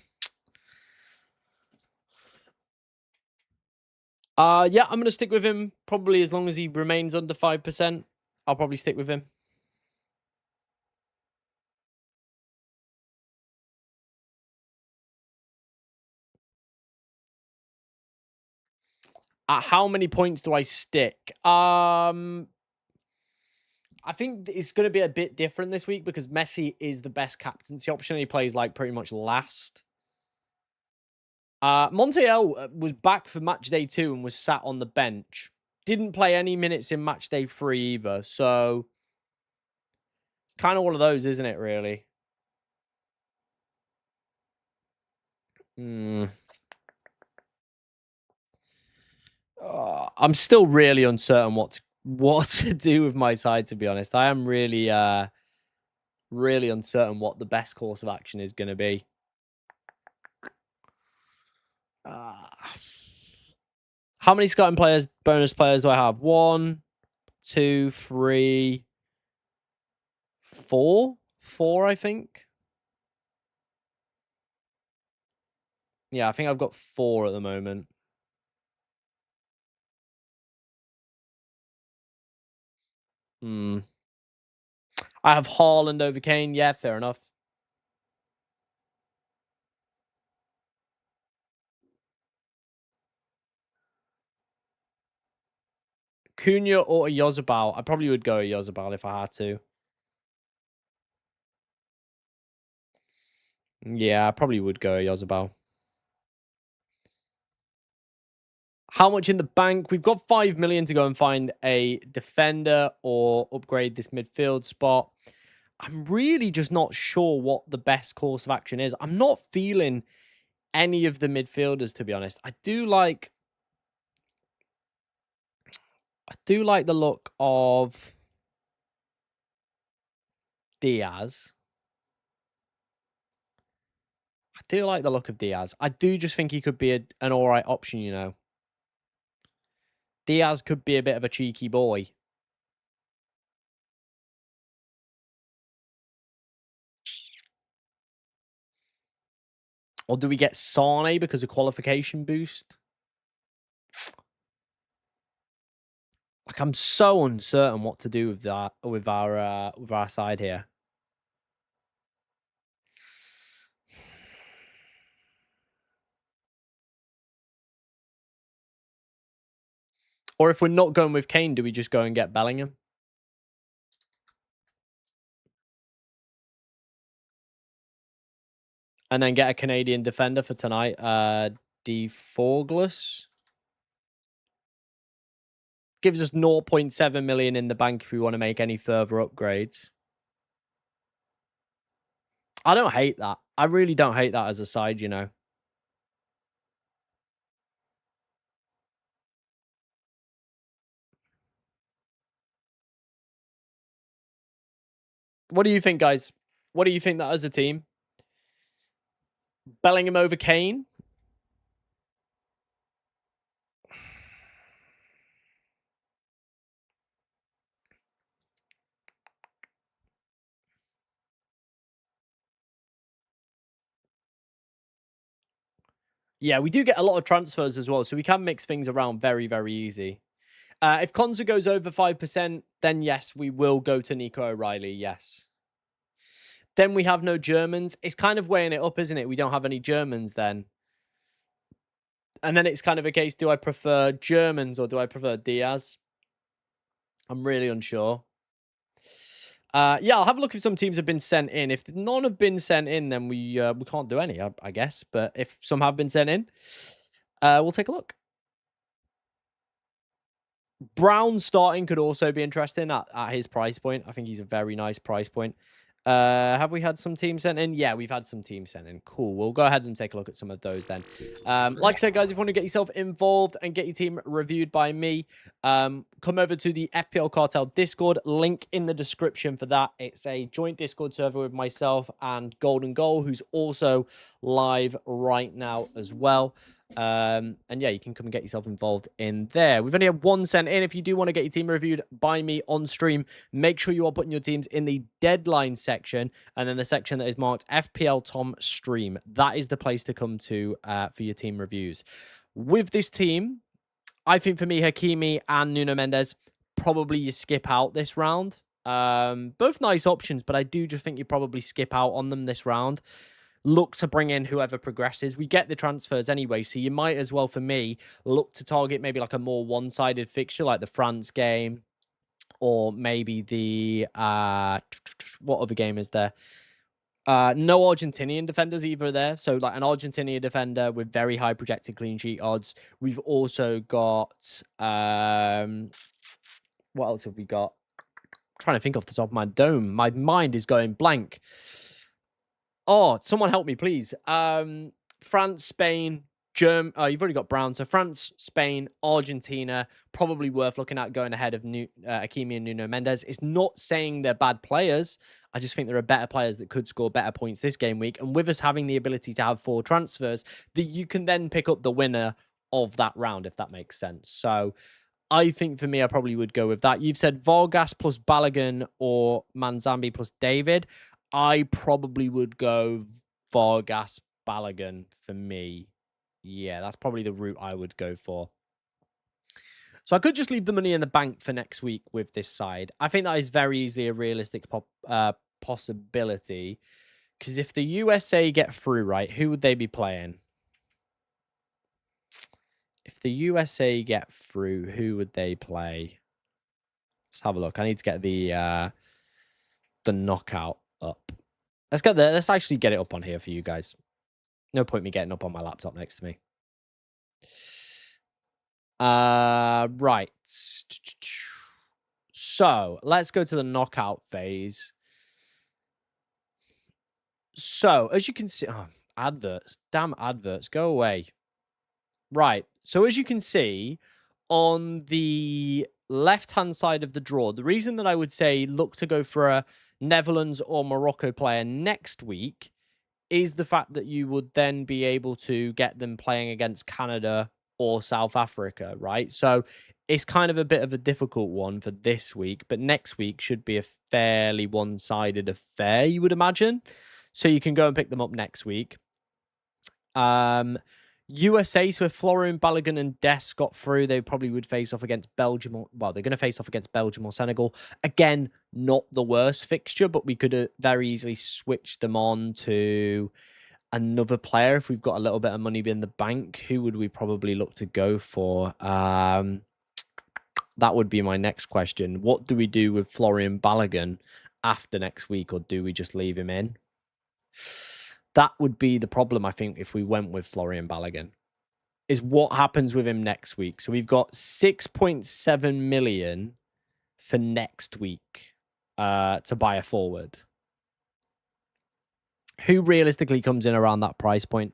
Yeah, I'm gonna stick with him probably as long as he remains under 5%. I'll probably stick with him. At how many points do I stick? I think it's going to be a bit different this week because Messi is the best captaincy option. He plays like pretty much last. Montiel was back for match day 2 and was sat on the bench. Didn't play any minutes in match day 3 either. So it's kind of one of those, isn't it, really? Hmm. I'm still really uncertain what to do with my side, to be honest. I am really really uncertain what the best course of action is going to be. How many scouting players, bonus players do I have? 1, 2, 3, 4? 4, I think. Yeah, I think I've got 4 at the moment. Hmm. I have Haaland over Kane. Yeah, fair enough. Cunha or a Yozabal? I probably would go a Yozabal if I had to. Yeah, I probably would go a Yozabal. How much in the bank? We've got 5 million to go and find a defender or upgrade this midfield spot. I'm really just not sure what the best course of action is. I'm not feeling any of the midfielders, to be honest. I do like the look of Diaz. I do like the look of Diaz. I do just think he could be an all right option, you know. Diaz could be a bit of a cheeky boy. Or do we get Sane because of qualification boost? Like, I'm so uncertain what to do with that with our side here. Or if we're not going with Kane, do we just go and get Bellingham? And then get a Canadian defender for tonight. DeForgless. Gives us 0.7 million in the bank if we want to make any further upgrades. I don't hate that. I really don't hate that as a side, you know. What do you think, guys? What do you think that as a team? Bellingham over Kane? Yeah, we do get a lot of transfers as well, so we can mix things around very, very easy. If Konza goes over 5%, then yes, we will go to Nico O'Reilly, yes. Then we have no Germans. It's kind of weighing it up, isn't it? We don't have any Germans then. And then it's kind of a case, do I prefer Germans or do I prefer Diaz? I'm really unsure. Yeah, I'll have a look if some teams have been sent in. If none have been sent in, then we can't do any, I guess. But if some have been sent in, we'll take a look. Brown starting could also be interesting at his price point. I think he's a very nice price point. Have we had some teams sent in? Yeah, we've had some teams sent in. Cool. We'll go ahead and take a look at some of those then. Like I said, guys, if you want to get yourself involved and get your team reviewed by me, come over to the FPL Cartel Discord. Link in the description for that. It's a joint Discord server with myself and Golden Goal, who's also live right now as well. And yeah, you can come and get yourself involved in there. We've only had one sent in. If you do want to get your team reviewed by me on stream, make sure you are putting your teams in the deadline section and then the section that is marked FPL Tom Stream. That is the place to come to for your team reviews. With this team, I think for me, Hakimi and Nuno Mendes, probably you skip out this round. Both nice options, but I do just think you probably skip out on them this round. Look to bring in whoever progresses. We get the transfers anyway, so you might as well, for me, look to target maybe like a more one-sided fixture, like the France game, or maybe the what other game is there? No Argentinian defenders either there. So like an Argentinian defender with very high projected clean sheet odds. We've also got what else have we got? I'm trying to think off the top of my dome. My mind is going blank. Oh, someone help me, please. France, Spain, You've already got Brown. So France, Spain, Argentina, probably worth looking at going ahead of Hakimi and Nuno Mendes. It's not saying they're bad players. I just think there are better players that could score better points this game week. And with us having the ability to have 4 transfers, that you can then pick up the winner of that round, if that makes sense. So I think for me, I probably would go with that. You've said Vargas plus Balogun or Manzambi plus David. I probably would go Vargas Balogun for me. Yeah, that's probably the route I would go for. So I could just leave the money in the bank for next week with this side. I think that is very easily a realistic possibility. Because if the USA get through, right, who would they be playing? If the USA get through, who would they play? Let's have a look. I need to get the knockout up. Let's actually get it up on here for you guys. No point me getting up on my laptop next to me. Right. So let's go to the knockout phase. So as you can see, adverts, damn adverts, go away. Right. So as you can see on the left-hand side of the draw, the reason that I would say look to go for a Netherlands or Morocco player next week is the fact that you would then be able to get them playing against Canada or South Africa, right? So it's kind of a bit of a difficult one for this week, but next week should be a fairly one-sided affair, you would imagine. So you can go and pick them up next week. USA, so if Florian Balogun and Dest got through, they probably would face off against Belgium. Well, they're going to face off against Belgium or Senegal. Again, not the worst fixture, but we could very easily switch them on to another player if we've got a little bit of money in the bank. Who would we probably look to go for? That would be my next question. What do we do with Florian Balogun after next week, or do we just leave him in? That would be the problem, I think, if we went with Florian Balogun, is what happens with him next week. So we've got 6.7 million for next week to buy a forward. Who realistically comes in around that price point?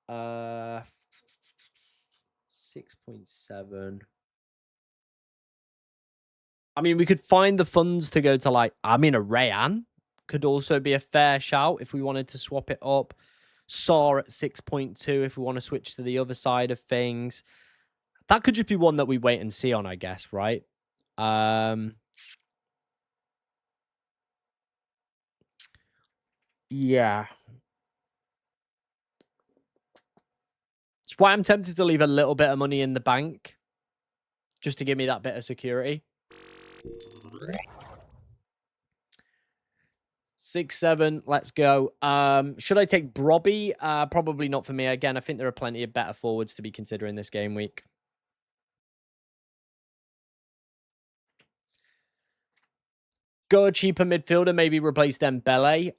6.7. I mean, we could find the funds to go to a Rayan could also be a fair shout if we wanted to swap it up. Saw at 6.2 if we want to switch to the other side of things. That could just be one that we wait and see on, I guess, right? Yeah. It's why I'm tempted to leave a little bit of money in the bank. just to give me that bit of security. 6-7, let's go. Should I take Brobby? Probably not for me. Again, I think there are plenty of better forwards to be considering this game week. Go a cheaper midfielder, maybe replace Dembele.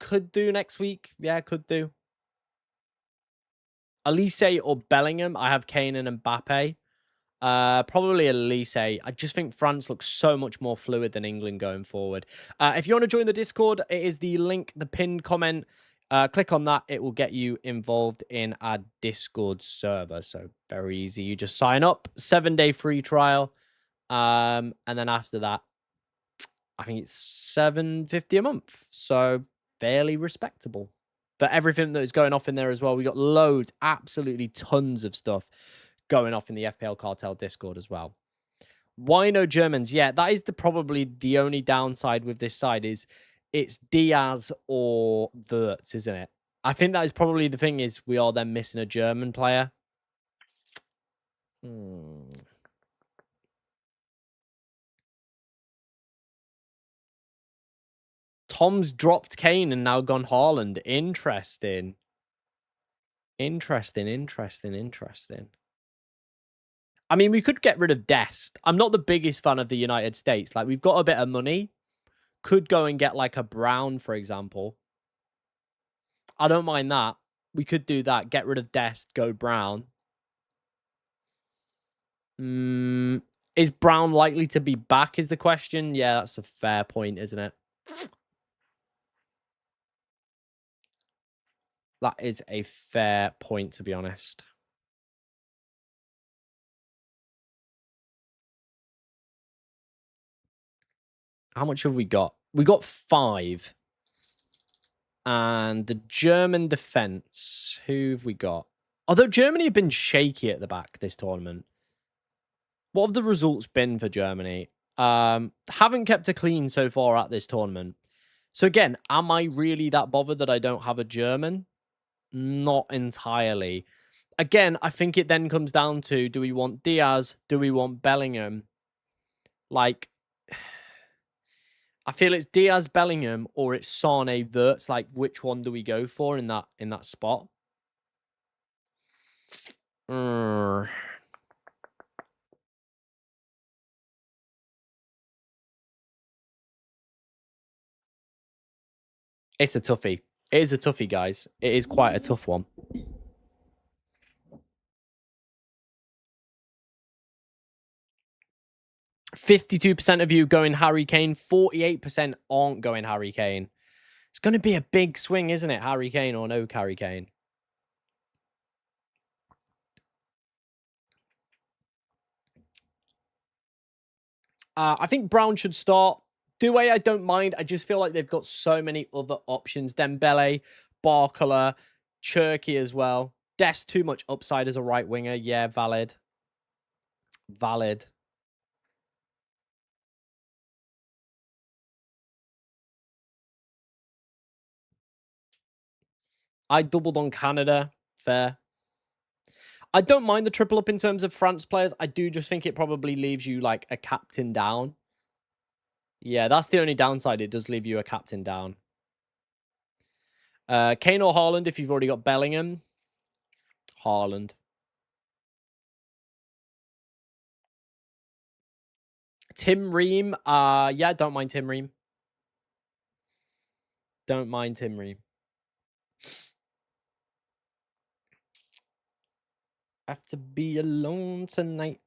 Could do next week. Yeah, could do. Elise or Bellingham. I have Kane and Mbappe. Probably Elise. I just think France looks so much more fluid than England going forward. If you want to join the Discord, it is the link, the pinned comment. Click on that. It will get you involved in our Discord server. So very easy. You just sign up, 7-day free trial. And then after that, I think it's $7.50 a month. So fairly respectable. For everything that is going off in there as well. We got loads, absolutely tons of stuff going off in the FPL Cartel Discord as well. Why no Germans? Yeah, that is probably the only downside with this side is it's Diaz or Wirtz, isn't it? I think that is probably the thing is we are then missing a German player. Tom's dropped Kane and now gone Haaland. Interesting. Interesting. I mean, we could get rid of Dest. I'm not the biggest fan of the United States. Like, we've got a bit of money. Could go and get, like, a Brown, for example. I don't mind that. We could do that. Get rid of Dest, go Brown. Is Brown likely to be back is the question? Yeah, that's a fair point, isn't it? That is a fair point, to be honest. How much have we got? We got 5. And the German defense, who have we got? Although Germany have been shaky at the back this tournament. What have the results been for Germany? Haven't kept a clean so far at this tournament. So again, am I really that bothered that I don't have a German? Not entirely. Again, I think it then comes down to, do we want Diaz? Do we want Bellingham? Like, I feel it's Diaz, Bellingham, or it's Sane, Wirtz. Like, which one do we go for in that spot? It's a toughie. It is a toughie, guys. It is quite a tough one. %52% of you going Harry Kane. 48% aren't going Harry Kane. It's going to be a big swing, isn't it? Harry Kane or no Harry Kane. I think Brown should start. Doué, I don't mind. I just feel like they've got so many other options. Dembele, Barcola, Cherky as well. Dest too much upside as a right winger. Yeah, valid. Valid. I doubled on Canada. Fair. I don't mind the triple up in terms of France players. I do just think it probably leaves you like a captain down. Yeah, that's the only downside. It does leave you a captain down. Kane or Haaland if you've already got Bellingham. Haaland. Tim Ream. Yeah, don't mind Tim Ream. Don't mind Tim Ream. Have to be alone tonight.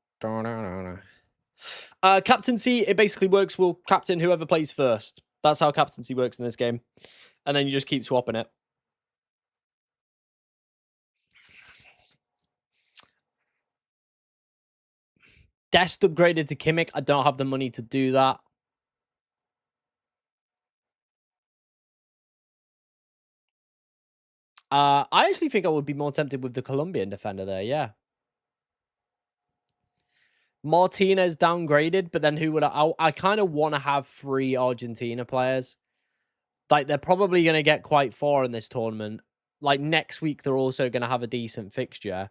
Captaincy, it basically works. We'll captain whoever plays first. That's how captaincy works in this game. And then you just keep swapping it. Dest upgraded to Kimmich. I don't have the money to do that. I actually think I would be more tempted with the Colombian defender there, yeah. Martinez downgraded, but then who would I kind of want to have 3 Argentina players. Like, they're probably going to get quite far in this tournament. Like, next week, they're also going to have a decent fixture.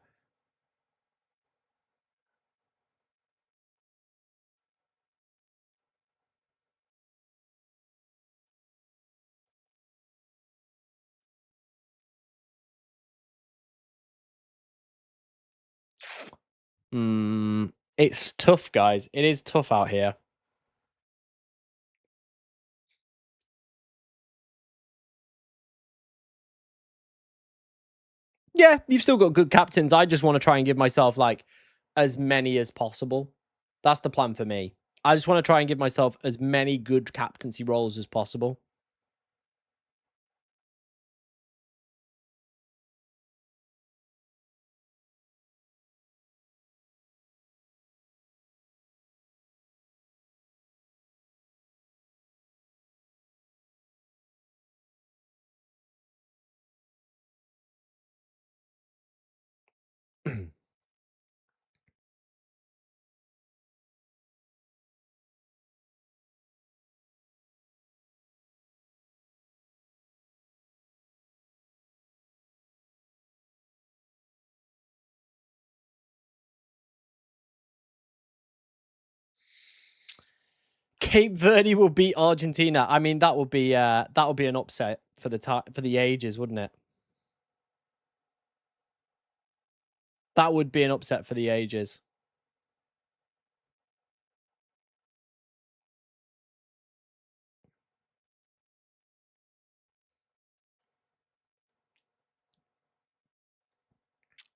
It's tough, guys. It is tough out here. Yeah, you've still got good captains. I just want to try and give myself like as many as possible. That's the plan for me. I just want to try and give myself as many good captaincy roles as possible. Cape Verde will beat Argentina. I mean, that would be an upset for the ages, wouldn't it? That would be an upset for the ages.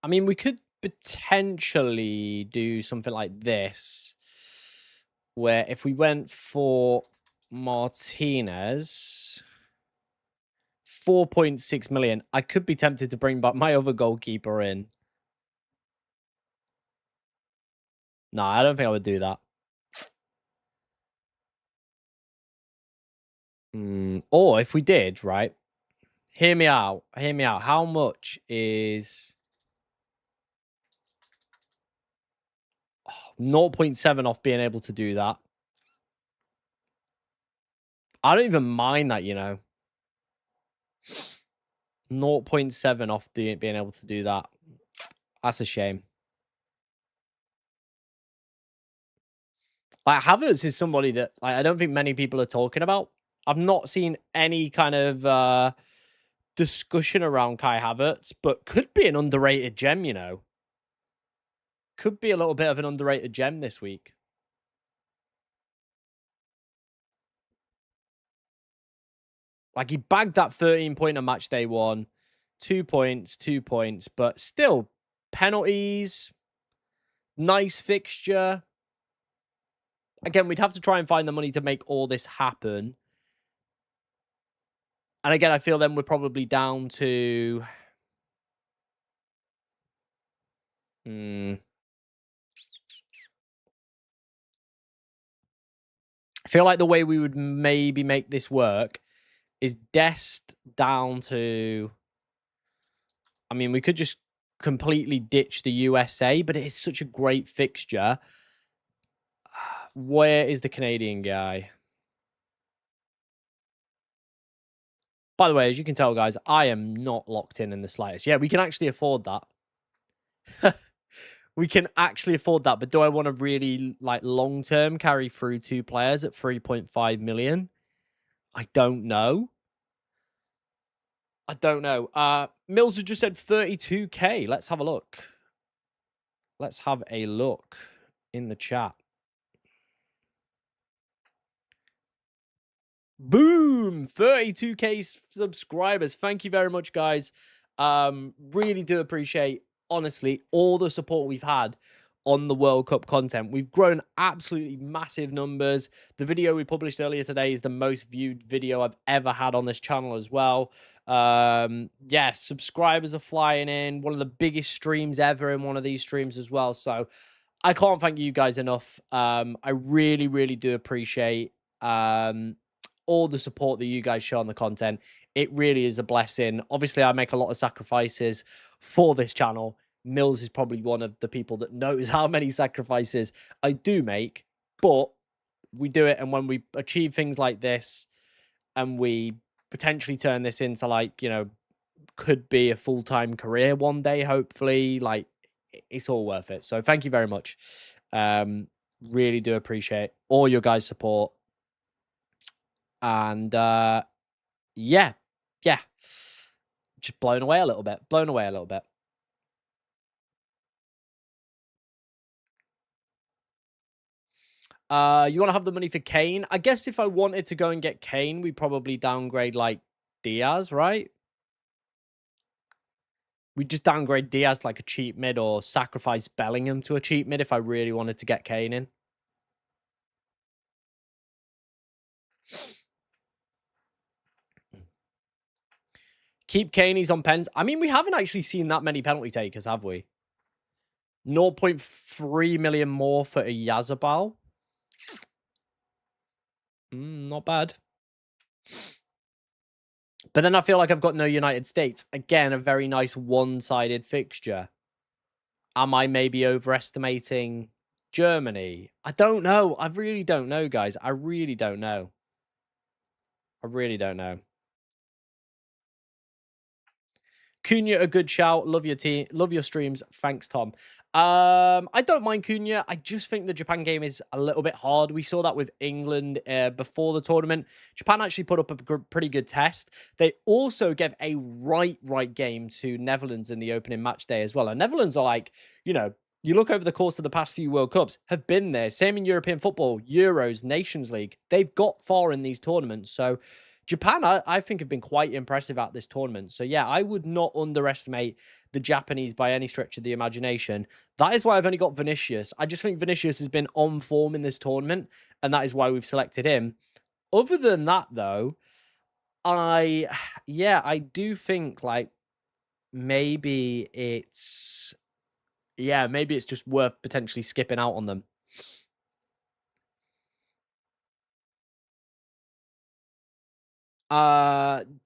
I mean, we could potentially do something like this, where if we went for Martinez, 4.6 million, I could be tempted to bring back my other goalkeeper in. No, I don't think I would do that. Or if we did, right? Hear me out. Hear me out. How much is 0.7 off being able to do that? I don't even mind that, 0.7 off being able to do that. That's a shame. Like Havertz is somebody that like, I don't think many people are talking about. I've not seen any kind of discussion around Kai Havertz, but could be an underrated gem. Could be a little bit of an underrated gem this week. Like he bagged that 13 point on match day one, 2 points, 2 points, but still penalties, nice fixture. Again, we'd have to try and find the money to make all this happen. And again, I feel then we're probably down to I feel like the way we would maybe make this work is Dest down to. I mean, we could just completely ditch the USA, but it is such a great fixture. Where is the Canadian guy? By the way, as you can tell, guys, I am not locked in the slightest. Yeah, we can actually afford that. We can actually afford that, but do I want to really like long term carry through two players at 3.5 million? I don't know. I don't know. Mills has just said 32k. Let's have a look. Let's have a look in the chat. Boom! 32k subscribers. Thank you very much, guys. Really do appreciate, honestly, all the support we've had on the World Cup content. We've grown absolutely massive numbers. The video we published earlier today is the most viewed video I've ever had on this channel as well. Yeah, subscribers are flying in. One of the biggest streams ever in one of these streams as well. So I can't thank you guys enough. I really, really do appreciate all the support that you guys show on the content. It really is a blessing. Obviously, I make a lot of sacrifices for this channel. Mills is probably one of the people that knows how many sacrifices I do make, but we do it. And when we achieve things like this and we potentially turn this into like, could be a full-time career one day, hopefully, like it's all worth it. So thank you very much. Really do appreciate all your guys' support. And yeah, yeah. Just blown away a little bit. Blown away a little bit. You want to have the money for Kane? I guess if I wanted to go and get Kane, we probably downgrade like Diaz, right? We just downgrade Diaz to like a cheap mid or sacrifice Bellingham to a cheap mid if I really wanted to get Kane in. Keep Kane, he's on pens. I mean, we haven't actually seen that many penalty takers, have we? 0.3 million more for a Yazabal. Not bad. But then I feel like I've got no United States. Again, a very nice one-sided fixture. Am I maybe overestimating Germany? I don't know. I really don't know, guys. I really don't know. I really don't know. Cunha, a good shout. Love your team. Love your streams. Thanks, Tom. I don't mind Cunha. I just think the Japan game is a little bit hard. We saw that with England before the tournament. Japan actually put up a pretty good test. They also gave a right game to Netherlands in the opening match day as well. And Netherlands are like, you know, you look over the course of the past few World Cups, have been there. Same in European football, Euros, Nations League. They've got far in these tournaments. So Japan, I think, have been quite impressive at this tournament. So, yeah, I would not underestimate the Japanese by any stretch of the imagination. That is why I've only got Vinicius. I just think Vinicius has been on form in this tournament, and that is why we've selected him. Other than that, though, I do think, like, maybe it's just worth potentially skipping out on them.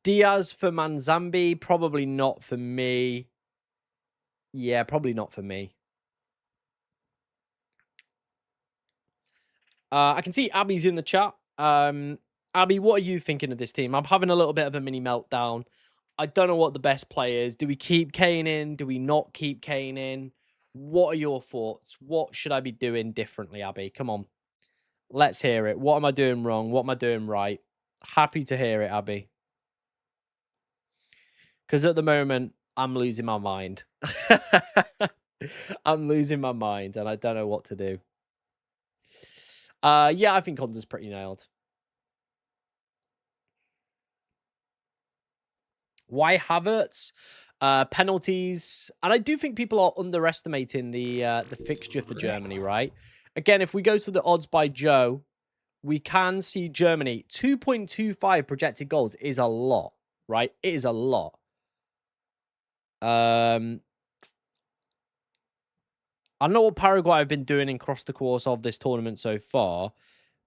Diaz for Manzambi, probably not for me. Yeah, probably not for me. I can see Abby's in the chat. Abby, what are you thinking of this team? I'm having a little bit of a mini meltdown. I don't know what the best play is. Do we keep Kane in? Do we not keep Kane in? What are your thoughts? What should I be doing differently, Abby? Come on. Let's hear it. What am I doing wrong? What am I doing right? Happy to hear it, Abby. Because at the moment, I'm losing my mind. I'm losing my mind, and I don't know what to do. Yeah, I think Konza's pretty nailed. Why Havertz? Penalties, and I do think people are underestimating the fixture for Germany. Right? Again, if we go to the odds by Joe, we can see Germany 2.25 projected goals is a lot. Right? It is a lot. I don't know what Paraguay have been doing across the course of this tournament so far,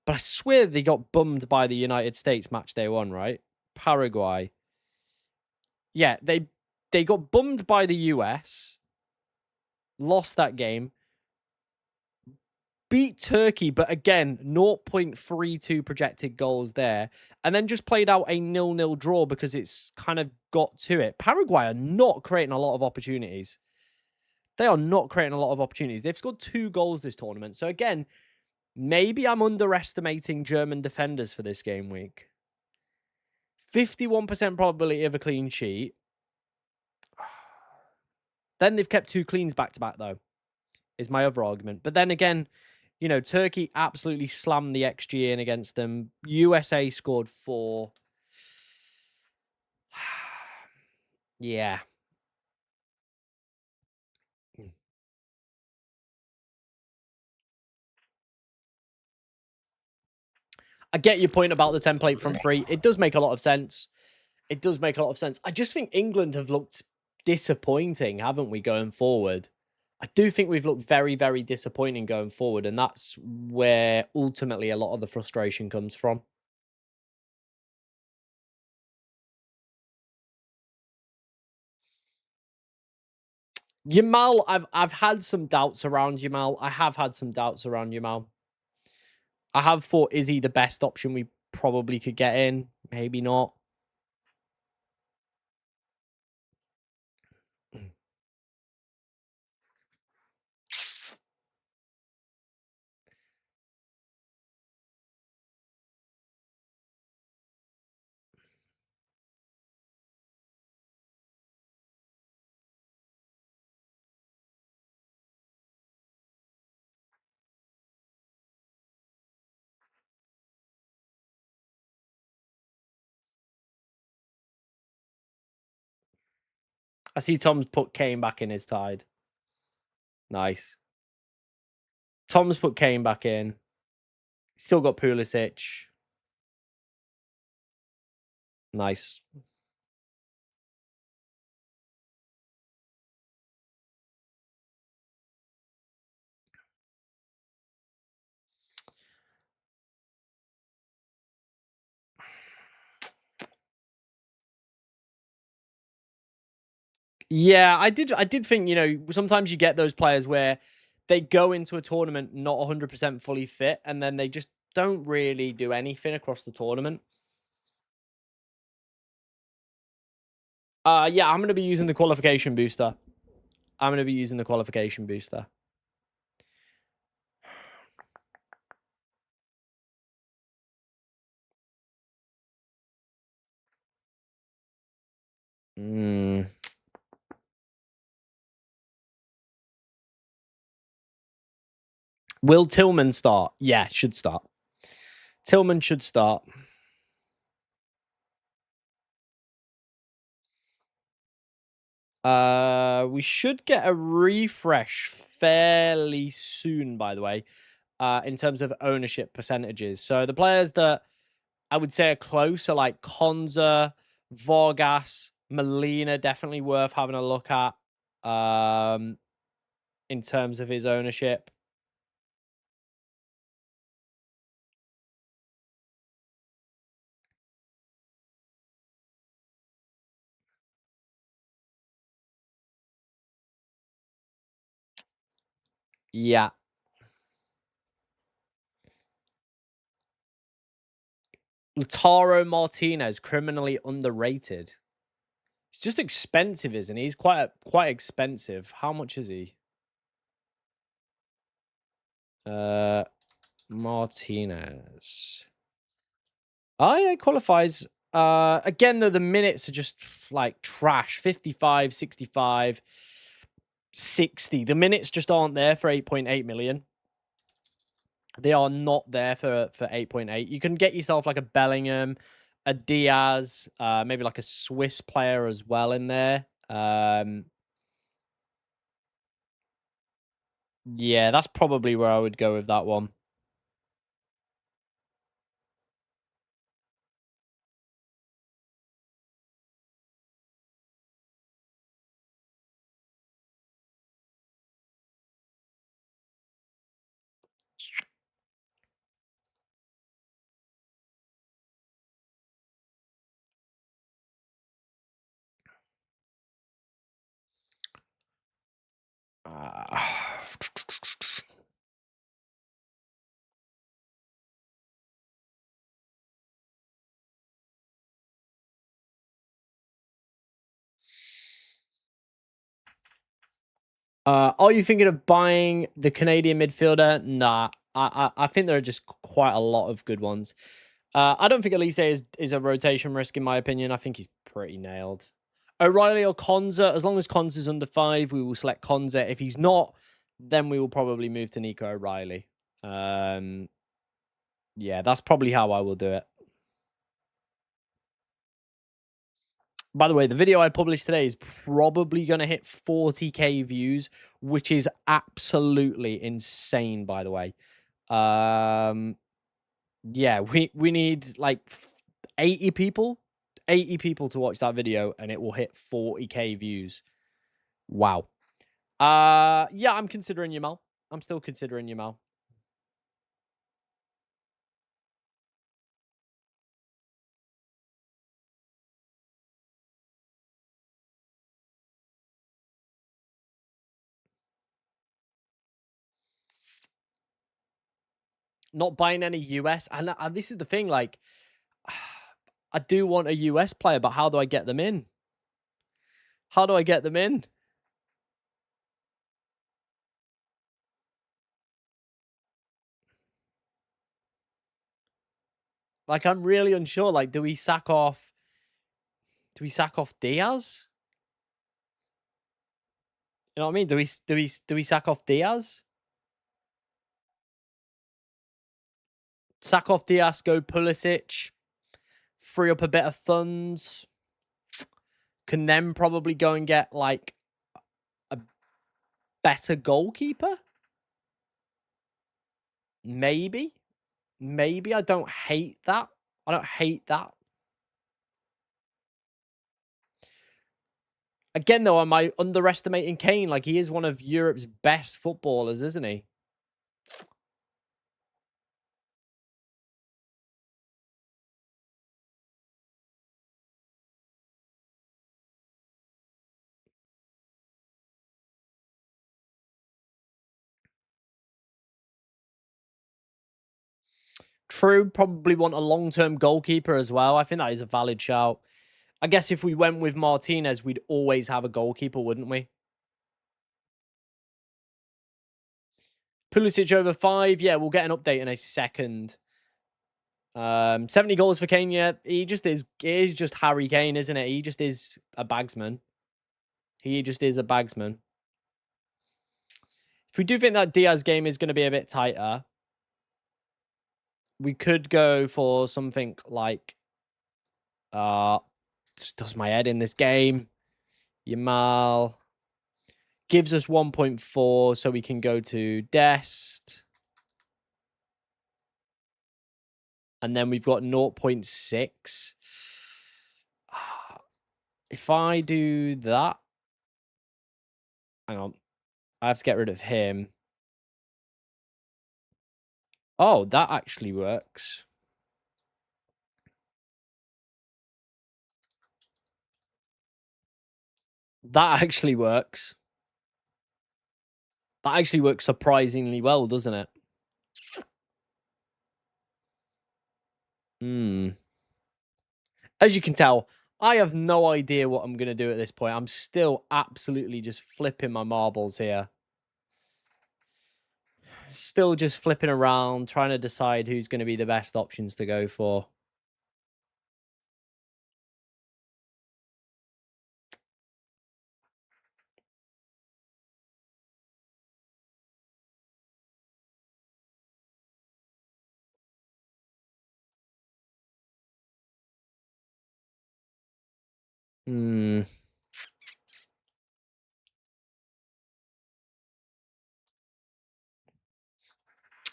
but I swear they got bummed by the United States match day one, right? Paraguay. Yeah, they got bummed by the US, lost that game, beat Turkey, but again, 0.32 projected goals there, and then just played out a 0-0 draw because it's kind of got to it. Paraguay are not creating a lot of opportunities. They are not creating a lot of opportunities. They've scored 2 goals this tournament. So again, maybe I'm underestimating German defenders for this game week. 51% probability of a clean sheet. Then they've kept 2 cleans back-to-back, though, is my other argument. But then again, you know, Turkey absolutely slammed the XG in against them. USA scored 4. Yeah. I get your point about the template front 3. It does make a lot of sense. It does make a lot of sense. I just think England have looked disappointing, haven't we, going forward? I do think we've looked very, very disappointing going forward, and that's where ultimately a lot of the frustration comes from. Yamal, I've had some doubts around Yamal. I have had some doubts around Yamal. I have thought, is he the best option we probably could get in? Maybe not. I see Tom's put Kane back in his tide. Nice. Tom's put Kane back in. Still got Pulisic. Nice. Yeah, I did think, sometimes you get those players where they go into a tournament not 100% fully fit, and then they just don't really do anything across the tournament. Yeah, I'm going to be using the qualification booster. Mm. Will Tillman start? Yeah, should start. Tillman should start. We should get a refresh fairly soon, by the way, in terms of ownership percentages. So the players that I would say are close are like Konza, Vargas, Molina, definitely worth having a look at in terms of his ownership. Yeah. Lautaro Martinez, criminally underrated. He's just expensive, isn't he? He's quite expensive. How much is he? Martinez. Oh yeah, qualifies. Again though, the minutes are just like trash. 55, 65, 60. The minutes just aren't there for 8.8 million. They are not there for 8.8. You can get yourself like a Bellingham, a Diaz, maybe like a Swiss player as well in there. Yeah, that's probably where I would go with that one. Are you thinking of buying the Canadian midfielder? Nah, I think there are just quite a lot of good ones. I don't think Elise is a rotation risk in my opinion. I think he's pretty nailed. O'Reilly or Konza, as long as Konza's under 5, we will select Konza. If he's not, then we will probably move to Nico O'Reilly. Yeah, that's probably how I will do it. By the way, the video I published today is probably going to hit 40k views, which is absolutely insane, by the way. Yeah, we need like 80 people to watch that video and it will hit 40k views. Wow. Yeah, I'm considering Yamal. I'm still considering Yamal. Not buying any US, and this is the thing, like I do want a US player, but how do I get them in? How do I get them in? Like I'm really unsure. Like, do we sack off Diaz? You know what I mean? Do we sack off Diaz? Sack off Diaz, go Pulisic, free up a bit of funds. can then probably go and get like a better goalkeeper. Maybe. Maybe. I don't hate that. I don't hate that. Again, though, am I underestimating Kane? Like, he is one of Europe's best footballers, isn't he? True, probably want a long-term goalkeeper as well. I think that is a valid shout. I guess if we went with Martinez, we'd always have a goalkeeper, wouldn't we? Pulisic over 5. Yeah, we'll get an update in a second. 70 goals for Kane, yeah. He is just Harry Kane, isn't it? He just is a bagsman. He just is a bagsman. If we do think that Diaz game is going to be a bit tighter, we could go for something like just does my head in this game. Yamal gives us 1.4, so we can go to Dest. And then we've got 0.6. If I do that, hang on, I have to get rid of him. Oh, that actually works. That actually works. That actually works surprisingly well, doesn't it? As you can tell, I have no idea what I'm going to do at this point. I'm still absolutely just flipping my marbles here. Still just flipping around, trying to decide who's going to be the best options to go for.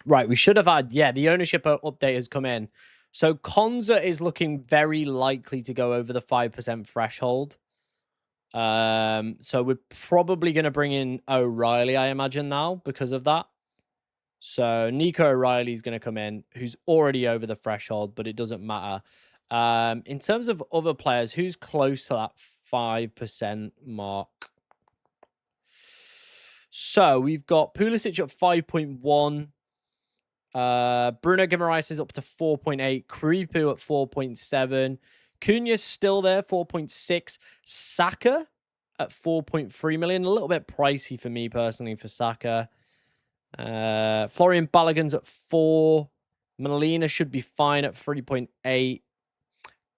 Right, we should have had, yeah, the ownership update has come in. So Konza is looking very likely to go over the 5% threshold. So we're probably going to bring in O'Reilly, I imagine, now because of that. So Nico O'Reilly is going to come in, who's already over the threshold, but it doesn't matter. In terms of other players, who's close to that 5% mark? So we've got Pulisic at 5.1. Bruno Guimaraes is up to 4.8. Kripu at 4.7. Cunha's still there, 4.6. Saka at 4.3 million. A little bit pricey for me personally for Saka. Florian Balogun's at 4. Molina should be fine at 3.8.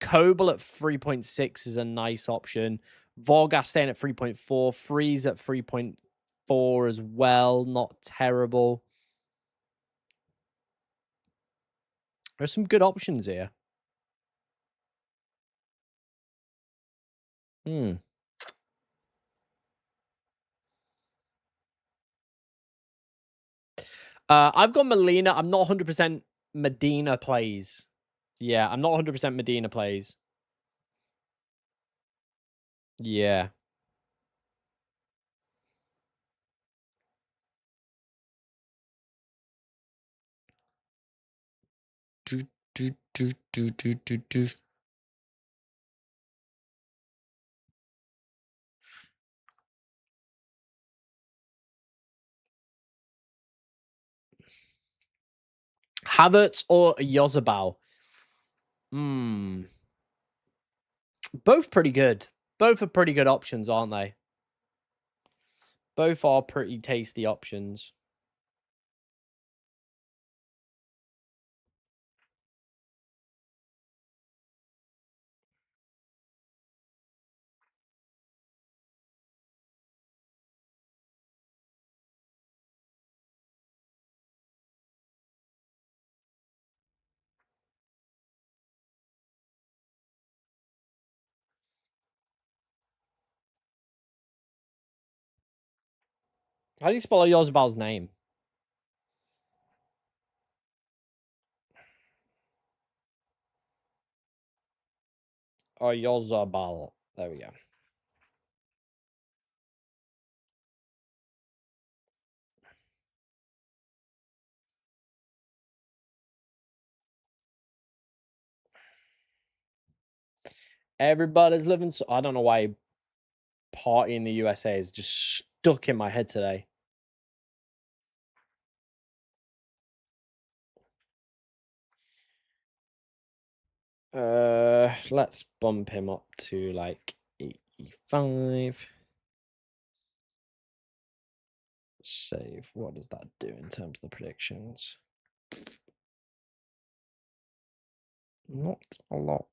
Kobel at 3.6 is a nice option. Vargas staying at 3.4. Freeze at 3.4 as well. Not terrible. There's some good options here. I've got Molina. I'm not 100% Medina plays. Yeah, I'm not 100% Medina plays. Yeah. Havertz or Yozabal? Both pretty good. Both are pretty good options, aren't they? Both are pretty tasty options. How do you spell Yozabal's name? Yozabal. There we go. Everybody's living so... I don't know why party in the USA is just stuck in my head today. Let's bump him up to like 85. Save. What does that do in terms of the predictions? Not a lot.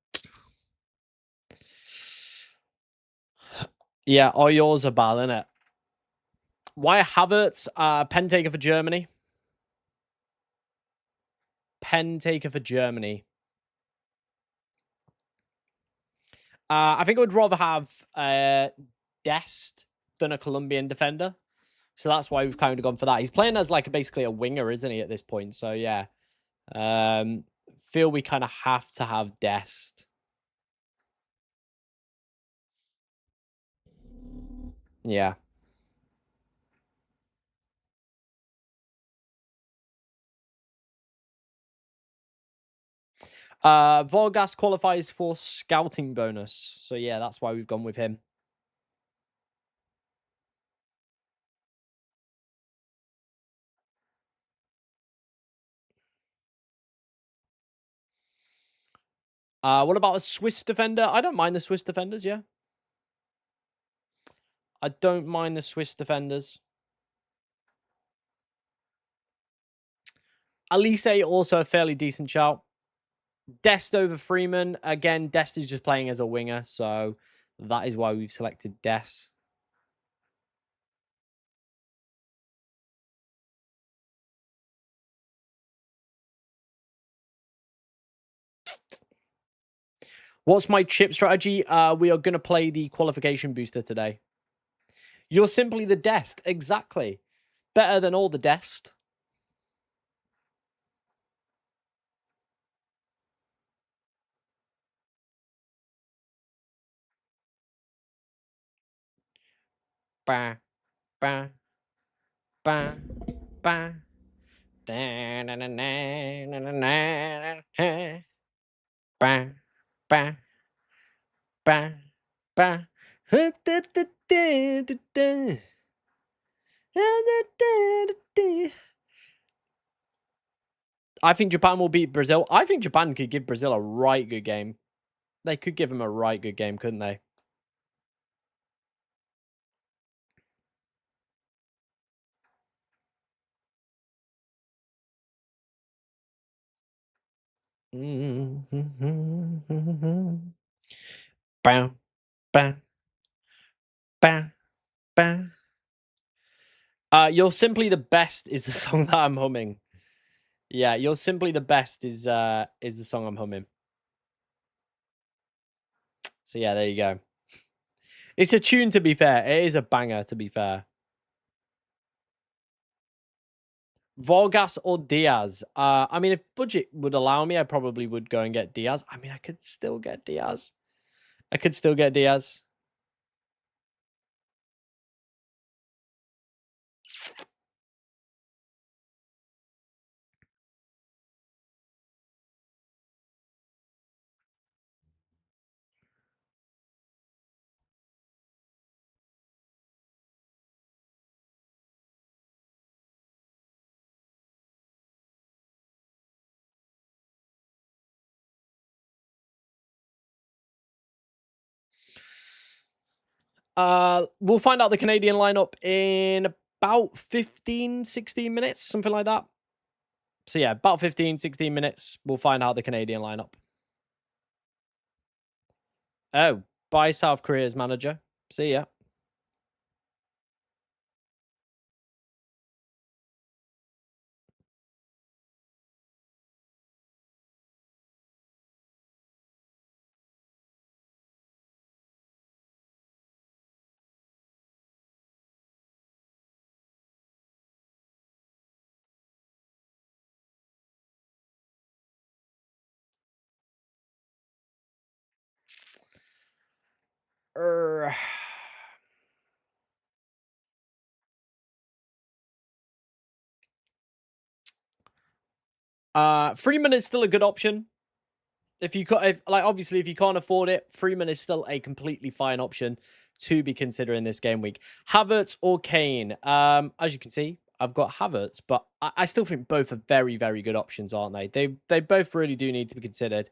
Yeah, yours are ball, innit? Why Havertz? Pen taker for Germany. Pen taker for Germany. I think I would rather have Dest than a Colombian defender. So that's why we've kind of gone for that. He's playing as like basically a winger, isn't he, at this point? So yeah. Feel we kind of have to have Dest. Yeah. Vargas qualifies for scouting bonus. So yeah, that's why we've gone with him. What about a Swiss defender? I don't mind the Swiss defenders, yeah. I don't mind the Swiss defenders. Elise, also a fairly decent shout. Dest over Freeman. Again, Dest is just playing as a winger, so that is why we've selected Dest. What's my chip strategy? We are going to play the qualification booster today. You're simply the Dest. Exactly. Better than all the Dest. Bah, bah, bah, bah. Bah, bah, bah, bah. I think Japan will beat Brazil. I think Japan could give Brazil a right good game. They could give them a right good game, couldn't they? Bam, bam, bam, bam. You're Simply the Best is the song that I'm humming. Yeah, You're Simply the Best is the song I'm humming. So yeah, there you go. It's a tune, to be fair. It is a banger, to be fair. Vargas or Diaz? I mean, if budget would allow me, I probably would go and get Diaz. I mean, I could still get Diaz. I could still get Diaz. We'll find out the Canadian lineup in about 15, 16 minutes, something like that. So yeah, about 15, 16 minutes, we'll find out the Canadian lineup. Oh, bye South Korea's manager. See ya. Er, 3 is still a good option. If you if like obviously if you can't afford it, Freeman is still a completely fine option to be considering this game week. Havertz or Kane? As you can see, I've got Havertz, but I still think both are very, very good options, aren't they? They both really do need to be considered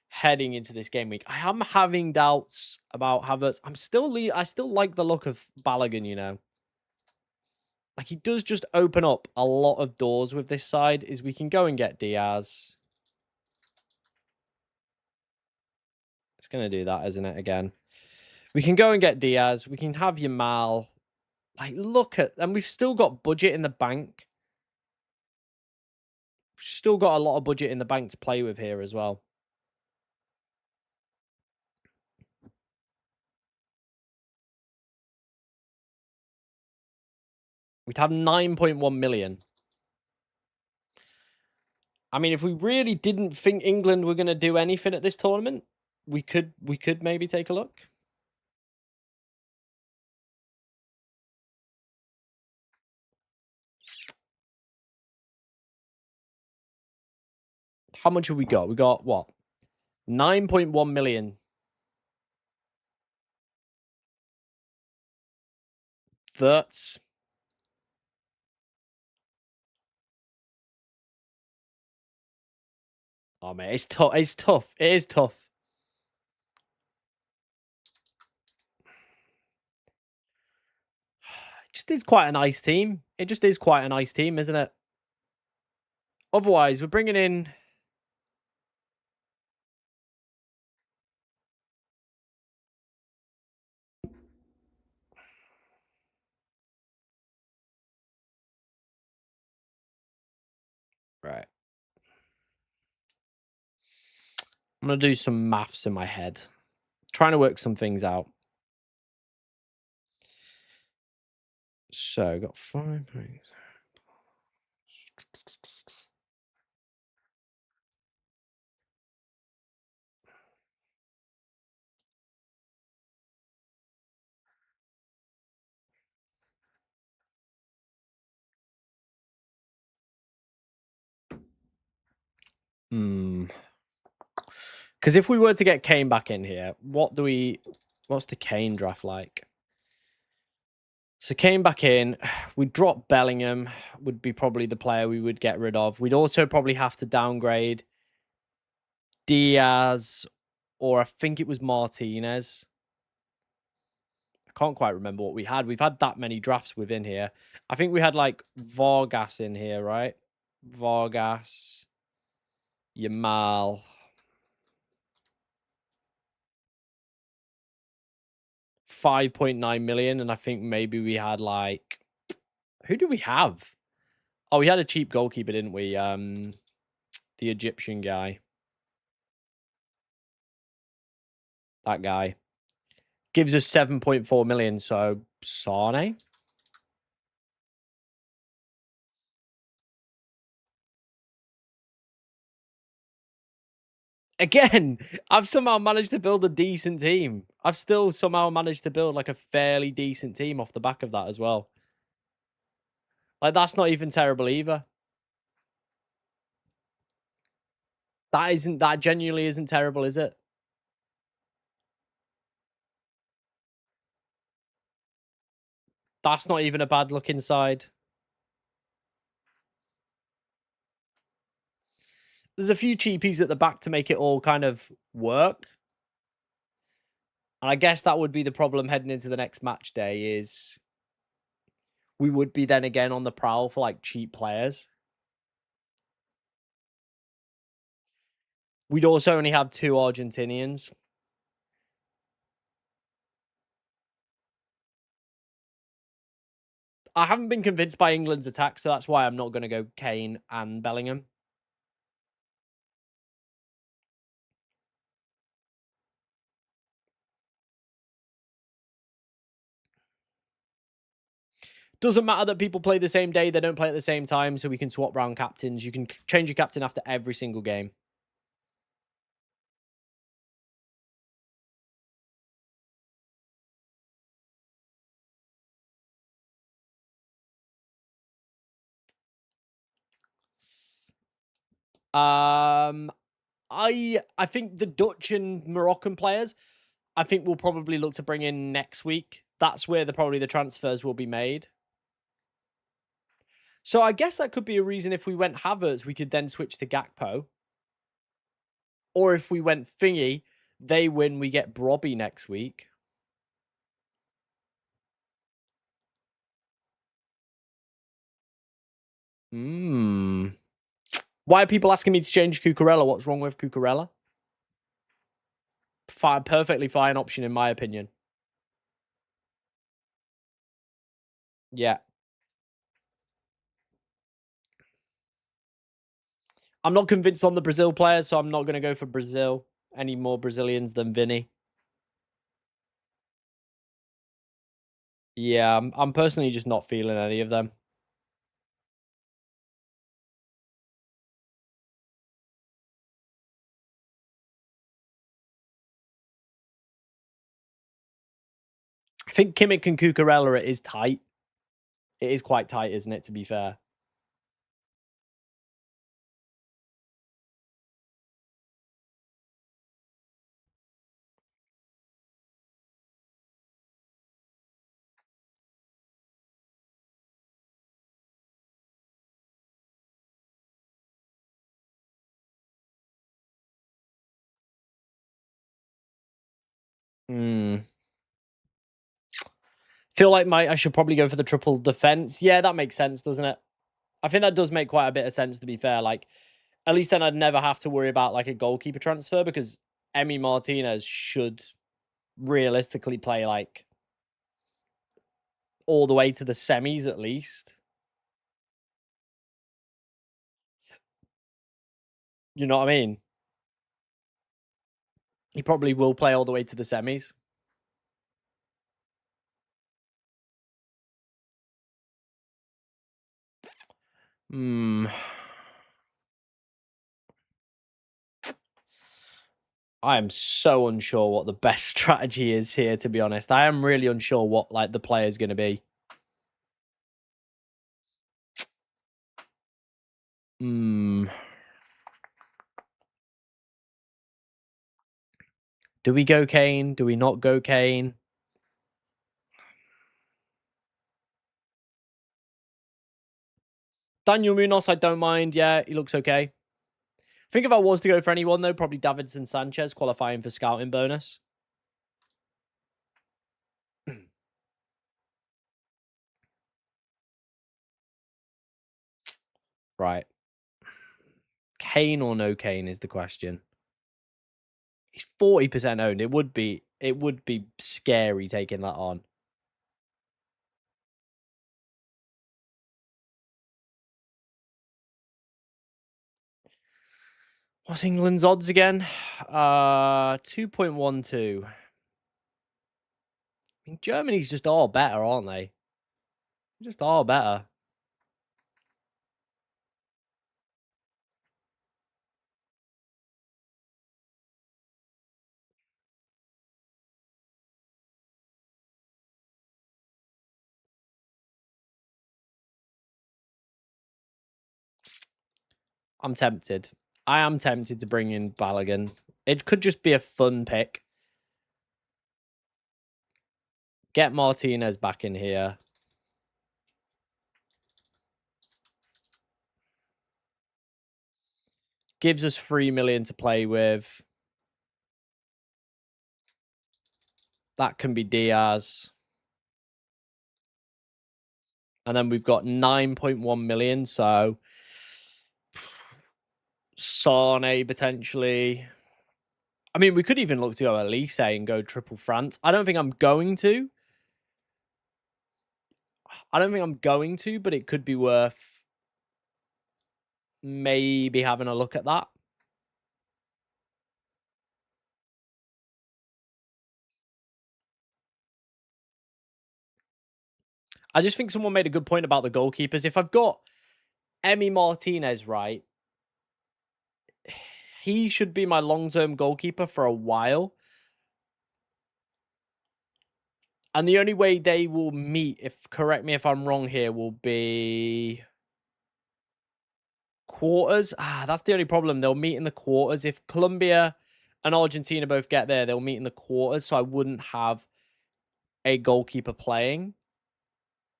heading into this game week. I am having doubts about Havertz. I still like the look of Balogun, you know. Like he does just open up a lot of doors with this side. Is we can go and get Diaz. It's going to do that, isn't it, again? We can go and get Diaz. We can have Yamal. Like, look at... And we've still got budget in the bank. We've still got a lot of budget in the bank to play with here as well. We'd have 9.1 million. I mean, if we really didn't think England were going to do anything at this tournament, we could maybe take a look. How much have we got? We got what? 9.1 million. Verts. Oh, man, it's tough. It's tough. It is tough. It just is quite a nice team. It just is quite a nice team, isn't it? Otherwise, we're bringing in... Right. I'm going to do some maths in my head. Trying to work some things out. So, got 5 points. Because if we were to get Kane back in here, what's the Kane draft like? So Kane back in, we'd drop Bellingham, would be probably the player we would get rid of. We'd also probably have to downgrade Diaz, or I think it was Martinez. I can't quite remember what we had. We've had that many drafts within here. I think we had like Vargas in here, right? Vargas, Yamal. 5.9 million, and I think maybe we had like, who do we have? Oh, we had a cheap goalkeeper, didn't we? The Egyptian guy. That guy. Gives us 7.4 million, so Sane? Again, I've somehow managed to build a decent team. I've still somehow managed to build like a fairly decent team off the back of that as well. Like, that's not even terrible either. That genuinely isn't terrible, is it? That's not even a bad look inside. There's a few cheapies at the back to make it all kind of work. And I guess that would be the problem heading into the next match day is we would be then again on the prowl for like cheap players. We'd also only have 2 Argentinians. I haven't been convinced by England's attack, so that's why I'm not going to go Kane and Bellingham. Doesn't matter that people play the same day, they don't play at the same time, so we can swap round captains. You can change your captain after every single game. I think the Dutch and Moroccan players, I think we'll probably look to bring in next week. That's where probably the transfers will be made. So I guess that could be a reason if we went Havertz, we could then switch to Gakpo. Or if we went Thingy, they win, we get Brobby next week. Why are people asking me to change Cucurella? What's wrong with Cucurella? Fine, perfectly fine option in my opinion. Yeah. I'm not convinced on the Brazil players, so I'm not going to go for Brazil. Any more Brazilians than Vinny. Yeah, I'm personally just not feeling any of them. I think Kimmich and Cucurella, it is tight. It is quite tight, isn't it, to be fair? Feel like I should probably go for the triple defense. Yeah, that makes sense, doesn't it? I think that does make quite a bit of sense, to be fair. Like, at least then I'd never have to worry about like a goalkeeper transfer because Emi Martinez should realistically play like all the way to the semis at least. You know what I mean? He probably will play all the way to the semis. Hmm. I am so unsure what the best strategy is here, to be honest. I am really unsure what like the player is going to be. Hmm. Do we go Kane? Do we not go Kane? Daniel Munoz, I don't mind. Yeah, he looks okay. I think if I was to go for anyone, though, probably Davidson Sanchez qualifying for scouting bonus. Right. Kane or no Kane is the question. He's 40% owned. It would be scary taking that on. What's England's odds again? 2.12. I mean, Germany's just all better, aren't they? Just all better. I'm tempted. I am tempted to bring in Balogun. It could just be a fun pick. Get Martinez back in here. Gives us 3 million to play with. That can be Diaz. And then we've got 9.1 million. So Sane potentially. I mean, we could even look to go Elise and go triple France. I don't think I'm going to. But it could be worth maybe having a look at that. I just think someone made a good point about the goalkeepers. If I've got Emi Martinez right, he should be my long-term goalkeeper for a while. And the only way they will meet, if correct me if I'm wrong here, will be Quarters? That's the only problem. They'll meet in the quarters. If Colombia and Argentina both get there, they'll meet in the quarters. So I wouldn't have a goalkeeper playing.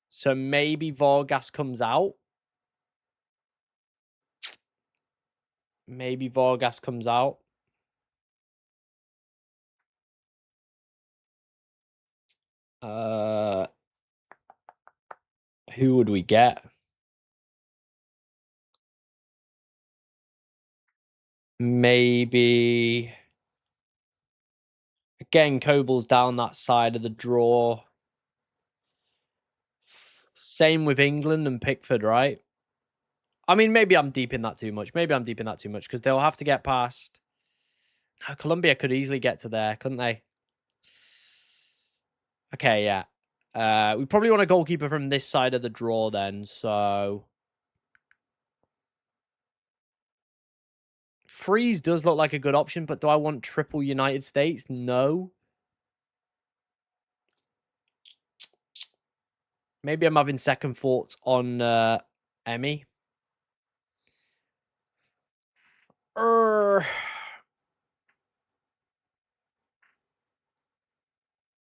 So maybe Vargas comes out. Maybe Vargas comes out. Who would we get? Maybe again, Kobel's down that side of the draw. Same with England and Pickford, right? I mean, maybe I'm deep in that too much. Because they'll have to get past. No, Colombia could easily get to there, couldn't they? Okay, yeah. We probably want a goalkeeper from this side of the draw then, so Freeze does look like a good option, but do I want triple United States? No. Maybe I'm having second thoughts on Emmy.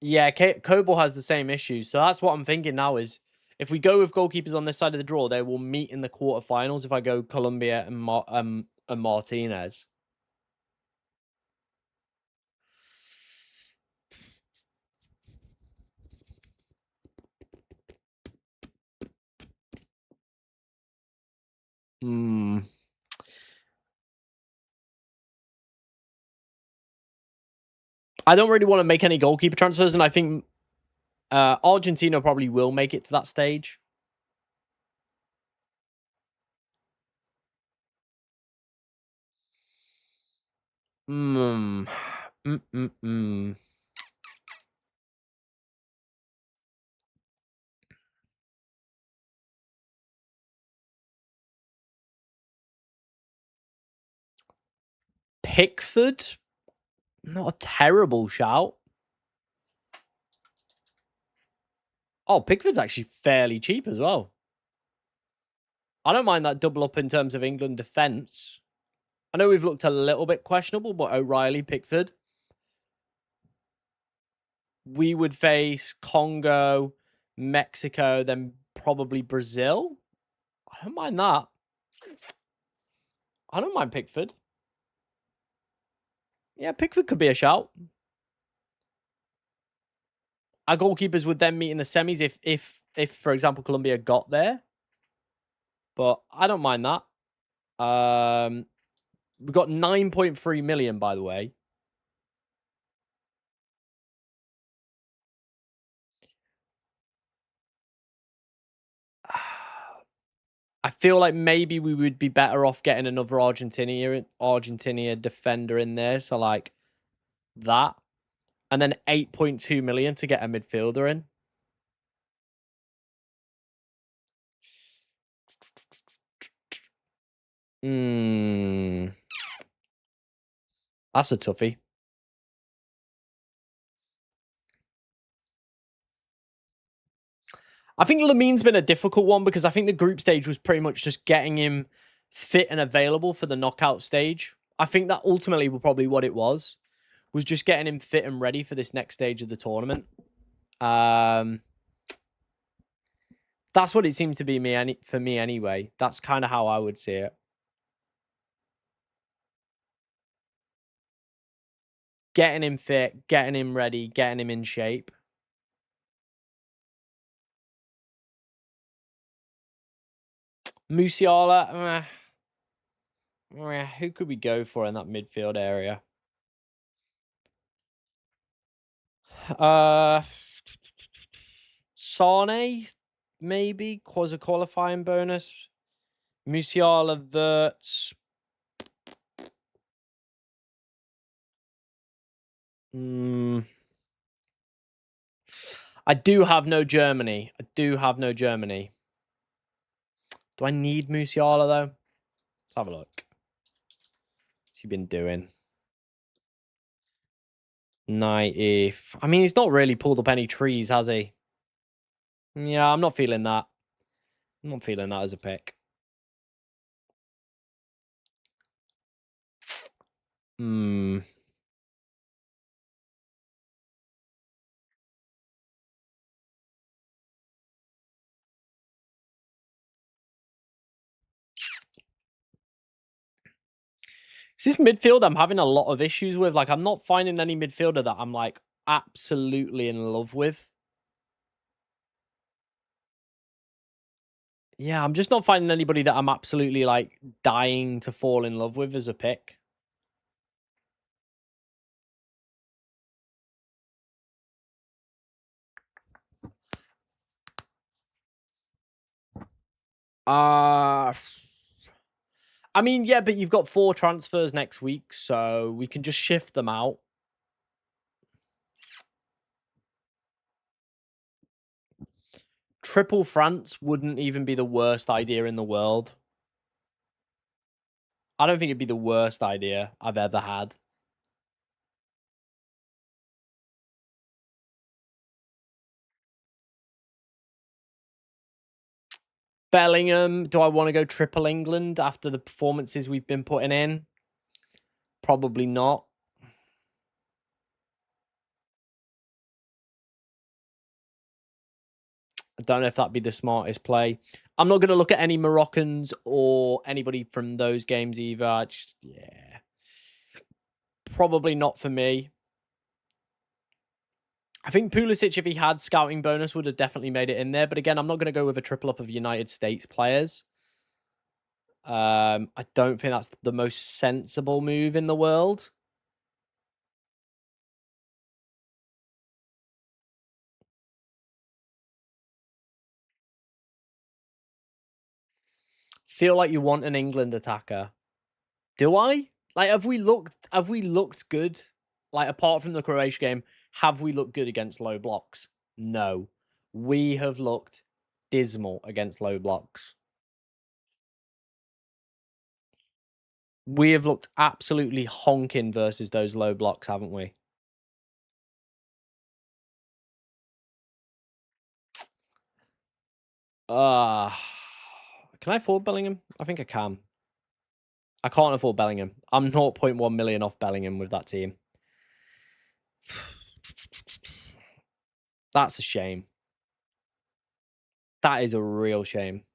Yeah, Kobel has the same issues. So that's what I'm thinking now is if we go with goalkeepers on this side of the draw, they will meet in the quarterfinals if I go Colombia and Martinez. I don't really want to make any goalkeeper transfers, and I think Argentina probably will make it to that stage. Pickford? Not a terrible shout. Oh, Pickford's actually fairly cheap as well. I don't mind that double up in terms of England defence. I know we've looked a little bit questionable, but O'Reilly, Pickford. We would face Congo, Mexico, then probably Brazil. I don't mind that. I don't mind Pickford. Yeah, Pickford could be a shout. Our goalkeepers would then meet in the semis if for example, Colombia got there. But I don't mind that. We've got 9.3 million, by the way. I feel like maybe we would be better off getting another Argentina defender in there. So like that. And then 8.2 million to get a midfielder in. That's a toughie. I think Lamine's been a difficult one because I think the group stage was pretty much just getting him fit and available for the knockout stage. I think that ultimately was probably what it was just getting him fit and ready for this next stage of the tournament. That's what it seems to be for me anyway. That's kind of how I would see it. Getting him fit, getting him ready, getting him in shape. Musiala, who could we go for in that midfield area? Sane, maybe, was a qualifying bonus. Musiala, Wirtz. I do have no Germany. Do I need Musiala, though? Let's have a look. What's he been doing? 90. I mean, he's not really pulled up any trees, has he? Yeah, I'm not feeling that. I'm not feeling that as a pick. Hmm. It's this midfield I'm having a lot of issues with. Like, I'm not finding any midfielder that I'm, like, absolutely in love with. Yeah, I'm just not finding anybody that I'm absolutely, like, dying to fall in love with as a pick. Uh I mean, yeah, but you've got 4 transfers next week, so we can just shift them out. Triple France wouldn't even be the worst idea in the world. I don't think it'd be the worst idea I've ever had. Bellingham, do I want to go triple England after the performances we've been putting in? Probably not. I don't know if that'd be the smartest play. I'm not going to look at any Moroccans or anybody from those games either. Yeah. Probably not for me. I think Pulisic, if he had scouting bonus, would have definitely made it in there. But again, I'm not going to go with a triple up of United States players. I don't think that's the most sensible move in the world. Feel like you want an England attacker. Do I? Like, have we looked good? Like, apart from the Croatia game, have we looked good against low blocks? No. We have looked dismal against low blocks. We have looked absolutely honking versus those low blocks, haven't we? Uh can I afford Bellingham? I think I can. I can't afford Bellingham. I'm 0.1 million off Bellingham with that team. That's a shame. That is a real shame.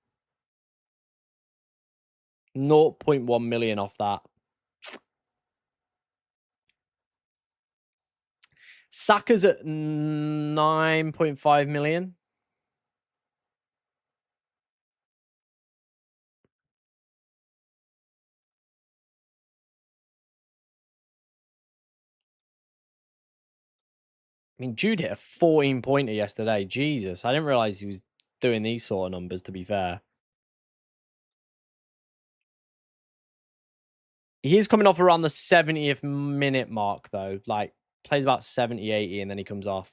0.1 million off that. Saka's at 9.5 million. I mean, Jude hit a 14-pointer yesterday. Jesus, I didn't realize he was doing these sort of numbers, to be fair. He is coming off around the 70th minute mark, though. Like, plays about 70, 80, and then he comes off.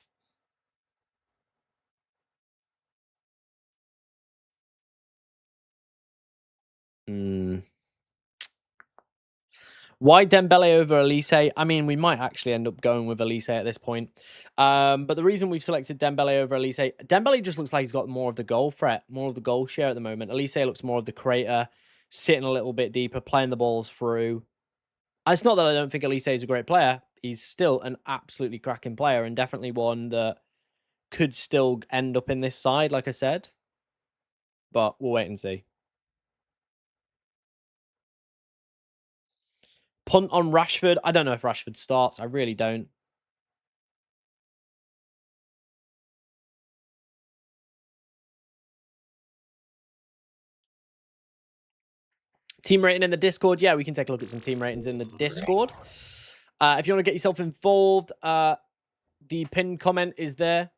Why Dembele over Elise? I mean, we might actually end up going with Elise at this point. But the reason we've selected Dembele over Elise, Dembele just looks like he's got more of the goal threat, more of the goal share at the moment. Elise looks more of the creator, sitting a little bit deeper, playing the balls through. It's not that I don't think Elise is a great player. He's still an absolutely cracking player and definitely one that could still end up in this side, like I said. But we'll wait and see. Punt on Rashford. I don't know if Rashford starts. I really don't. Team rating in the Discord. Yeah, we can take a look at some team ratings in the Discord. If you want to get yourself involved, the pinned comment is there.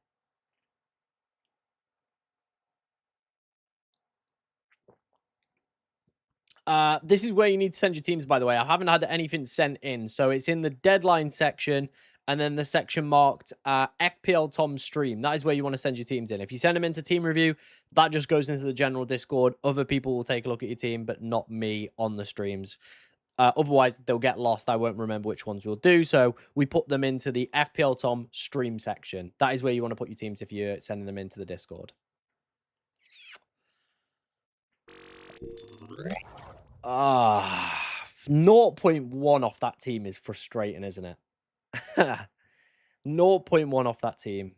This is where you need to send your teams, by the way. I haven't had anything sent in. So it's in the deadline section and then the section marked FPL Tom stream. That is where you want to send your teams in. If you send them into team review, that just goes into the general Discord. Other people will take a look at your team, but not me on the streams. Otherwise, they'll get lost. I won't remember which ones we'll do. So we put them into the FPL Tom stream section. That is where you want to put your teams if you're sending them into the Discord. 0.1 off that team is frustrating, isn't it? 0.1 off that team.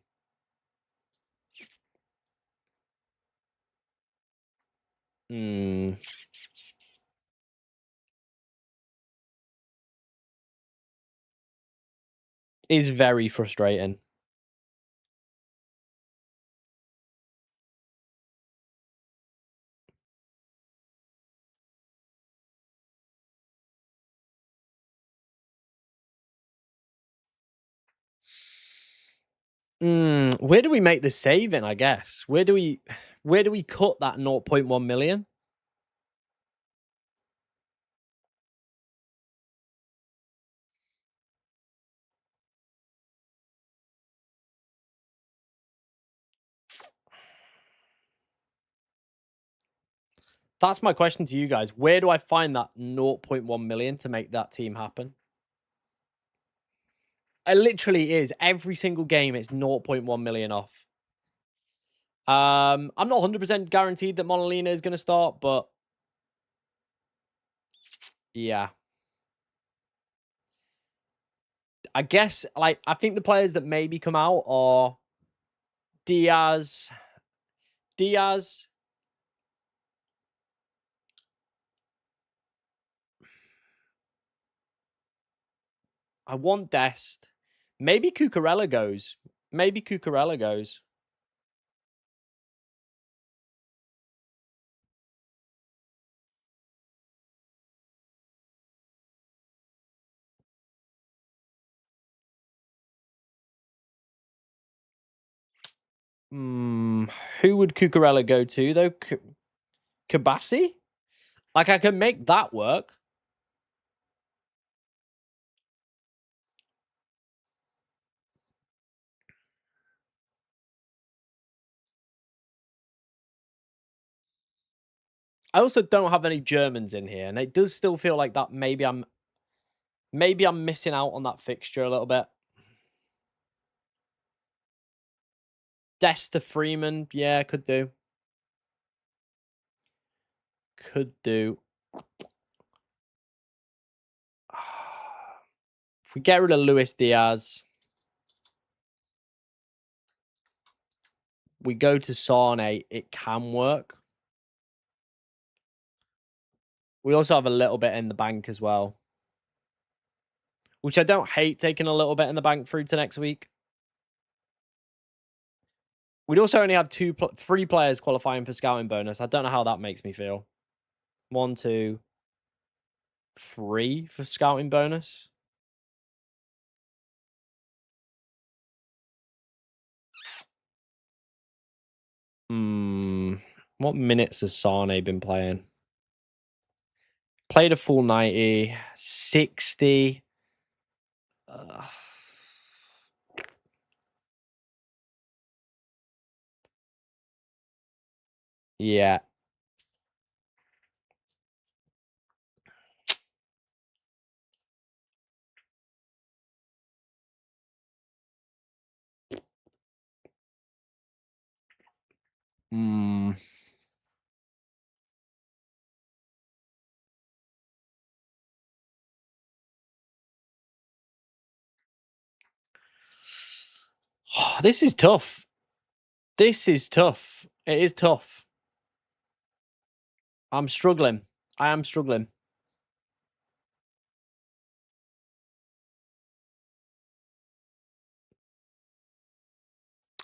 Is very frustrating. Where do we make the saving, I guess? Where do we cut that 0.1 million? That's my question to you guys. Where do I find that 0.1 million to make that team happen? It literally is. Every single game, it's 0.1 million off. I'm not 100% guaranteed that Monolina is going to start, but yeah. I guess, like, I think the players that maybe come out are Diaz. I want Dest. Maybe Cucurella goes. Who would Cucurella go to, though? Kabassi? Like, I can make that work. I also don't have any Germans in here, and it does still feel like that maybe I'm missing out on that fixture a little bit. Desta Freeman, yeah, could do. If we get rid of Luis Diaz, we go to Sane, it can work. We also have a little bit in the bank as well, which I don't hate taking a little bit in the bank through to next week. We'd also only have 3 players qualifying for scouting bonus. I don't know how that makes me feel. 1, 2, 3 for scouting bonus. What minutes has Sane been playing? Played a full 90, 60. Yeah. This is tough. This is tough. It is tough. I'm struggling. I am struggling.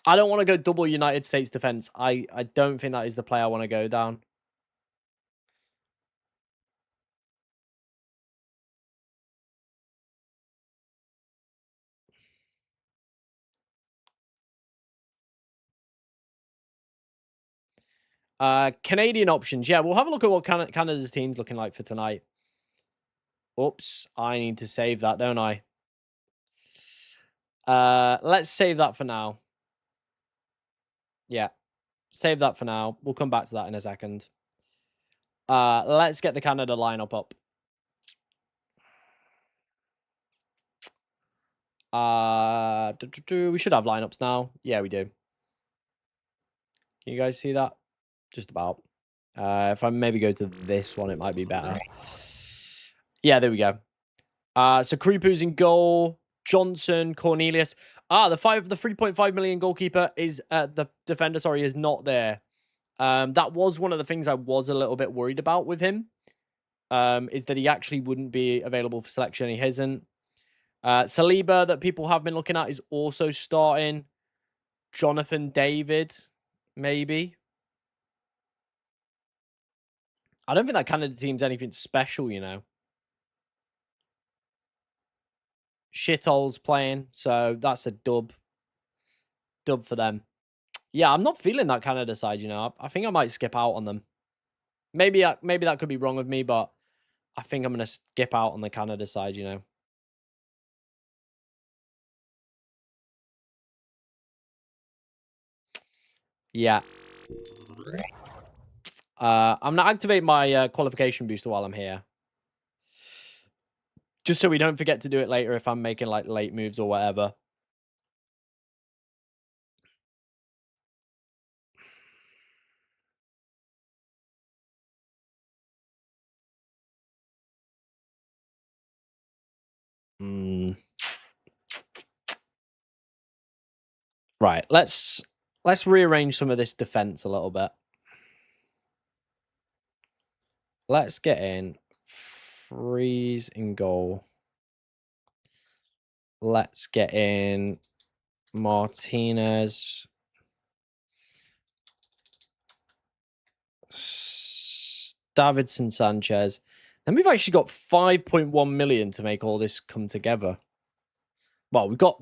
I don't want to go double United States defense. I don't think that is the play I want to go down. Canadian options. Yeah, we'll have a look at what Canada's team's looking like for tonight. Oops, I need to save that, don't I? Let's save that for now. Yeah, save that for now. We'll come back to that in a second. Let's get the Canada lineup up. We should have lineups now. Yeah, we do. Can you guys see that? Just about. If I maybe go to this one, it might be better. Yeah, there we go. So Kripu's in goal. Johnson, Cornelius. The 3.5 million goalkeeper is the defender. Sorry, is not there. That was one of the things I was a little bit worried about with him. Is that he actually wouldn't be available for selection. He isn't. Saliba that people have been looking at is also starting. Jonathan David, maybe. I don't think that Canada team's anything special, you know. Shithole's playing, so that's a dub. Dub for them. Yeah, I'm not feeling that Canada side, you know. I think I might skip out on them. Maybe that could be wrong with me, but I think I'm going to skip out on the Canada side, you know. Yeah. I'm going to activate my qualification booster while I'm here. Just so we don't forget to do it later if I'm making, like, late moves or whatever. Right, let's rearrange some of this defense a little bit. Let's get in Freeze in goal. Let's get in Martinez. Davidson Sanchez. Then we've actually got 5.1 million to make all this come together. Well, we've got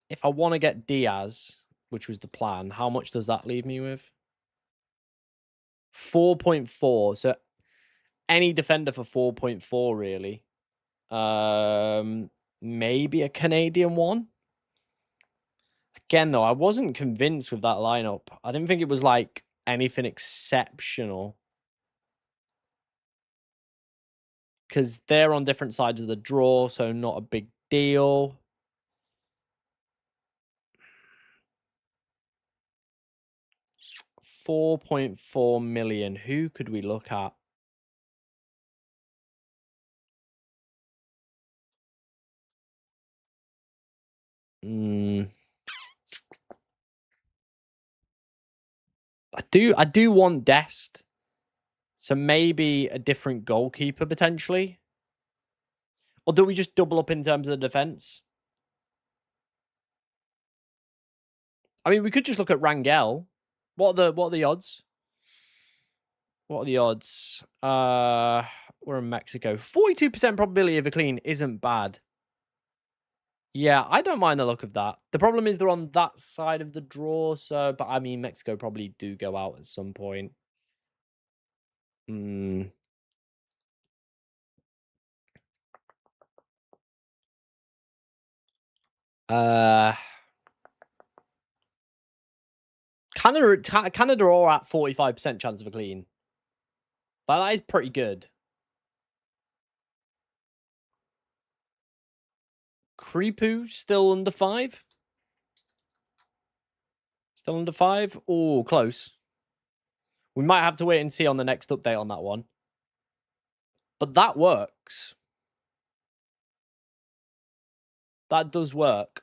if I want to get Diaz, which was the plan, how much does that leave me with? 4.4. So any defender for 4.4 really. Maybe a Canadian one. Again, though, I wasn't convinced with that lineup. I didn't think it was like anything exceptional. Because they're on different sides of the draw, so not a big deal. $4.4 million. Who could we look at? I do want Dest. So maybe a different goalkeeper potentially. Or do we just double up in terms of the defense? I mean, we could just look at Rangel. What are the odds? What are the odds? We're in Mexico. 42% probability of a clean isn't bad. Yeah, I don't mind the look of that. The problem is they're on that side of the draw, so but I mean Mexico probably do go out at some point. Canada are at 45% chance of a clean. But that is pretty good. Kripu still under 5? Still under 5? Oh, close. We might have to wait and see on the next update on that one. But that works. That does work.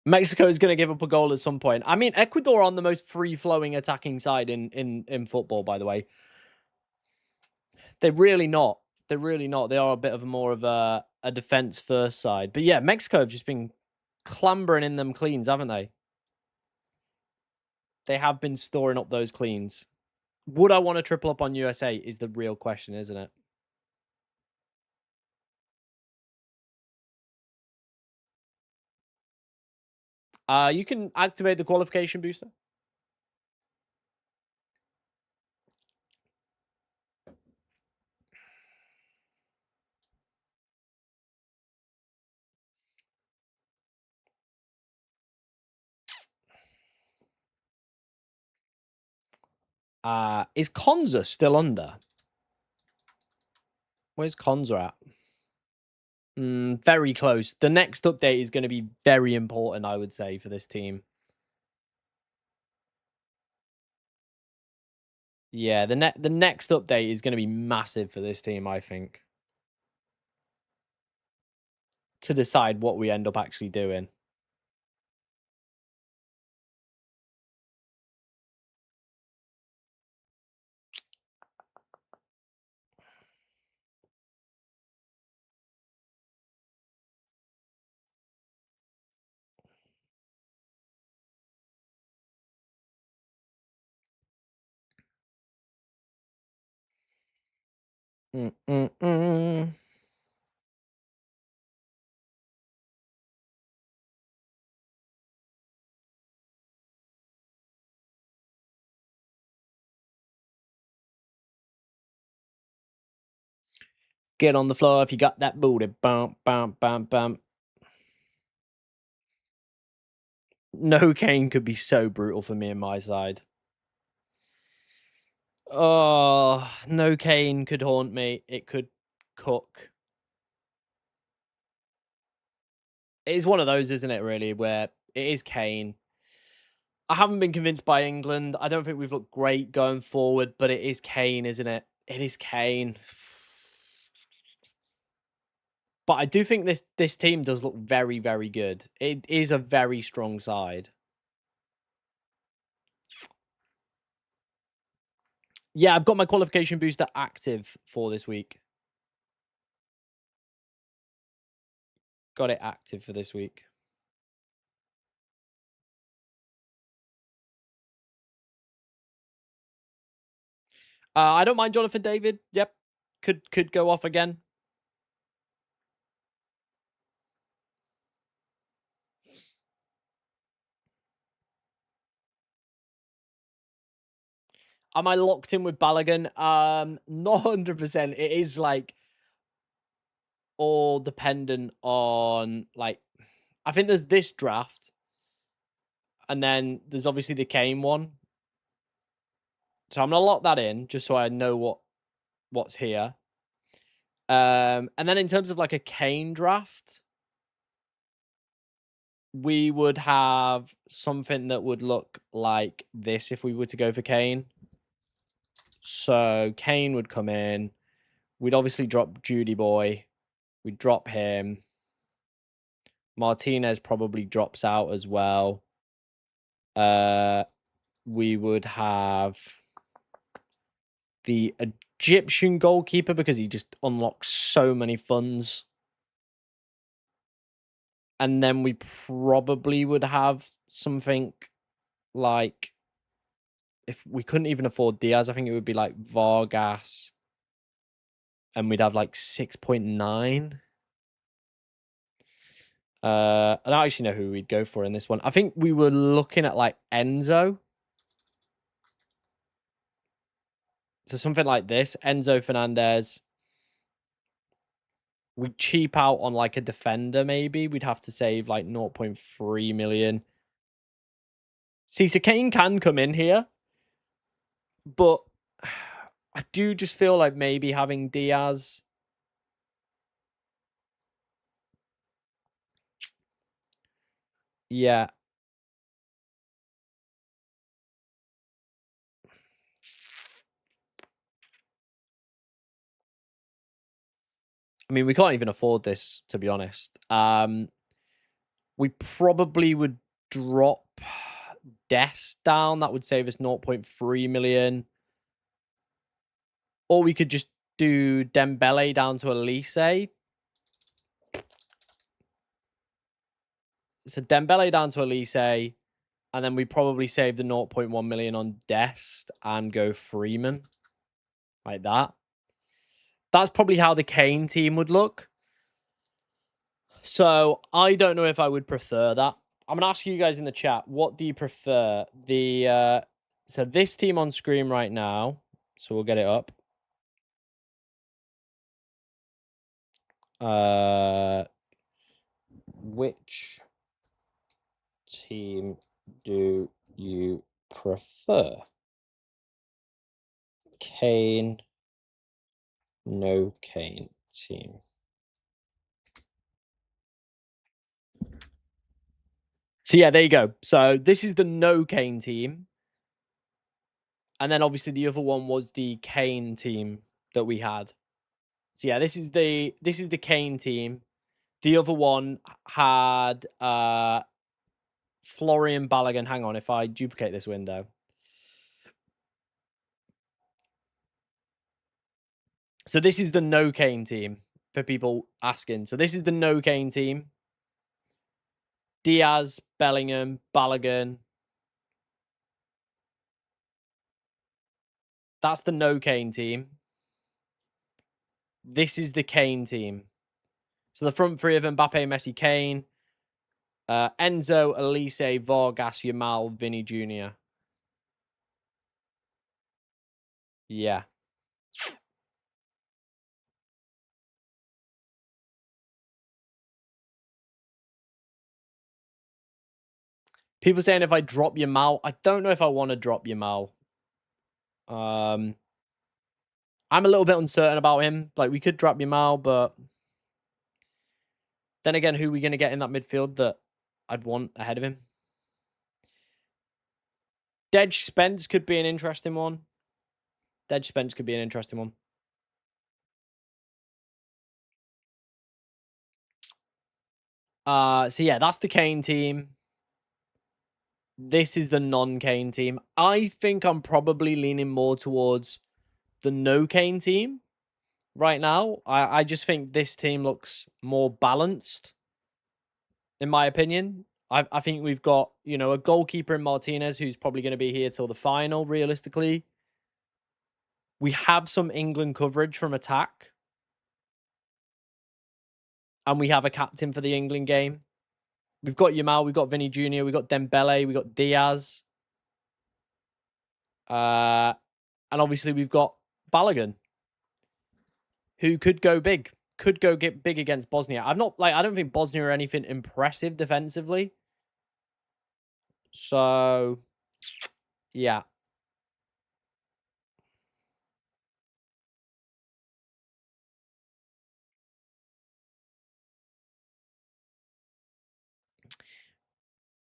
Mexico is going to give up a goal at some point. I mean, Ecuador on the most free-flowing attacking side in football, by the way. They're really not. They're really not. They are a bit of more of a defense-first side. But yeah, Mexico have just been clambering in them cleans, haven't they? They have been storing up those cleans. Would I want to triple up on USA is the real question, isn't it? You can activate the qualification booster. Is Konza still under? Where's Konza at? Very close. The next update is going to be very important, I would say, for this team. Yeah, the next update is going to be massive for this team, I think. To decide what we end up actually doing. Get on the floor if you got that booty. Bum, bum, bum, bum. No Kane could be so brutal for me and my side. Oh, no Kane could haunt me. It could cook. It is one of those, isn't it, really, where it is Kane. I haven't been convinced by England. I don't think we've looked great going forward, but it is Kane, isn't it? It is Kane. But I do think this team does look very, very good. It is a very strong side. Yeah, I've got my qualification booster active for this week. Got it active for this week. I don't mind Jonathan David. Yep. Could go off again. Am I locked in with Balogun? Not 100%. It is like all dependent on like I think there's this draft, and then there's obviously the Kane one. So I'm gonna lock that in just so I know what's here. And then in terms of like a Kane draft, we would have something that would look like this if we were to go for Kane. So Kane would come in. We'd obviously drop Judy Boy. We'd drop him. Martinez probably drops out as well. We would have the Egyptian goalkeeper because he just unlocks so many funds. And then we probably would have something like, if we couldn't even afford Diaz, I think it would be like Vargas. And we'd have like 6.9. I don't actually know who we'd go for in this one. I think we were looking at like Enzo. So something like this. Enzo Fernandez. We'd cheap out on like a defender, maybe. We'd have to save like 0.3 million. See, so Kane can come in here. But I do just feel like maybe having Diaz. Yeah. I mean, we can't even afford this, to be honest. We probably would drop Dest down. That would save us 0.3 million. Or we could just do Dembele down to Elise. So Dembele down to Elise. And then we probably save the 0.1 million on Dest and go Freeman. Like that. That's probably how the Kane team would look. So I don't know if I would prefer that. I'm gonna ask you guys in the chat, what do you prefer? So this team on screen right now. So we'll get it up. Which team do you prefer? Kane, no Kane team. So yeah, there you go. So this is the no Kane team. And then obviously the other one was the Kane team that we had. So yeah, this is the Kane team. The other one had Florian Balogun. Hang on, if I duplicate this window. So this is the no Kane team for people asking. So this is the no Kane team. Diaz, Bellingham, Balogun. That's the no Kane team. This is the Kane team. So the front three of Mbappe, Messi, Kane. Enzo, Elise, Vargas, Yamal, Vinny Jr. Yeah. People saying if I drop Yamal, I don't know if I want to drop Yamal. I'm a little bit uncertain about him. Like, we could drop Yamal, but then again, who are we going to get in that midfield that I'd want ahead of him? Dej Spence could be an interesting one. Dej Spence could be an interesting one. So yeah, that's the Kane team. This is the non-Kane team. I think I'm probably leaning more towards the no Kane team right now. I just think this team looks more balanced, in my opinion. I think we've got, you know, a goalkeeper in Martinez who's probably going to be here till the final, realistically. We have some England coverage from attack. And we have a captain for the England game. We've got Yamal, we've got Vinny Jr., we've got Dembele, we've got Diaz. And obviously we've got Balogun, who could go big. Could go get big against Bosnia. I don't think Bosnia are anything impressive defensively. So, yeah.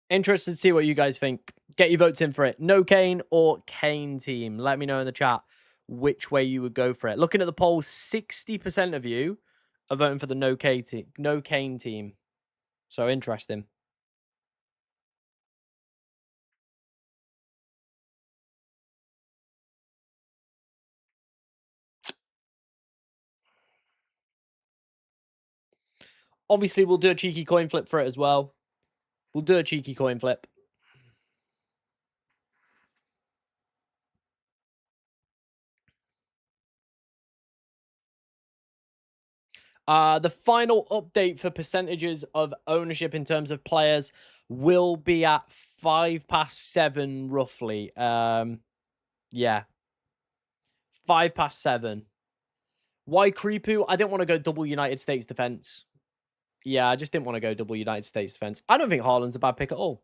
Interested to see what you guys think. Get your votes in for it. No Kane or Kane team. Let me know in the chat which way you would go for it. Looking at the poll, 60% of you are voting for the no Kane team. So interesting. Obviously, we'll do a cheeky coin flip for it as well. We'll do a cheeky coin flip. The final update for percentages of ownership in terms of players will be at 7:05, roughly. Yeah. 7:05. Why Creepu? I didn't want to go double United States defense. Yeah, I just didn't want to go double United States defense. I don't think Haaland's a bad pick at all.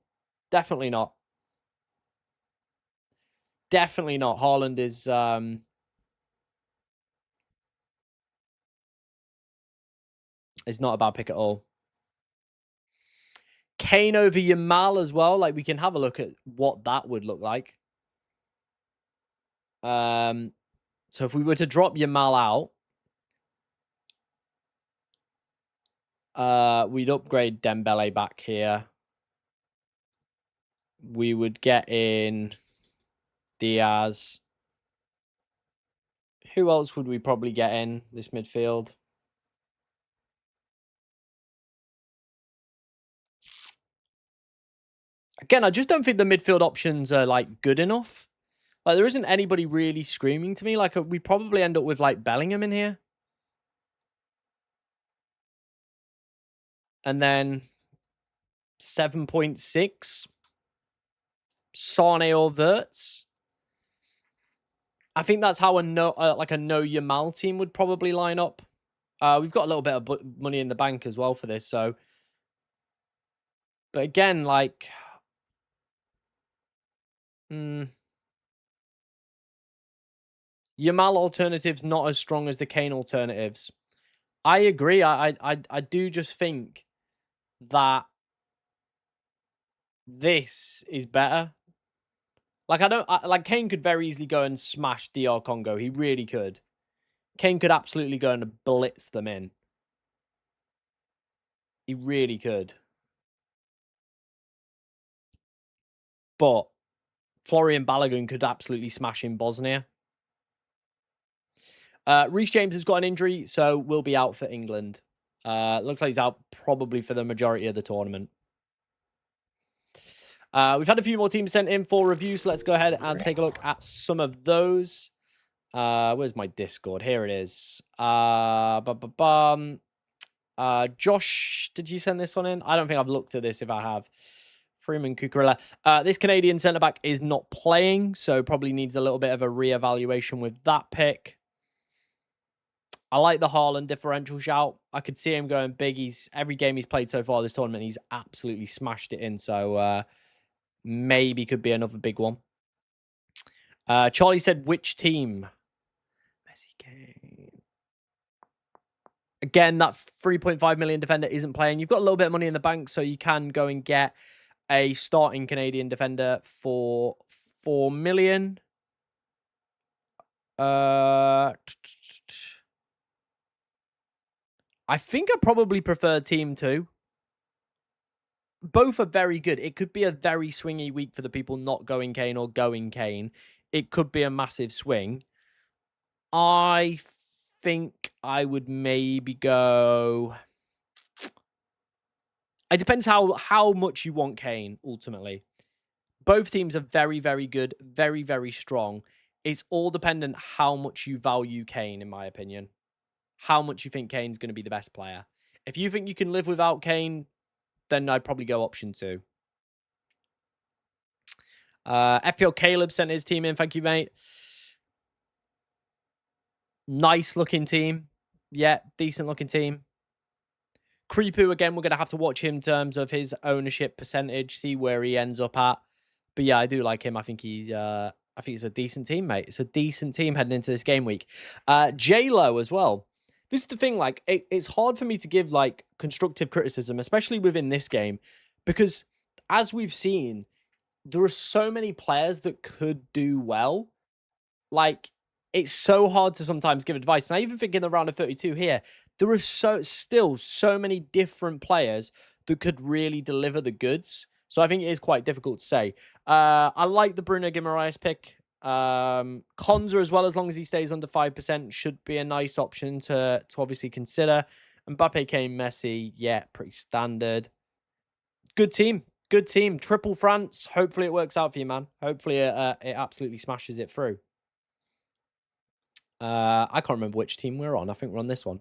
Definitely not. Definitely not. Haaland is not a bad pick at all. Kane over Yamal as well. Like, we can have a look at what that would look like. So if we were to drop Yamal out, we'd upgrade Dembele back here. We would get in Diaz. Who else would we probably get in this midfield? Again, I just don't think the midfield options are, like, good enough. Like, there isn't anybody really screaming to me. Like, we probably end up with, like, Bellingham in here. And then 7.6. Sane or Wirtz. I think that's how a no Yamal team would probably line up. We've got a little bit of money in the bank as well for this, so. But again, like, Yamal alternatives not as strong as the Kane alternatives. I agree. I do just think that this is better. Like, like Kane could very easily go and smash DR Congo. He really could. Kane could absolutely go and blitz them in. He really could. But Florian Balogun could absolutely smash in Bosnia. Reece James has got an injury, so will be out for England. Looks like he's out probably for the majority of the tournament. We've had a few more teams sent in for review, so let's go ahead and take a look at some of those. Where's my Discord? Here it is. Josh, did you send this one in? I don't think I've looked at this if I have. Freeman Cucurella. This Canadian centre-back is not playing, so probably needs a little bit of a re-evaluation with that pick. I like the Haaland differential shout. I could see him going big. Every game he's played so far this tournament, he's absolutely smashed it in. So maybe could be another big one. Charlie said, which team? Messi Kane. Again, that 3.5 million defender isn't playing. You've got a little bit of money in the bank, so you can go and get a starting Canadian defender for 4 million. I think I probably prefer Team 2. Both are very good. It could be a very swingy week for the people not going Kane or going Kane. It could be a massive swing. I think I would maybe go... It depends how much you want Kane, ultimately. Both teams are very, very good, very, very strong. It's all dependent how much you value Kane, in my opinion. How much you think Kane's going to be the best player. If you think you can live without Kane, then I'd probably go option 2. FPL Caleb sent his team in. Thank you, mate. Nice looking team. Yeah, decent looking team. Creepu, again, we're going to have to watch him in terms of his ownership percentage, see where he ends up at. But yeah, I do like him. I think he's a decent team, mate. It's a decent team heading into this game week. J-Lo as well. This is the thing, like, it's hard for me to give, like, constructive criticism, especially within this game, because as we've seen, there are so many players that could do well. Like, it's so hard to sometimes give advice. And I even think in the round of 32 here, there are still so many different players that could really deliver the goods. So I think it is quite difficult to say. I like the Bruno Guimaraes pick. Konza as well, as long as he stays under 5%, should be a nice option to obviously consider. Mbappe, Kane, Messi, yeah, pretty standard. Good team. Good team. Triple France. Hopefully it works out for you, man. Hopefully it absolutely smashes it through. I can't remember which team we're on. I think we're on this one.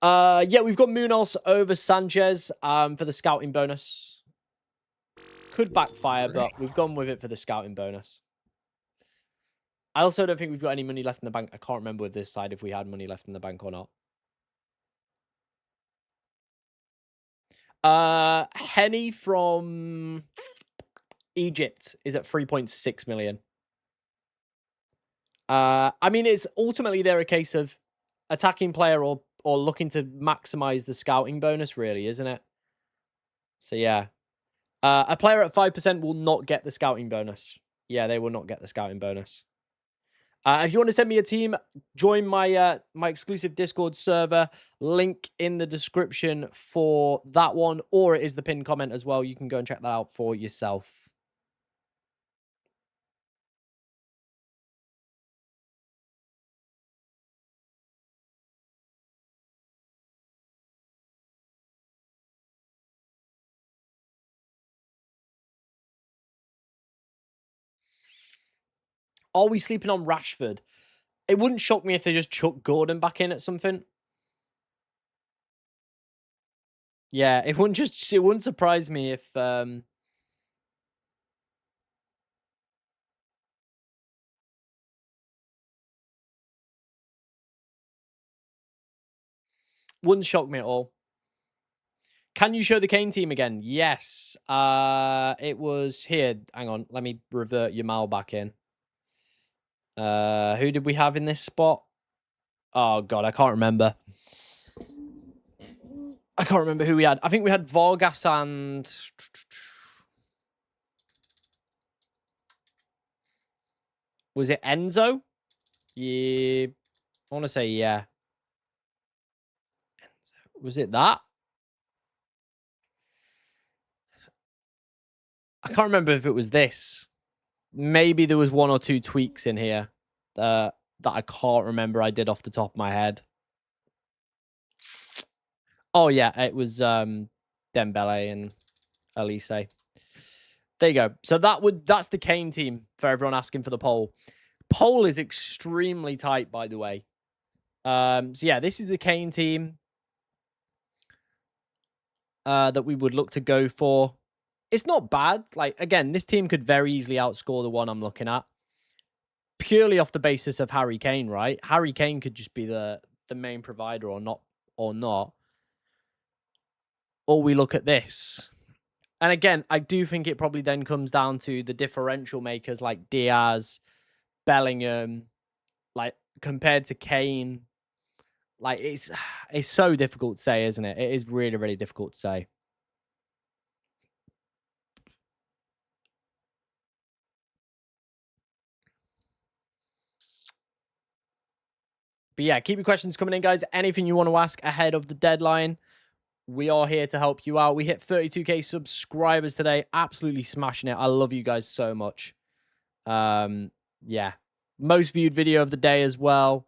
Yeah, we've got Munoz over Sanchez for the scouting bonus. Could backfire, but we've gone with it for the scouting bonus. I also don't think we've got any money left in the bank. I can't remember with this side if we had money left in the bank or not. Henny from Egypt is at 3.6 million. I mean, it's ultimately they're a case of attacking player or looking to maximize the scouting bonus, really, isn't it? So yeah, a player at 5% will not get the scouting bonus. Yeah, they will not get the scouting bonus. If you want to send me a team, join my my exclusive Discord server. Link in the description for that one, or it is the pinned comment as well. You can go and check that out for yourself. Are we sleeping on Rashford? It wouldn't shock me if they just chuck Gordon back in at something. Yeah, it wouldn't surprise me if wouldn't shock me at all. Can you show the Kane team again? Yes. It was here. Hang on, let me revert Yamal back in. Who did we have in this spot? Oh, God, I can't remember. I can't remember who we had. I think we had Vargas and... Was it Enzo? Yeah. I want to say, yeah. Enzo. Was it that? I can't remember if it was this. Maybe there was one or two tweaks in here that I can't remember I did off the top of my head. Oh, yeah. It was Dembele and Elise. There you go. So that's the Kane team for everyone asking for the poll. Poll is extremely tight, by the way. So yeah, this is the Kane team that we would look to go for. It's not bad. Like, again, this team could very easily outscore the one I'm looking at. Purely off the basis of Harry Kane, right? Harry Kane could just be the main provider or not. Or we look at this. And again, I do think it probably then comes down to the differential makers like Diaz, Bellingham, like compared to Kane. Like it's so difficult to say, isn't it? It is really, really difficult to say. But yeah, keep your questions coming in, guys. Anything you want to ask ahead of the deadline, we are here to help you out. We hit 32k subscribers today. Absolutely smashing it. I love you guys so much. Yeah. Most viewed video of the day as well.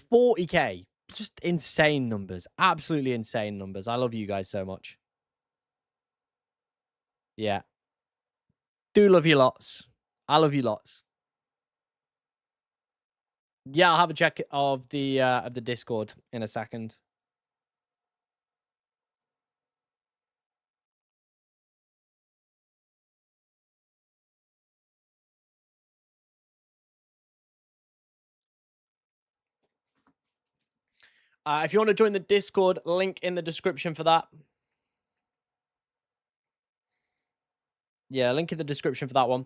40k. Just insane numbers. Absolutely insane numbers. I love you guys so much. Yeah. Do love you lots. I love you lots. Yeah, I'll have a check of the Discord in a second. If you want to join the Discord, link in the description for that. Yeah, link in the description for that one.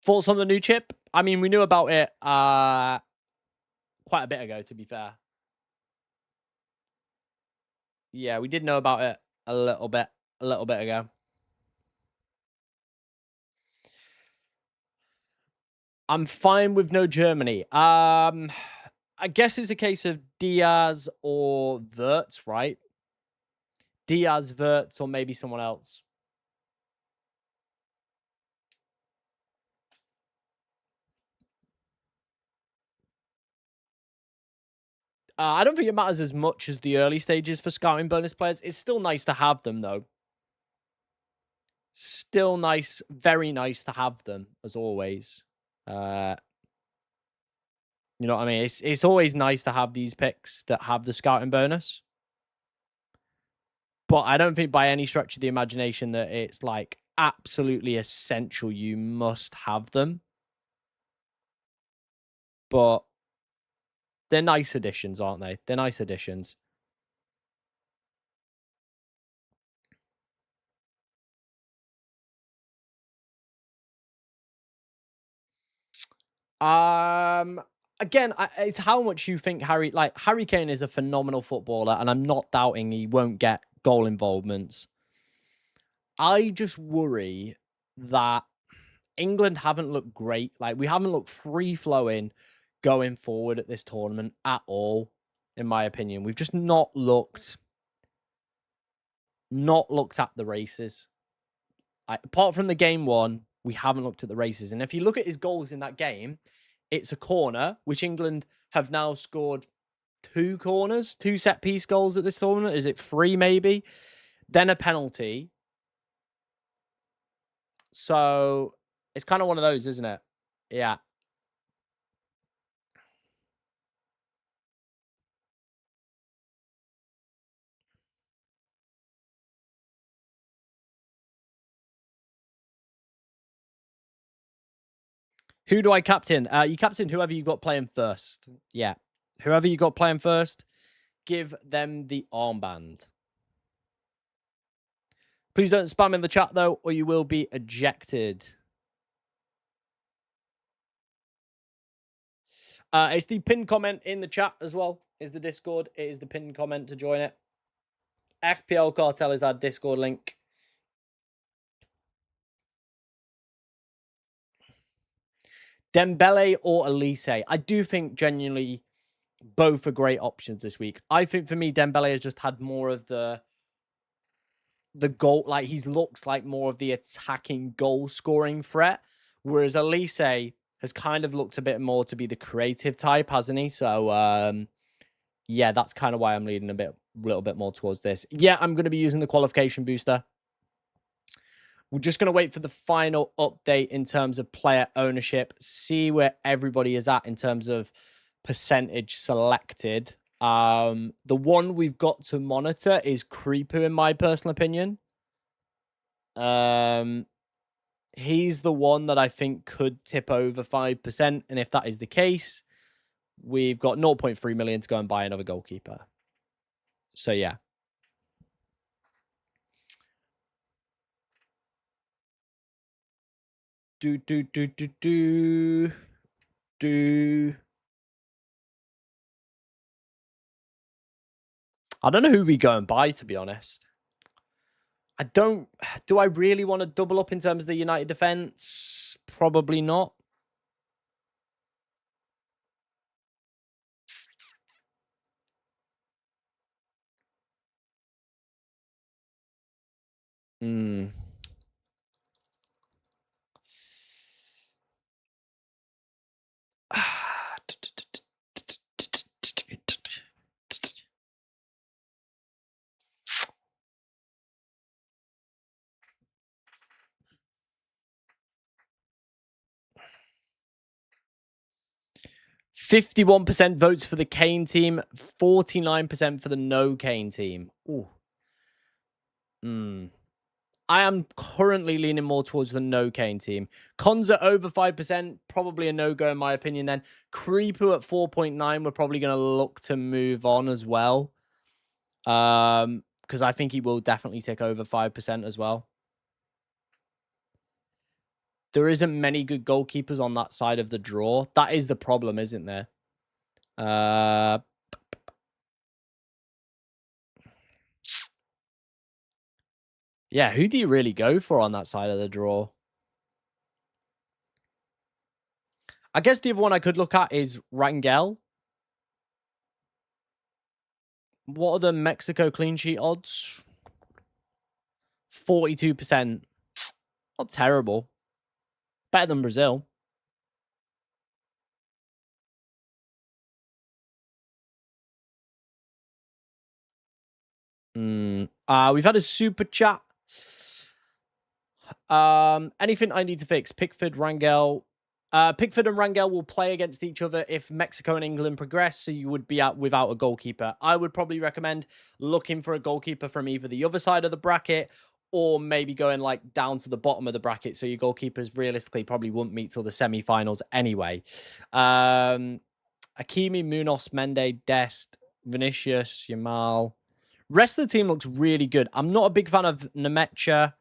Thoughts on the new chip? I mean, we knew about it quite a bit ago, to be fair. Yeah, we did know about it a little bit ago. I'm fine with no Germany. I guess it's a case of Diaz or Wirtz, right? Diaz, Wirtz, or maybe someone else. I don't think it matters as much as the early stages for scouting bonus players. It's still nice to have them, though. Still nice, very nice to have them, as always. You know what I mean? It's always nice to have these picks that have the scouting bonus. But I don't think by any stretch of the imagination that it's like absolutely essential you must have them. But they're nice additions, aren't they? They're nice additions. Again, it's how much you think Harry Kane is a phenomenal footballer, and I'm not doubting he won't get goal involvements. I just worry that England haven't looked great. Like, we haven't looked free-flowing going forward at this tournament at all, in my opinion. We've just not looked at the races. Apart from the game one, we haven't looked at the races. And if you look at his goals in that game, it's a corner, which England have now scored 2 corners, 2 set-piece goals at this tournament. Is it 3 maybe? Then a penalty. So it's kind of one of those, isn't it? Yeah. Who do I captain? You captain whoever you got playing first. Yeah. Whoever you got playing first, give them the armband. Please don't spam in the chat, though, or you will be ejected. It's the pinned comment in the chat as well. Is the Discord. It is the pinned comment to join it. FPL Cartel is our Discord link. Dembele or Elise? I do think genuinely both are great options this week. I think for me, Dembele has just had more of the goal, like he looks like more of the attacking goal scoring threat, whereas Elise has kind of looked a bit more to be the creative type, hasn't he? So yeah, that's kind of why I'm leaning a little bit more towards this. Yeah, I'm going to be using the qualification booster. We're just going to wait for the final update in terms of player ownership, see where everybody is at in terms of percentage selected. The one we've got to monitor is Creeper, in my personal opinion. He's the one that I think could tip over 5%. And if that is the case, we've got 0.3 million to go and buy another goalkeeper. So, yeah. I don't know who we go and buy, to be honest. Do I really want to double up in terms of the United defense? Probably not. Hmm. 51% votes for the Kane team, 49% for the no Kane team. Ooh. I am currently leaning more towards the no Kane team. Cons are over 5%, probably a no-go in my opinion then. Creeper at 4.9, we're probably going to look to move on as well. Because I think he will definitely take over 5% as well. There isn't many good goalkeepers on that side of the draw. That is the problem, isn't there? Yeah, who do you really go for on that side of the draw? I guess the other one I could look at is Rangel. What are the Mexico clean sheet odds? 42%. Not terrible. Better than Brazil. We've had a super chat. Anything I need to fix? Pickford, Rangel. Pickford and Rangel will play against each other if Mexico and England progress, so you would be out without a goalkeeper. I would probably recommend looking for a goalkeeper from either the other side of the bracket or maybe going like down to the bottom of the bracket, so your goalkeepers realistically probably wouldn't meet till the semi-finals anyway. Hakimi, Munoz, Mende, Dest, Vinicius, Yamal. Rest of the team looks really good. I'm not a big fan of Nemecha.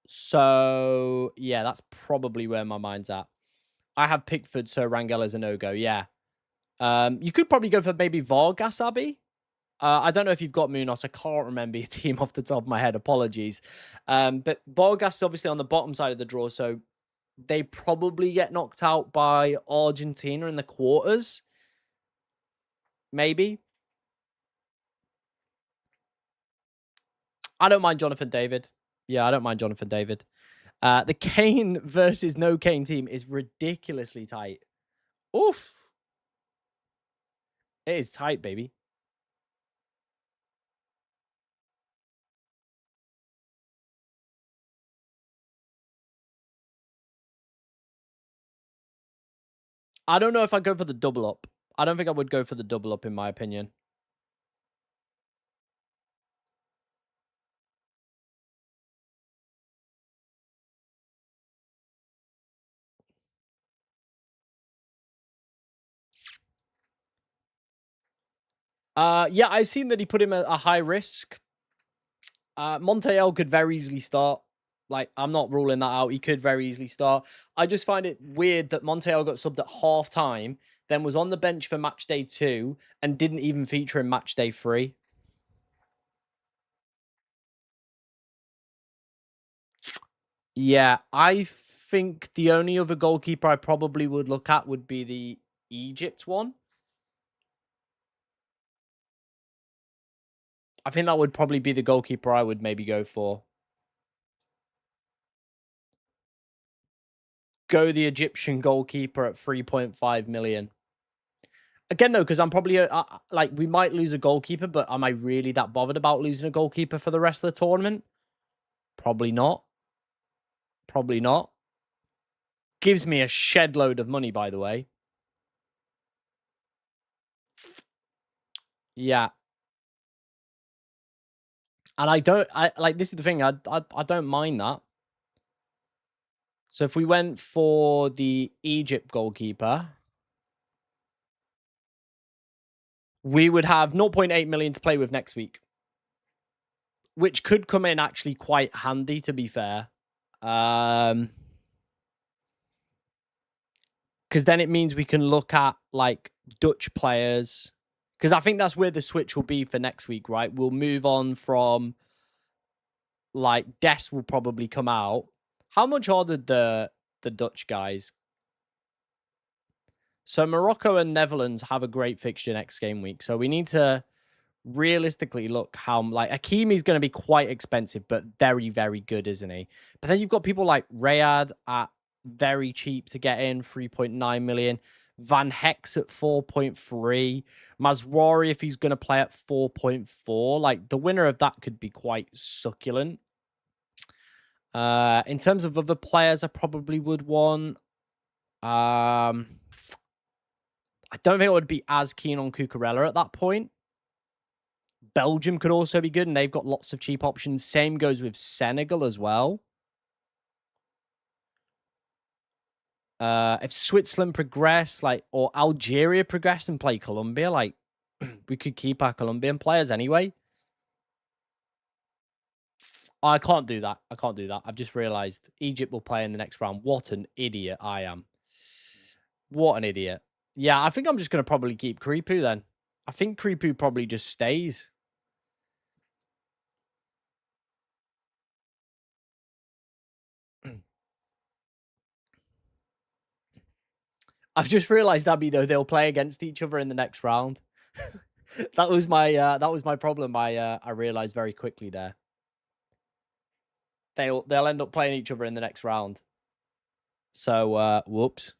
So, yeah, that's probably where my mind's at. I have Pickford, so Rangel is a no-go, yeah. You could probably go for maybe Vargas, Abby. I don't know if you've got Munoz. I can't remember your team off the top of my head. Apologies. But Vargas is obviously on the bottom side of the draw, so they probably get knocked out by Argentina in the quarters. Maybe. I don't mind Jonathan David. Yeah, I don't mind Jonathan David. The Kane versus no Kane team is ridiculously tight. Oof. It is tight, baby. I don't know if I'd go for the double up. I don't think I would go for the double up, in my opinion. Yeah, I've seen that he put him at a high risk. Montiel could very easily start. Like, I'm not ruling that out. He could very easily start. I just find it weird that Montiel got subbed at half time, then was on the bench for match day 2, and didn't even feature in match day 3. Yeah, I think the only other goalkeeper I probably would look at would be the Egypt one. I think that would probably be the goalkeeper I would maybe go for. Go the Egyptian goalkeeper at 3.5 million. Again, though, because I'm probably like, we might lose a goalkeeper, but am I really that bothered about losing a goalkeeper for the rest of the tournament? Probably not. Probably not. Gives me a shed load of money, by the way. Yeah. And I like, this is the thing, I don't mind that. So if we went for the Egypt goalkeeper, we would have 0.8 million to play with next week, which could come in actually quite handy, to be fair. Because then it means we can look at like Dutch players. Because I think that's where the switch will be for next week, right? We'll move on from like Des will probably come out. How much are the Dutch guys? So Morocco and Netherlands have a great fixture next game week. So we need to realistically look how, like, Hakimi's going to be quite expensive, but very, very good, isn't he? But then you've got people like Rayad at very cheap to get in, 3.9 million. Van Hex at 4.3. Mazwari, if he's going to play at 4.4. Like, the winner of that could be quite succulent. In terms of other players, I probably would want. I don't think I would be as keen on Cucurella at that point. Belgium could also be good, and they've got lots of cheap options. Same goes with Senegal as well. If Switzerland progress, like, or Algeria progress and play Colombia, like, we could keep our Colombian players anyway. I can't do that. I can't do that. I've just realized Egypt will play in the next round. What an idiot I am. What an idiot. Yeah, I think I'm just going to probably keep Kripu then. I think Kripu probably just stays. I've just realized, Abby, though, they'll play against each other in the next round. That was my problem. I realized very quickly there. They'll end up playing each other in the next round. So whoops.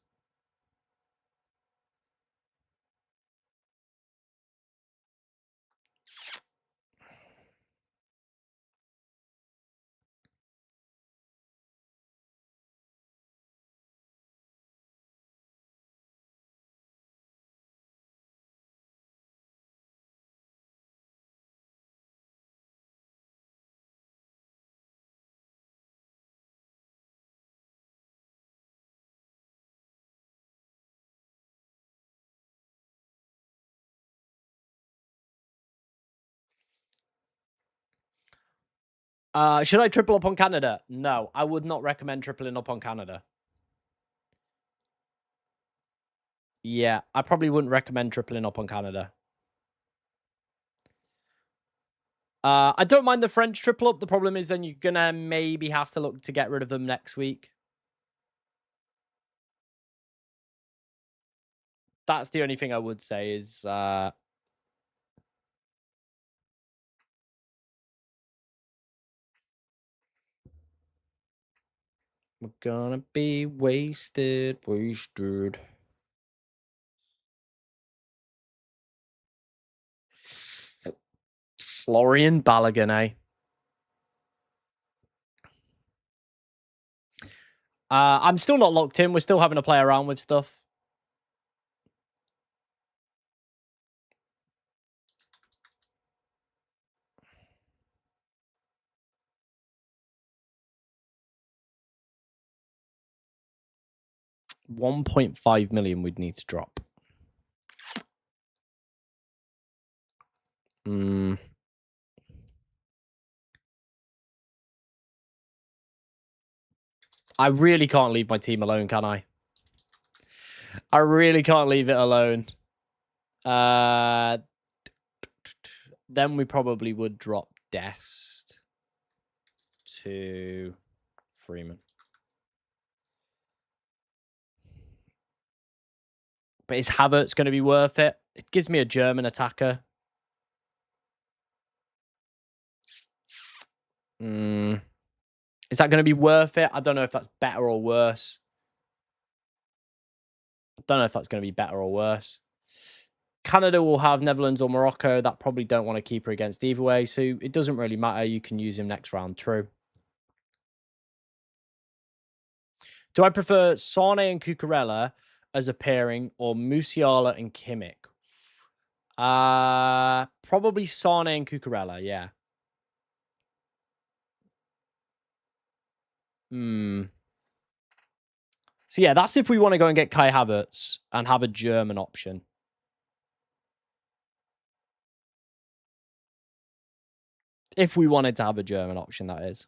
Should I triple up on Canada? No, I would not recommend tripling up on Canada. Yeah, I probably wouldn't recommend tripling up on Canada. I don't mind the French triple up. The problem is then you're gonna maybe have to look to get rid of them next week. That's the only thing I would say is we're gonna be wasted. Florian Balogun, eh? I'm still not locked in. We're still having to play around with stuff. $1.5 million we'd need to drop. I really can't leave my team alone, can I? I really can't leave it alone. Then we probably would drop Dest to Freeman. But is Havertz going to be worth it? It gives me a German attacker. Is that going to be worth it? I don't know if that's better or worse. I don't know if that's going to be better or worse. Canada will have Netherlands or Morocco. That probably don't want to keep her against either way. So it doesn't really matter. You can use him next round. True. Do I prefer Sane and Cucurella as a pairing or Musiala and Kimmich? Probably Sane and Cucurella, yeah. So yeah, that's if we want to go and get Kai Havertz and have a German option. If we wanted to have a German option, that is.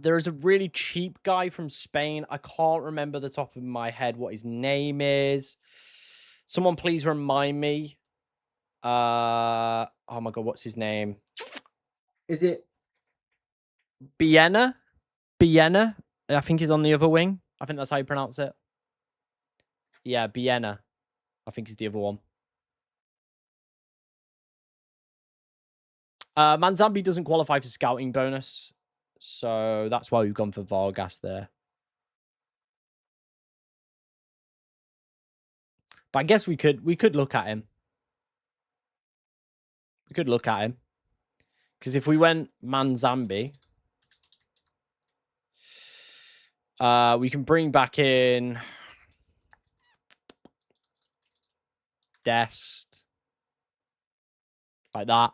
There is a really cheap guy from Spain. I can't remember the top of my head what his name is. Someone please remind me. Oh my god, what's his name? Is it Biena? Biena? I think he's on the other wing. I think that's how you pronounce it. Yeah, Biena. I think he's the other one. Manzambi doesn't qualify for scouting bonus. So that's why we've gone for Vargas there. But I guess we could look at him. We could look at him. Because if we went Manzambi, we can bring back in Dest. Like that.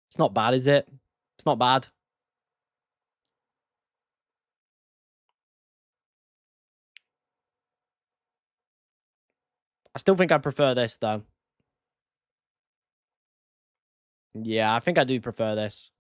It's not bad, is it? It's not bad. I still think I prefer this, though. Yeah, I think I do prefer this.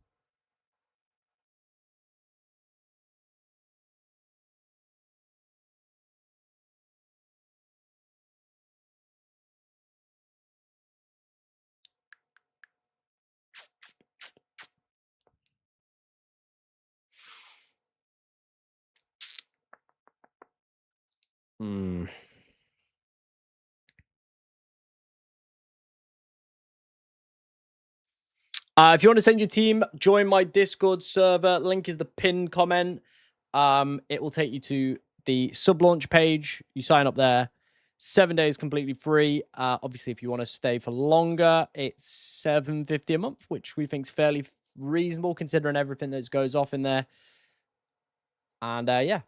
If you want to send your team, join my Discord server. Link is the pinned comment. It will take you to the sub-launch page. You sign up there. 7 days completely free. Obviously, if you want to stay for longer, it's $7.50 a month, which we think is fairly reasonable considering everything that goes off in there. And yeah.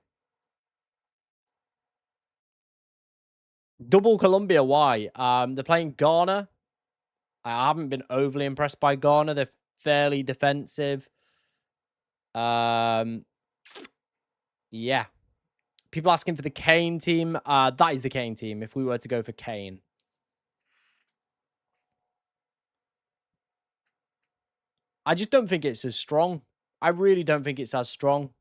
Double Colombia, why? They're playing Ghana. I haven't been overly impressed by Ghana. They're fairly defensive. Yeah. People asking for the Kane team. That is the Kane team if we were to go for Kane. I just don't think it's as strong. I really don't think it's as strong.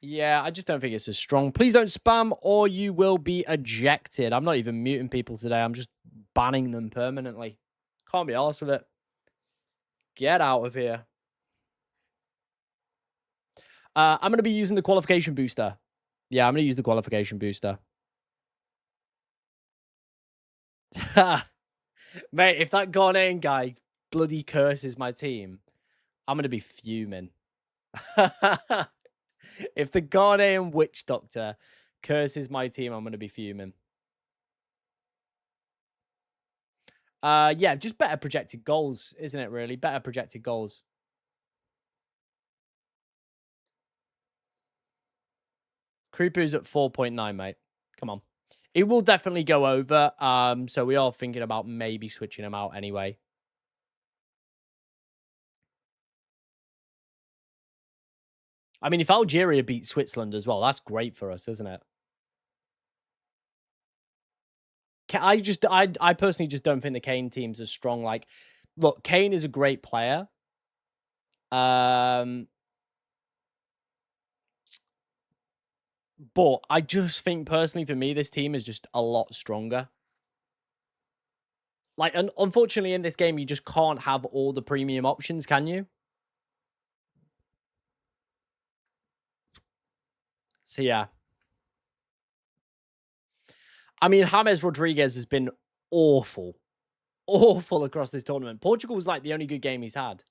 Yeah, I just don't think it's as strong. Please don't spam or you will be ejected. I'm not even muting people today. I'm just banning them permanently. Can't be arsed with it. Get out of here. I'm going to be using the qualification booster. Yeah, I'm going to use the qualification booster. Mate, if that Ghanaian guy bloody curses my team, I'm going to be fuming. If the Ghanaian witch doctor curses my team, I'm going to be fuming. Yeah, just better projected goals, isn't it, really? Better projected goals. Creeper's at 4.9, mate. Come on. It will definitely go over. So we are thinking about maybe switching him out anyway. I mean, if Algeria beat Switzerland as well, that's great for us, isn't it? I personally just don't think the Kane team's as strong. Like, look, Kane is a great player. Um, but I just think personally for me, this team is just a lot stronger. Like, unfortunately, in this game, you just can't have all the premium options, can you? So yeah, I mean, James Rodriguez has been awful, awful across this tournament. Portugal's like the only good game he's had.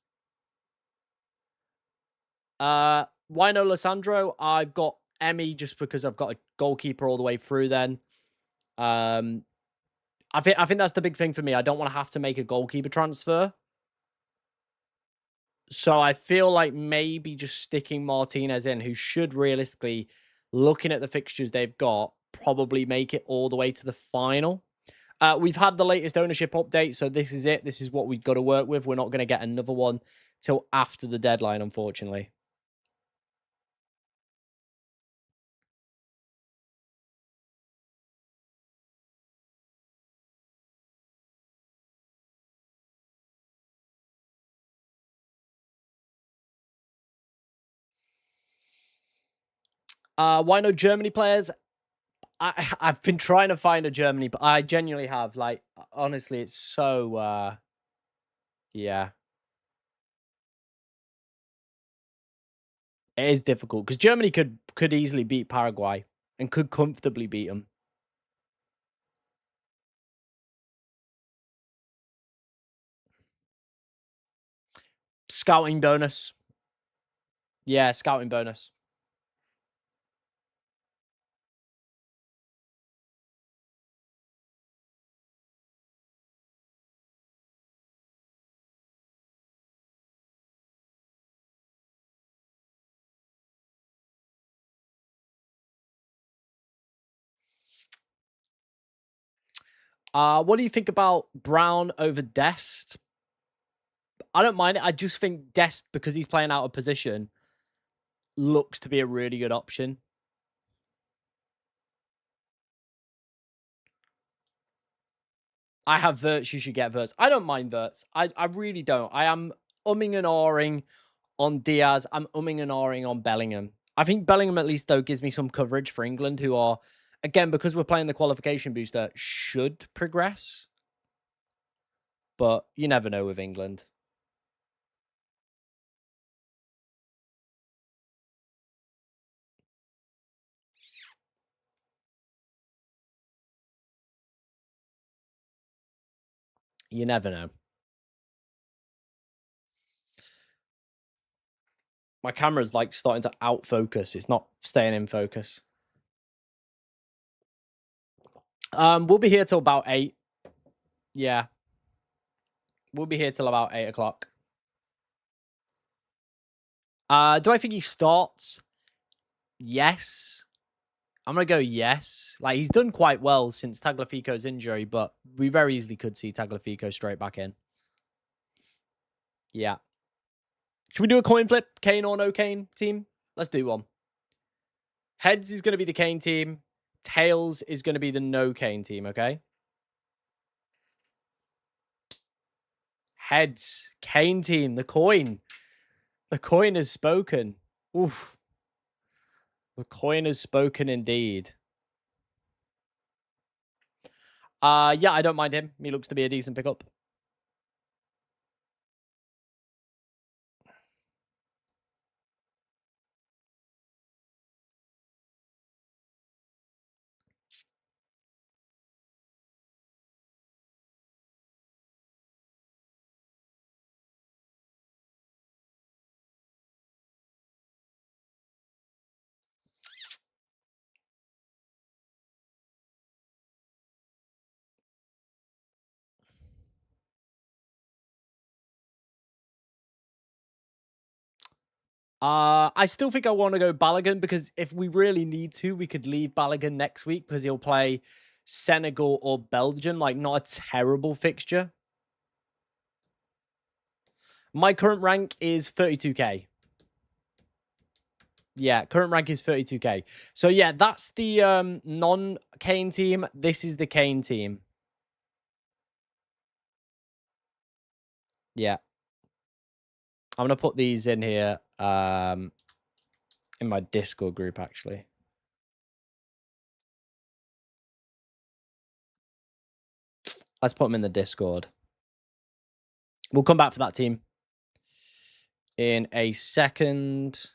Wino Lissandro, I've got Emmy just because I've got a goalkeeper all the way through. Then, I think that's the big thing for me. I don't want to have to make a goalkeeper transfer. So I feel like maybe just sticking Martinez in, who should realistically, looking at the fixtures they've got, probably make it all the way to the final. We've had the latest ownership update, so this is it. This is what we've got to work with. We're not going to get another one till after the deadline, unfortunately. Why no Germany players? I've been trying to find a Germany, but I genuinely have. Like, honestly, it's so yeah. It is difficult because Germany could easily beat Paraguay and could comfortably beat them. Scouting bonus. Yeah, scouting bonus. What do you think about Brown over Dest? I don't mind it. I just think Dest, because he's playing out of position, looks to be a really good option. I have Verts. You should get Verts. I don't mind Verts. I really don't. I am umming and ahhing on Diaz. I'm umming and ahhing on Bellingham. I think Bellingham, at least, though, gives me some coverage for England, who are, again, because we're playing the qualification booster, should progress. But you never know with England. You never know. My camera's like starting to out focus. It's not staying in focus. We'll be here till about 8. Yeah. We'll be here till about 8 o'clock. Do I think he starts? Yes. I'm gonna go yes. Like, he's done quite well since Tagliafico's injury, but we very easily could see Tagliafico straight back in. Yeah. Should we do a coin flip? Kane or no Kane team? Let's do one. Heads is gonna be the Kane team. Tails is gonna be the no Kane team, okay? Heads. Kane team. The coin. The coin has spoken. Oof. The coin has spoken indeed. Yeah, I don't mind him. He looks to be a decent pickup. I still think I want to go Balogun because if we really need to, we could leave Balogun next week because he'll play Senegal or Belgium. Like, not a terrible fixture. My current rank is 32k. Yeah, current rank is 32k. So yeah, that's the non-Kane team. This is the Kane team. Yeah. I'm gonna put these in here in my Discord group actually. Let's put them in the Discord. We'll come back for that team in a second.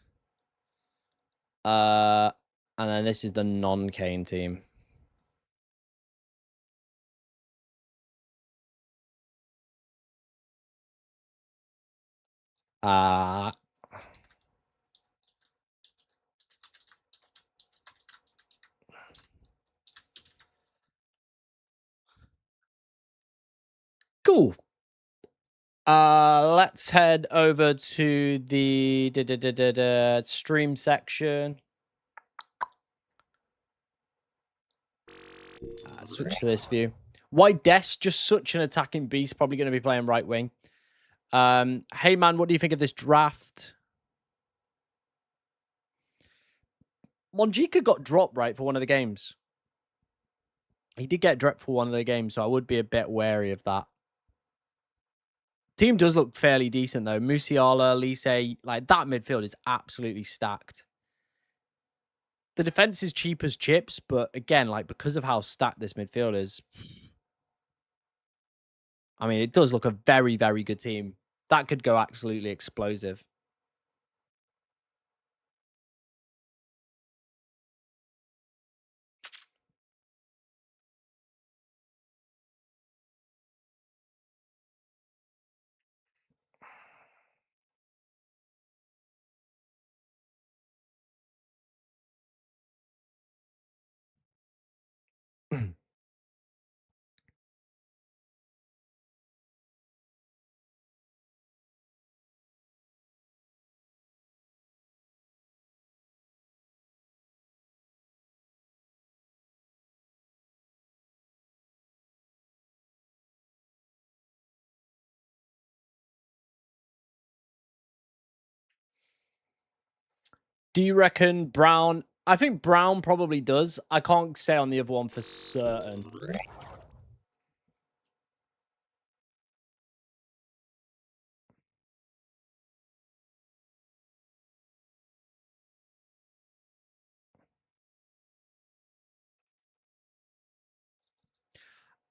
And then this is the non-Kane team. Cool. Let's head over to the stream section. Switch to this view. White Desk, just such an attacking beast. Probably going to be playing right wing. Hey man, what do you think of this draft? Monjika got dropped right for one of the games. He did get dropped for one of the games, so I would be a bit wary of that. Team does look fairly decent though. Musiala, Lise, like that midfield is absolutely stacked. The defense is cheap as chips, but again, like because of how stacked this midfield is, I mean, it does look a very, very good team. That could go absolutely explosive. Do you reckon Brown? I think Brown probably does. I can't say on the other one for certain.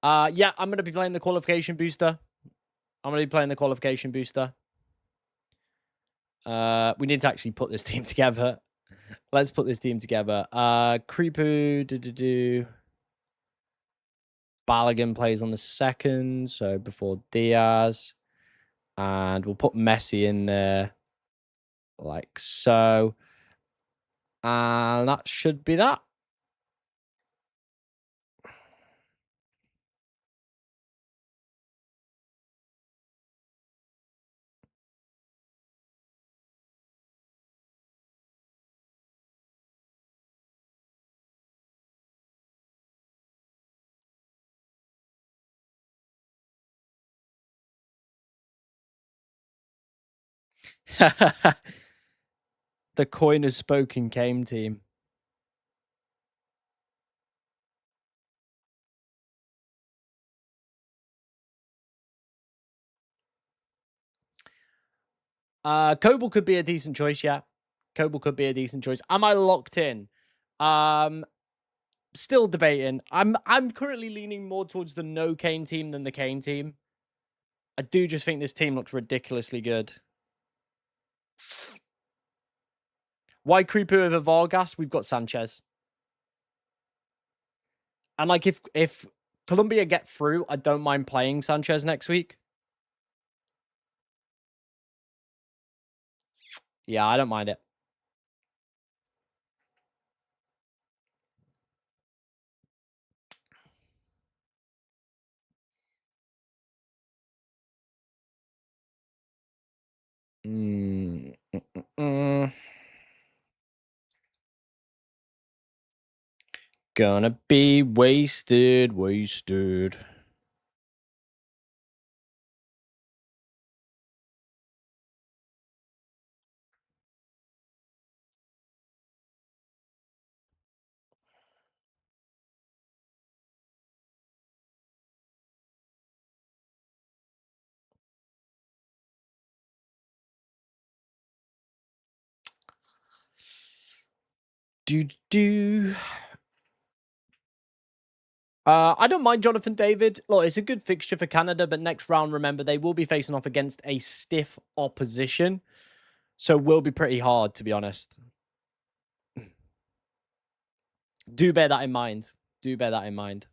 Yeah, I'm gonna be playing the qualification booster. I'm gonna be playing the qualification booster. We need to actually put this team together. Let's put this team together. Creepu, Balogun plays on the second, so before Diaz. And we'll put Messi in there like so. And that should be that. The coin has spoken came team. Kobel could be a decent choice, yeah. Kobel could be a decent choice. Am I locked in? Still debating. I'm currently leaning more towards the no Kane team than the Kane team. I do just think this team looks ridiculously good. Why Creeper over Vargas? We've got Sanchez. And like if Colombia get through, I don't mind playing Sanchez next week. Yeah, I don't mind it. Gonna be wasted. I don't mind Jonathan David. Look, it's a good fixture for Canada, but next round, remember, they will be facing off against a stiff opposition. So it will be pretty hard, to be honest. Do bear that in mind. Do bear that in mind.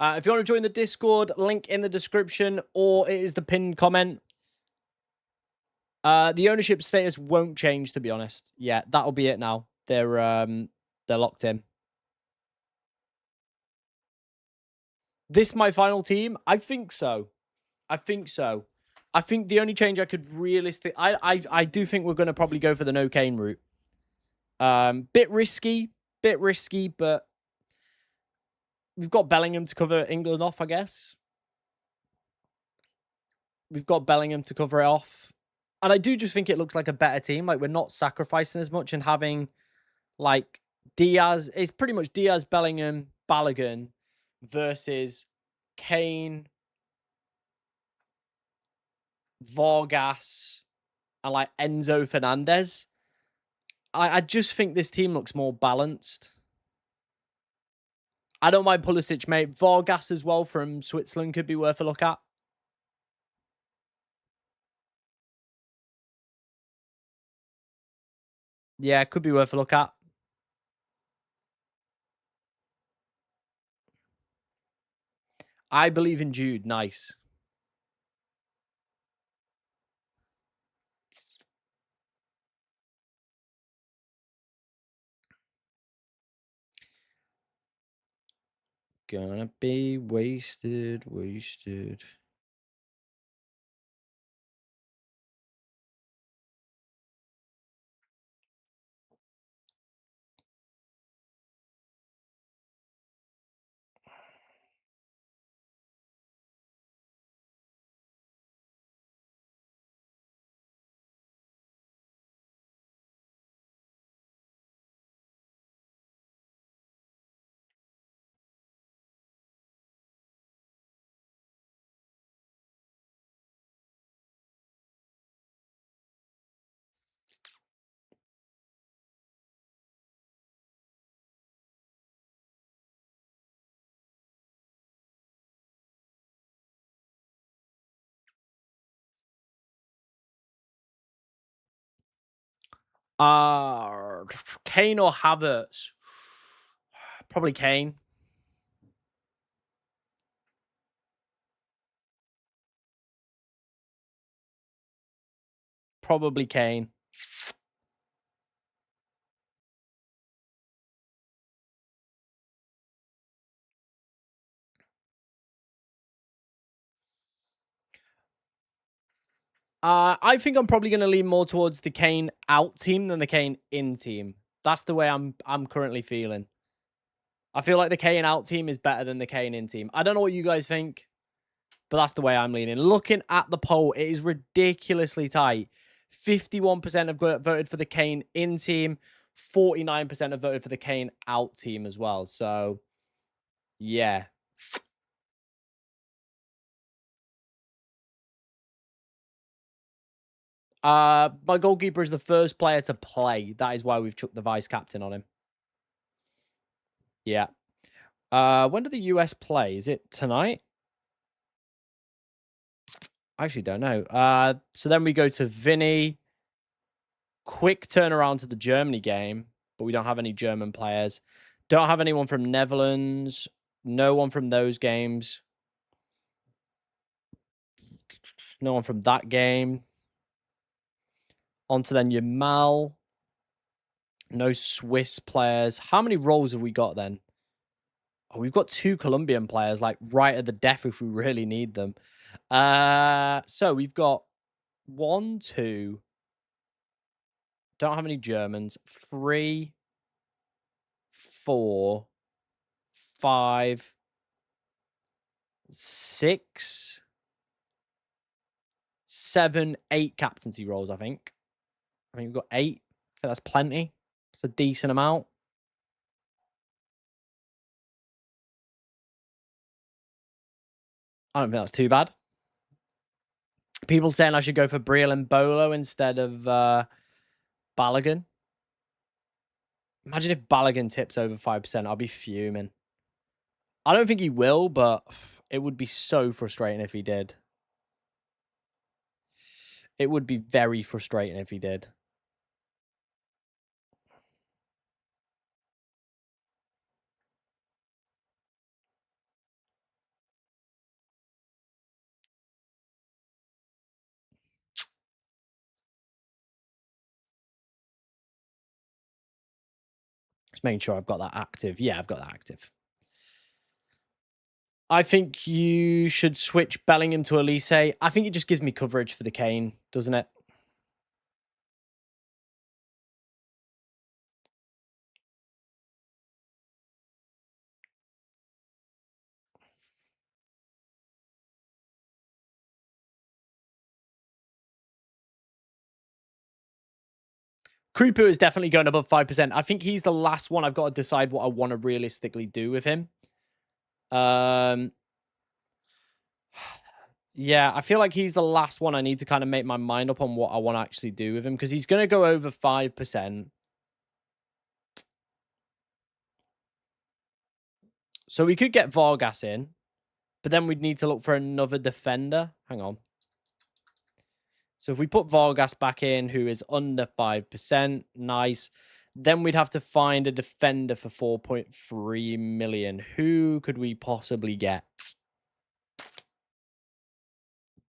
If you want to join the Discord, link in the description, or it is the pinned comment. The ownership status won't change, to be honest. Yeah, that'll be it now. They're locked in. This my final team? I think so. I think so. I think the only change I could realistically... I do think we're going to probably go for the no Kane route. Bit risky, but we've got Bellingham to cover England off, I guess. We've got Bellingham to cover it off. And I do just think it looks like a better team. Like, we're not sacrificing as much and having, like, Diaz. It's pretty much Diaz, Bellingham, Balogun versus Kane, Vargas, and, like, Enzo Fernandez. I just think this team looks more balanced. I don't mind Pulisic, mate. Vargas as well from Switzerland could be worth a look at. Yeah, could be worth a look at. I believe in Jude. Nice. Gonna be wasted. Kane or Havertz? Probably Kane. Probably Kane. I think I'm probably going to lean more towards the Kane out team than the Kane in team. That's the way I'm currently feeling. I feel like the Kane out team is better than the Kane in team. I don't know what you guys think, but that's the way I'm leaning. Looking at the poll, it is ridiculously tight. 51% have voted for the Kane in team. 49% have voted for the Kane out team as well. So, yeah. My goalkeeper is the first player to play. That is why we've chucked the vice captain on him. Yeah. When do the US play? Is it tonight? I actually don't know. So then we go to Vinny. Quick turnaround to the Germany game, but we don't have any German players. Don't have anyone from Netherlands. No one from those games. No one from that game. On to then Yamal. No Swiss players. How many roles have we got then? Oh, we've got 2 Colombian players, like right at the depth if we really need them. So we've got 1, 2. Don't have any Germans. 3, 4, 5, 6, 7, 8 captaincy roles, I think. I think we've got 8. I think that's plenty. It's a decent amount. I don't think that's too bad. People saying I should go for Briel and Bolo instead of Balogun. Imagine if Balogun tips over 5%. I'll be fuming. I don't think he will, but it would be so frustrating if he did. It would be very frustrating if he did. Just making sure I've got that active. Yeah, I've got that active. I think you should switch Bellingham to Elise. I think it just gives me coverage for the Kane, doesn't it? Krupu is definitely going above 5%. I think he's the last one I've got to decide what I want to realistically do with him. Yeah, I feel like he's the last one I need to kind of make my mind up on what I want to actually do with him, because he's going to go over 5%. So we could get Vargas in, but then we'd need to look for another defender. Hang on. So if we put Vargas back in, who is under 5%, nice. Then we'd have to find a defender for 4.3 million. Who could we possibly get?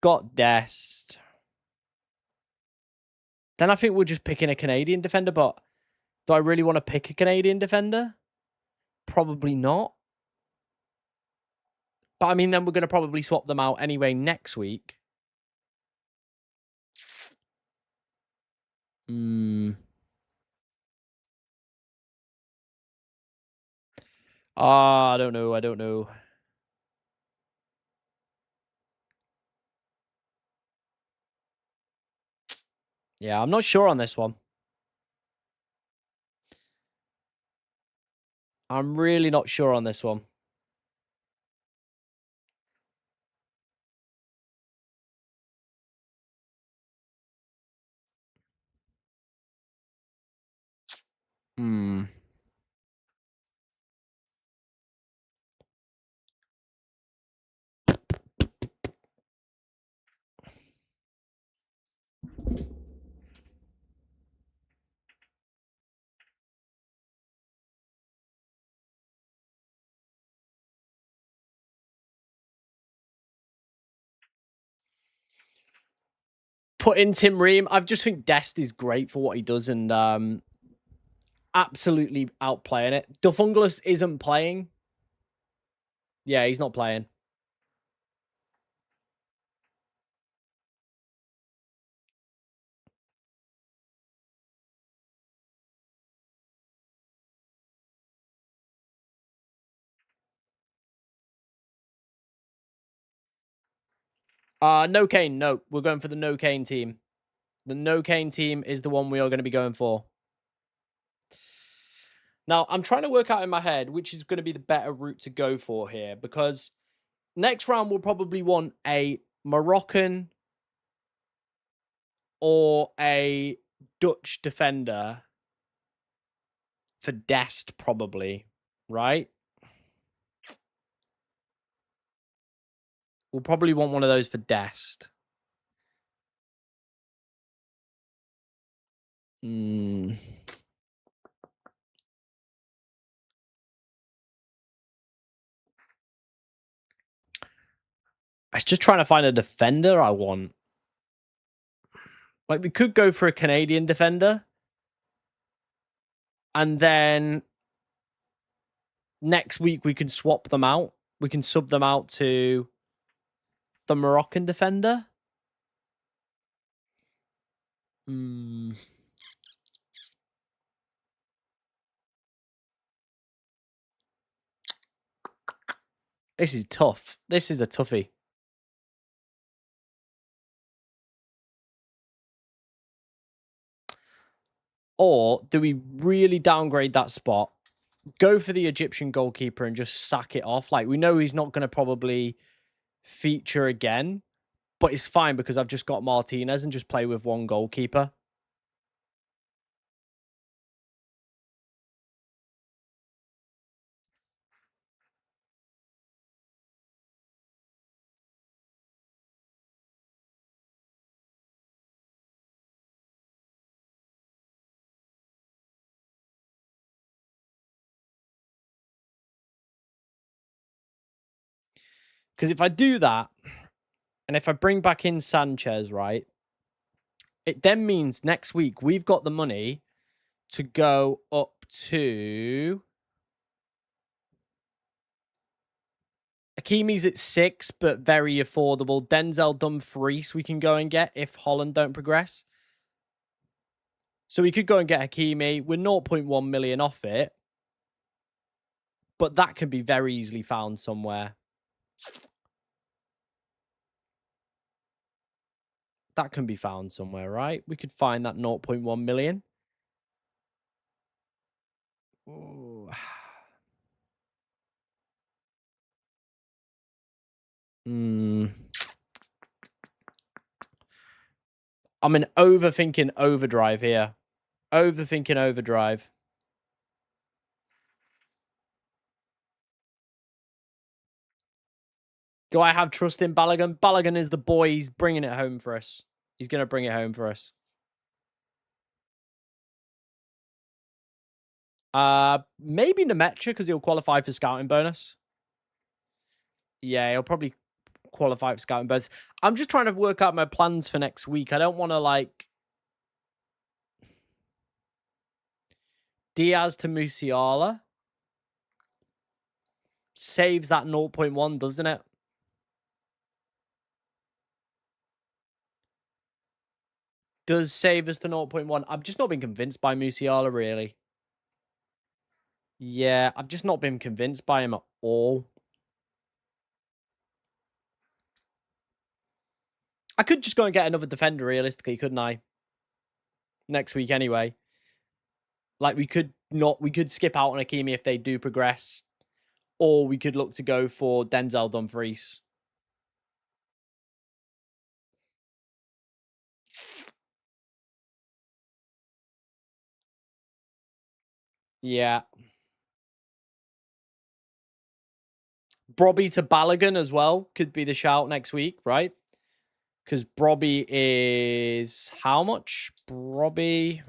Got Dest. Then I think we're just picking a Canadian defender, but do I really want to pick a Canadian defender? Probably not. But I mean, then we're going to probably swap them out anyway next week. I don't know. I don't know. Yeah, I'm not sure on this one. I'm really not sure on this one. Put in Tim Ream. I just think Dest is great for what he does, and absolutely outplaying it. Dufungulus isn't playing. Yeah, he's not playing. No Kane. No, we're going for the no Kane team. The no Kane team is the one we are going to be going for. Now, I'm trying to work out in my head which is going to be the better route to go for here, because next round we'll probably want a Moroccan or a Dutch defender for Dest, probably, right? We'll probably want one of those for Dest. It's just trying to find a defender I want. Like, we could go for a Canadian defender. And then next week we can swap them out. We can sub them out to the Moroccan defender. This is tough. This is a toughie. Or do we really downgrade that spot, go for the Egyptian goalkeeper and just sack it off? Like, we know he's not going to probably feature again, but it's fine because I've just got Martinez and just play with one goalkeeper. Because if I do that, and if I bring back in Sanchez, right, it then means next week we've got the money to go up to... Hakimi's at 6, but very affordable. Denzel Dumfries we can go and get if Holland don't progress. So we could go and get Hakimi. We're 0.1 million off it. But that can be very easily found somewhere. That can be found somewhere, right? We could find that 0.1 million. Ooh. I'm in overthinking overdrive here. Overthinking overdrive. Do I have trust in Balogun? Balogun is the boy. He's bringing it home for us. He's going to bring it home for us. Maybe Nemetra because he'll qualify for scouting bonus. Yeah, he'll probably qualify for scouting bonus. I'm just trying to work out my plans for next week. I don't want to like Diaz to Musiala. Saves that 0.1, doesn't it? Does save us the 0.1. I've just not been convinced by Musiala, really. Yeah, I've just not been convinced by him at all. I could just go and get another defender, realistically, couldn't I? Next week, anyway. Like, we could skip out on Hakimi if they do progress. Or we could look to go for Denzel Dumfries. Yeah. Brobby to Balogun as well could be the shout next week, right? Because Brobby is how much? Brobby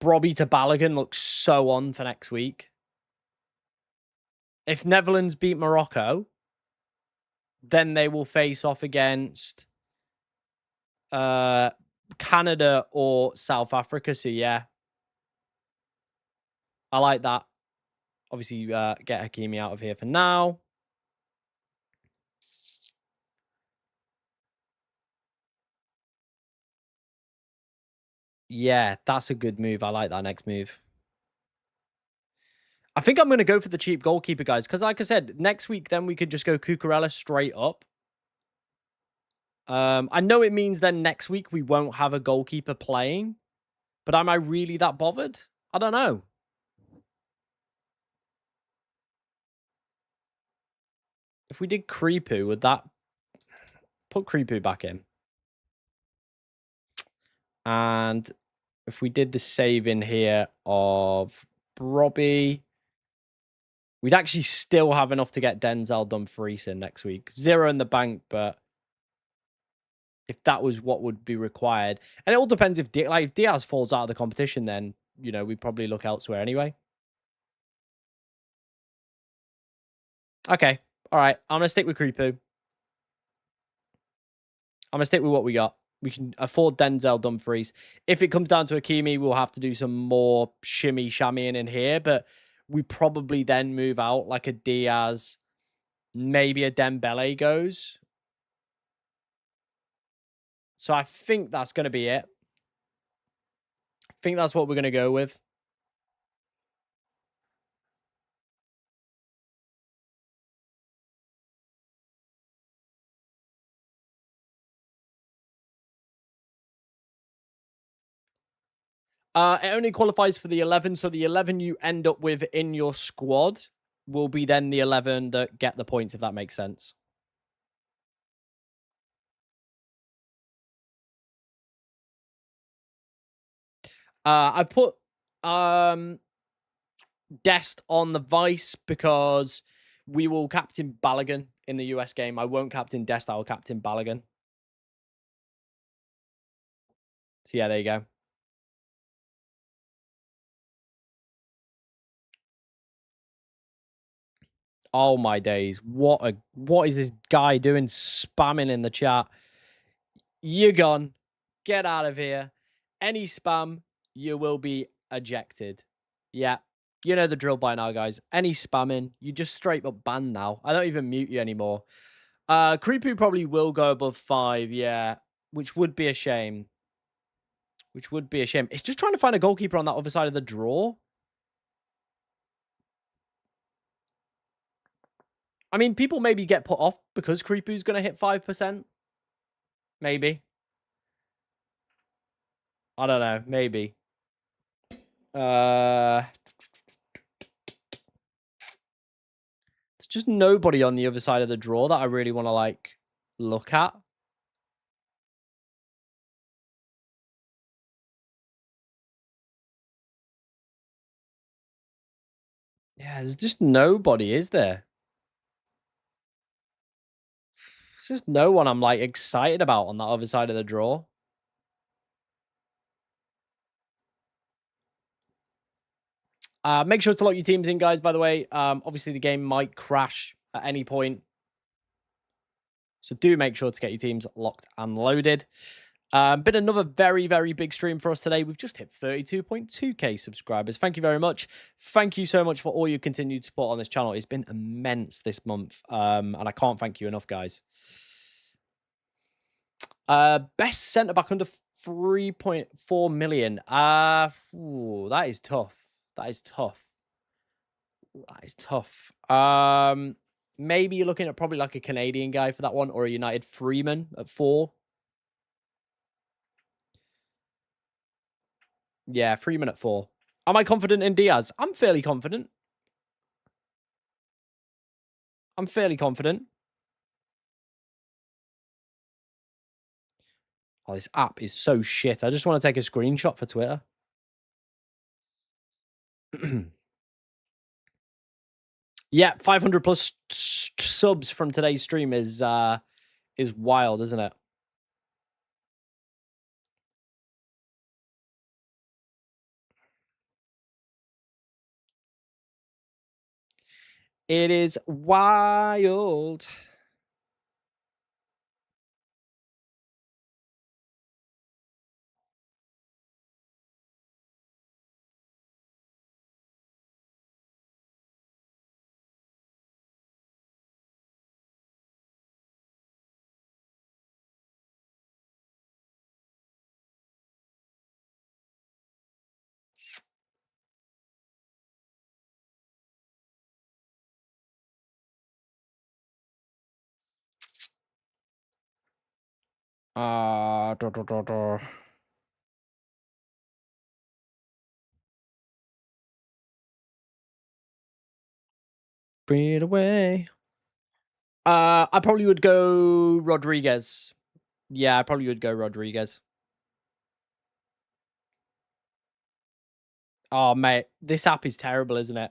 to Balogun looks so on for next week. If Netherlands beat Morocco, then they will face off against Canada or South Africa. So yeah, I like that. Obviously, get Hakimi out of here for now. Yeah, that's a good move. I like that next move. I think I'm going to go for the cheap goalkeeper, guys, because like I said, next week, then we could just go Cucurella straight up. I know it means then next week we won't have a goalkeeper playing, but am I really that bothered? I don't know. If we did Creepoo, would that put Creepoo back in? And if we did the save in here of Robbie, we'd actually still have enough to get Denzel Dumfries in next week. 0 in the bank, but if that was what would be required. And it all depends if, if Diaz falls out of the competition, then, you know, we'd probably look elsewhere anyway. Okay. All right. I'm going to stick with Creepoo. I'm going to stick with what we got. We can afford Denzel Dumfries. If it comes down to Hakimi, we'll have to do some more shimmy shammying in here, but we probably then move out like a Diaz, maybe a Dembele goes. So I think that's going to be it. I think that's what we're going to go with. It only qualifies for the 11, so the 11 you end up with in your squad will be then the 11 that get the points, if that makes sense. I put Dest on the Vice because we will captain Balogun in the US game. I won't captain Dest, I will captain Balogun. So yeah, there you go. Oh my days. What is this guy doing spamming in the chat? You're gone. Get out of here. Any spam, you will be ejected. Yeah. You know the drill by now, guys. Any spamming, you just straight up banned now. I don't even mute you anymore. Creepoo probably will go above 5, yeah. Which would be a shame. Which would be a shame. It's just trying to find a goalkeeper on that other side of the draw. I mean, people maybe get put off because Creepoo's going to hit 5%. Maybe. I don't know. Maybe. There's just nobody on the other side of the draw that I really want to, like, look at. Yeah, there's just nobody, is there? There's just no one I'm, like, excited about on that other side of the draw. Make sure to lock your teams in, guys, by the way. Obviously, the game might crash at any point. So do make sure to get your teams locked and loaded. Been another very, very big stream for us today. We've just hit 32.2k subscribers. Thank you very much. Thank you so much for all your continued support on this channel. It's been immense this month. And I can't thank you enough, guys. Best centre back under 3.4 million. That is tough. That is tough. That is tough. Maybe you're looking at probably like a Canadian guy for that one, or a United Freeman at 4. Yeah, Freeman at 4. Am I confident in Diaz? I'm fairly confident. I'm fairly confident. Oh, this app is so shit. I just want to take a screenshot for Twitter. Yeah, 500 plus subs from today's stream is wild, isn't it? It is wild. Uh, duh, duh, duh, duh. Bring it away. I probably would go Rodriguez. Yeah, I probably would go Rodriguez. Oh, mate, this app is terrible, isn't it?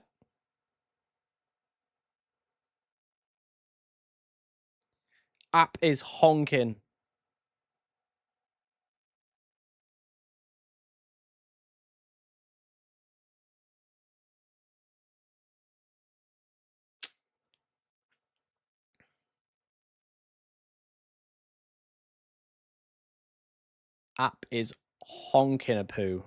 App is honking. App is honking a poo.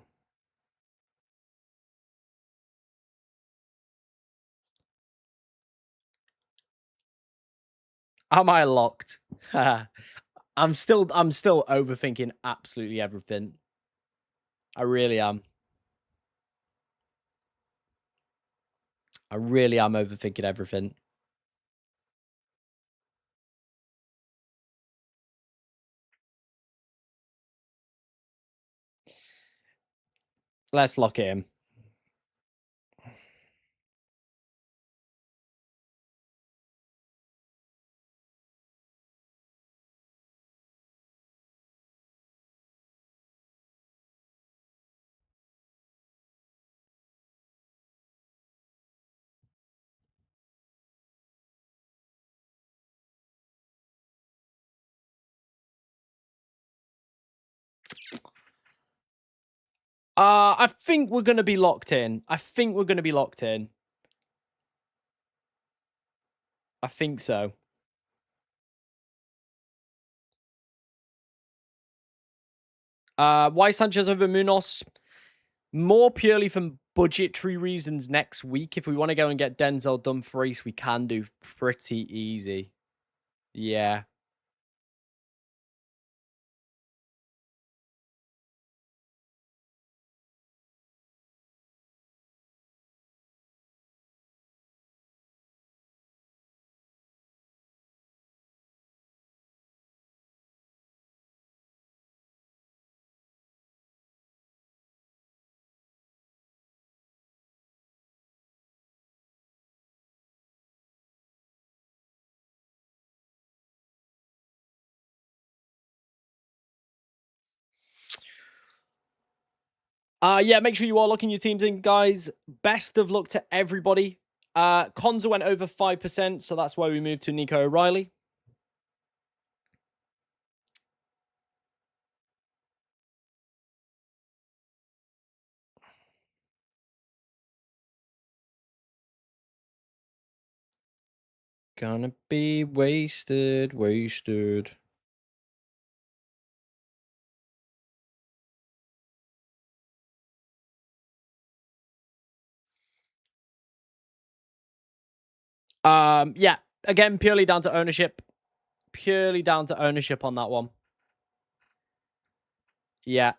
Am I locked? I'm still overthinking absolutely everything. I really am. I really am overthinking everything. Let's lock it in. I think we're going to be locked in. I think we're going to be locked in. I think so. Why Sanchez over Munoz? More purely from budgetary reasons next week. If we want to go and get Denzel Dumfries, we can do pretty easy. Yeah. Yeah, make sure you are locking your teams in, guys. Best of luck to everybody. Konza went over 5%, so that's why we moved to Nico O'Reilly. Gonna be wasted. Yeah, again, purely down to ownership. Purely down to ownership on that one. Yeah.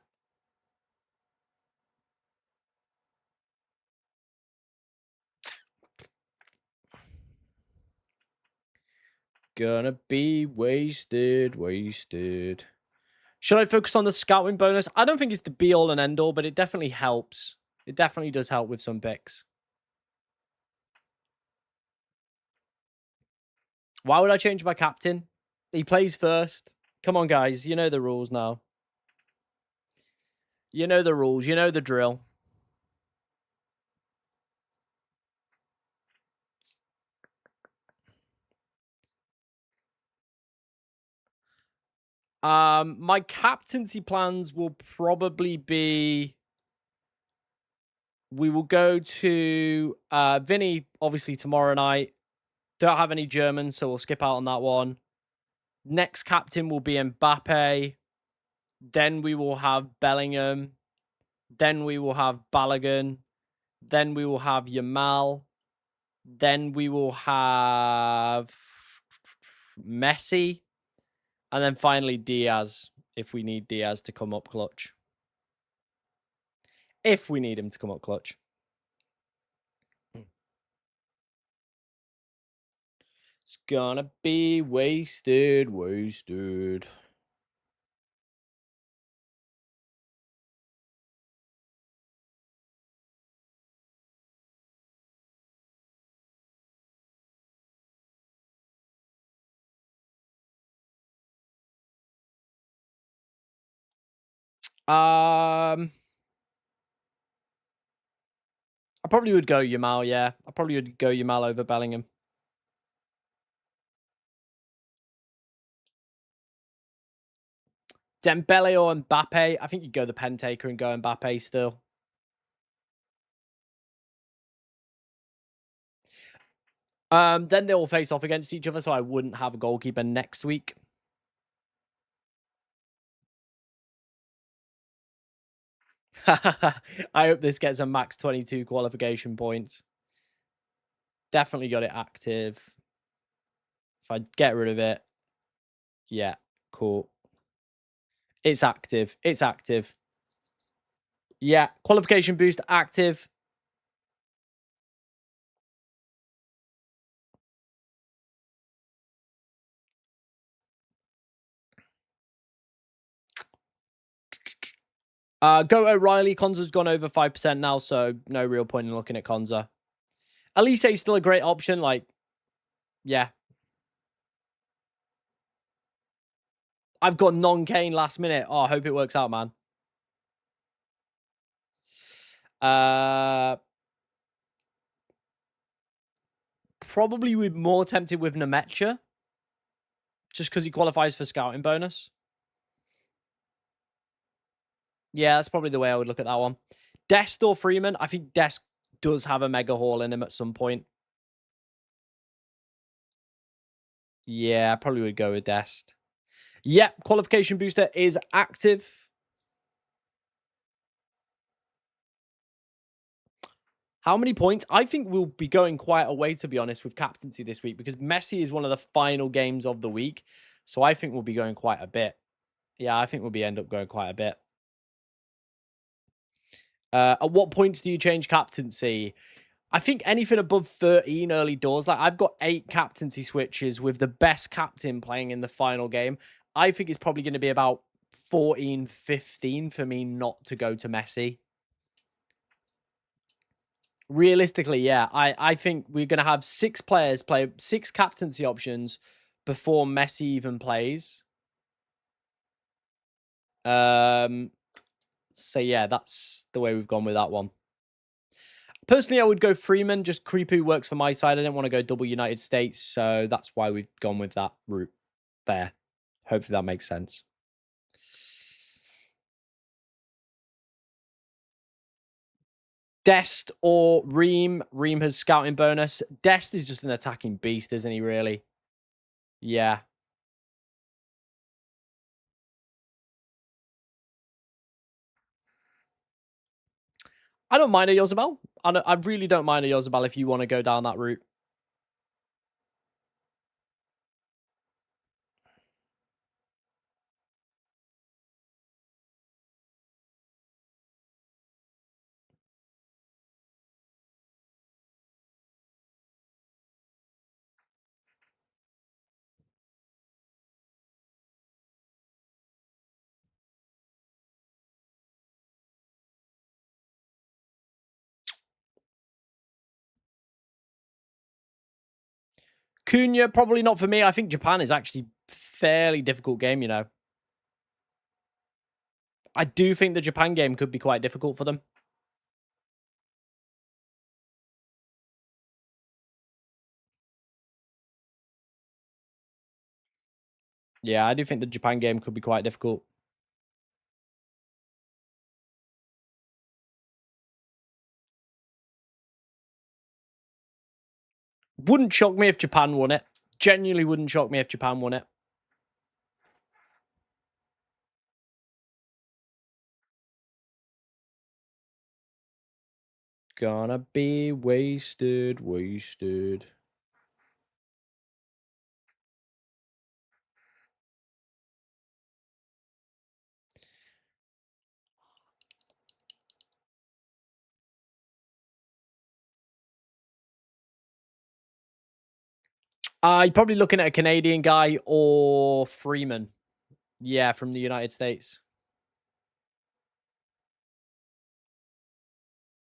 Gonna be wasted. Should I focus on the scouting bonus? I don't think it's the be all and end all, but it definitely helps. It definitely does help with some picks. Why would I change my captain? He plays first. Come on, guys. You know the rules now. You know the rules. You know the drill. My captaincy plans will probably be we will go to Vinny, obviously, tomorrow night. Don't have any Germans, so we'll skip out on that one. Next captain will be Mbappe. Then we will have Bellingham. Then we will have Balogun. Then we will have Yamal. Then we will have Messi. And then finally Diaz, if we need Diaz to come up clutch. If we need him to come up clutch. It's gonna be wasted. I probably would go Yamal, yeah. I probably would go Yamal over Bellingham. Dembele or Mbappe. I think you'd go the pen taker and go Mbappe still. Then they will face off against each other, so I wouldn't have a goalkeeper next week. I hope this gets a max 22 qualification points. Definitely got it active. If I get rid of it, yeah, cool. It's active. It's active. Yeah, qualification boost active. Go O'Reilly. Konza's gone over 5% now, so no real point in looking at Konza. Elise is still a great option. Like, yeah. I've got non-Kane last minute. Oh, I hope it works out, man. Probably would more tempted with Nemecha. Just because he qualifies for scouting bonus. Yeah, that's probably the way I would look at that one. Dest or Freeman? I think Dest does have a mega haul in him at some point. Yeah, I probably would go with Dest. Yep, qualification booster is active. How many points? I think we'll be going quite a way, to be honest, with captaincy this week because Messi is one of the final games of the week. So I think we'll be going quite a bit. Yeah, I think end up going quite a bit. At what points do you change captaincy? I think anything above 13 early doors. Like I've got 8 captaincy switches with the best captain playing in the final game. I think it's probably going to be about 14, 15 for me not to go to Messi. Realistically, yeah. I think we're going to have 6 players play 6 captaincy options before Messi even plays. So yeah, that's the way we've gone with that one. Personally, I would go Freeman. Just Creepy works for my side. I didn't want to go double United States, so that's why we've gone with that route there. Hopefully that makes sense. Dest or Ream? Ream has scouting bonus. Dest is just an attacking beast, isn't he, really? Yeah. I don't mind a Yozabel. I really don't mind a Yozabel if you want to go down that route. Cunha, probably not for me. I think Japan is actually fairly difficult game, you know. I do think the Japan game could be quite difficult for them. Yeah, I do think the Japan game could be quite difficult. Wouldn't shock me if Japan won it. Genuinely wouldn't shock me if Japan won it. Gonna be wasted, wasted. You're probably looking at a Canadian guy or Freeman. Yeah, from the United States.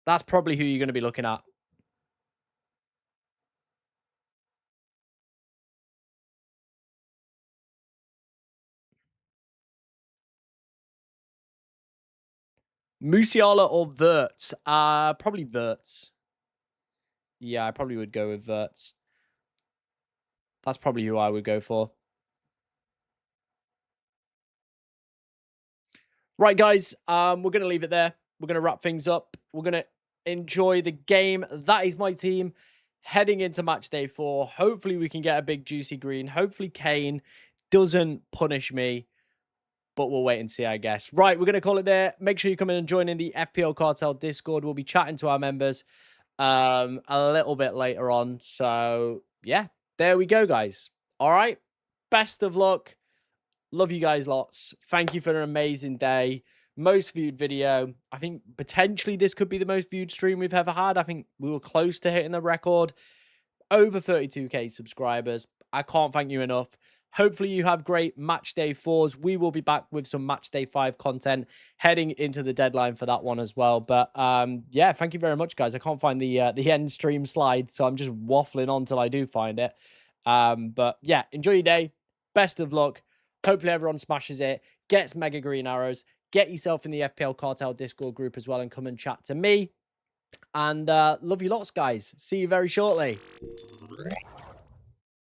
That's probably who you're going to be looking at. Musiala or Wirtz? Probably Wirtz. Yeah, I probably would go with Wirtz. That's probably who I would go for. Right, guys, we're going to leave it there. We're going to wrap things up. We're going to enjoy the game. That is my team heading into match day 4. Hopefully we can get a big juicy green. Hopefully Kane doesn't punish me, but we'll wait and see, I guess. Right, we're going to call it there. Make sure you come in and join in the FPL Cartel Discord. We'll be chatting to our members a little bit later on. So, yeah, there we go, guys. All right, best of luck. Love you guys lots. Thank you for an amazing day. Most viewed video. I think potentially this could be the most viewed stream we've ever had. I think we were close to hitting the record. Over 32k subscribers. I can't thank you enough. Hopefully you have great match day 4s. We will be back with some match day 5 content heading into the deadline for that one as well. But yeah, thank you very much, guys. I can't find the end stream slide, so I'm just waffling on till I do find it. But yeah, enjoy your day. Best of luck. Hopefully everyone smashes it, gets mega green arrows, get yourself in the FPL Cartel Discord group as well and come and chat to me. And love you lots, guys. See you very shortly.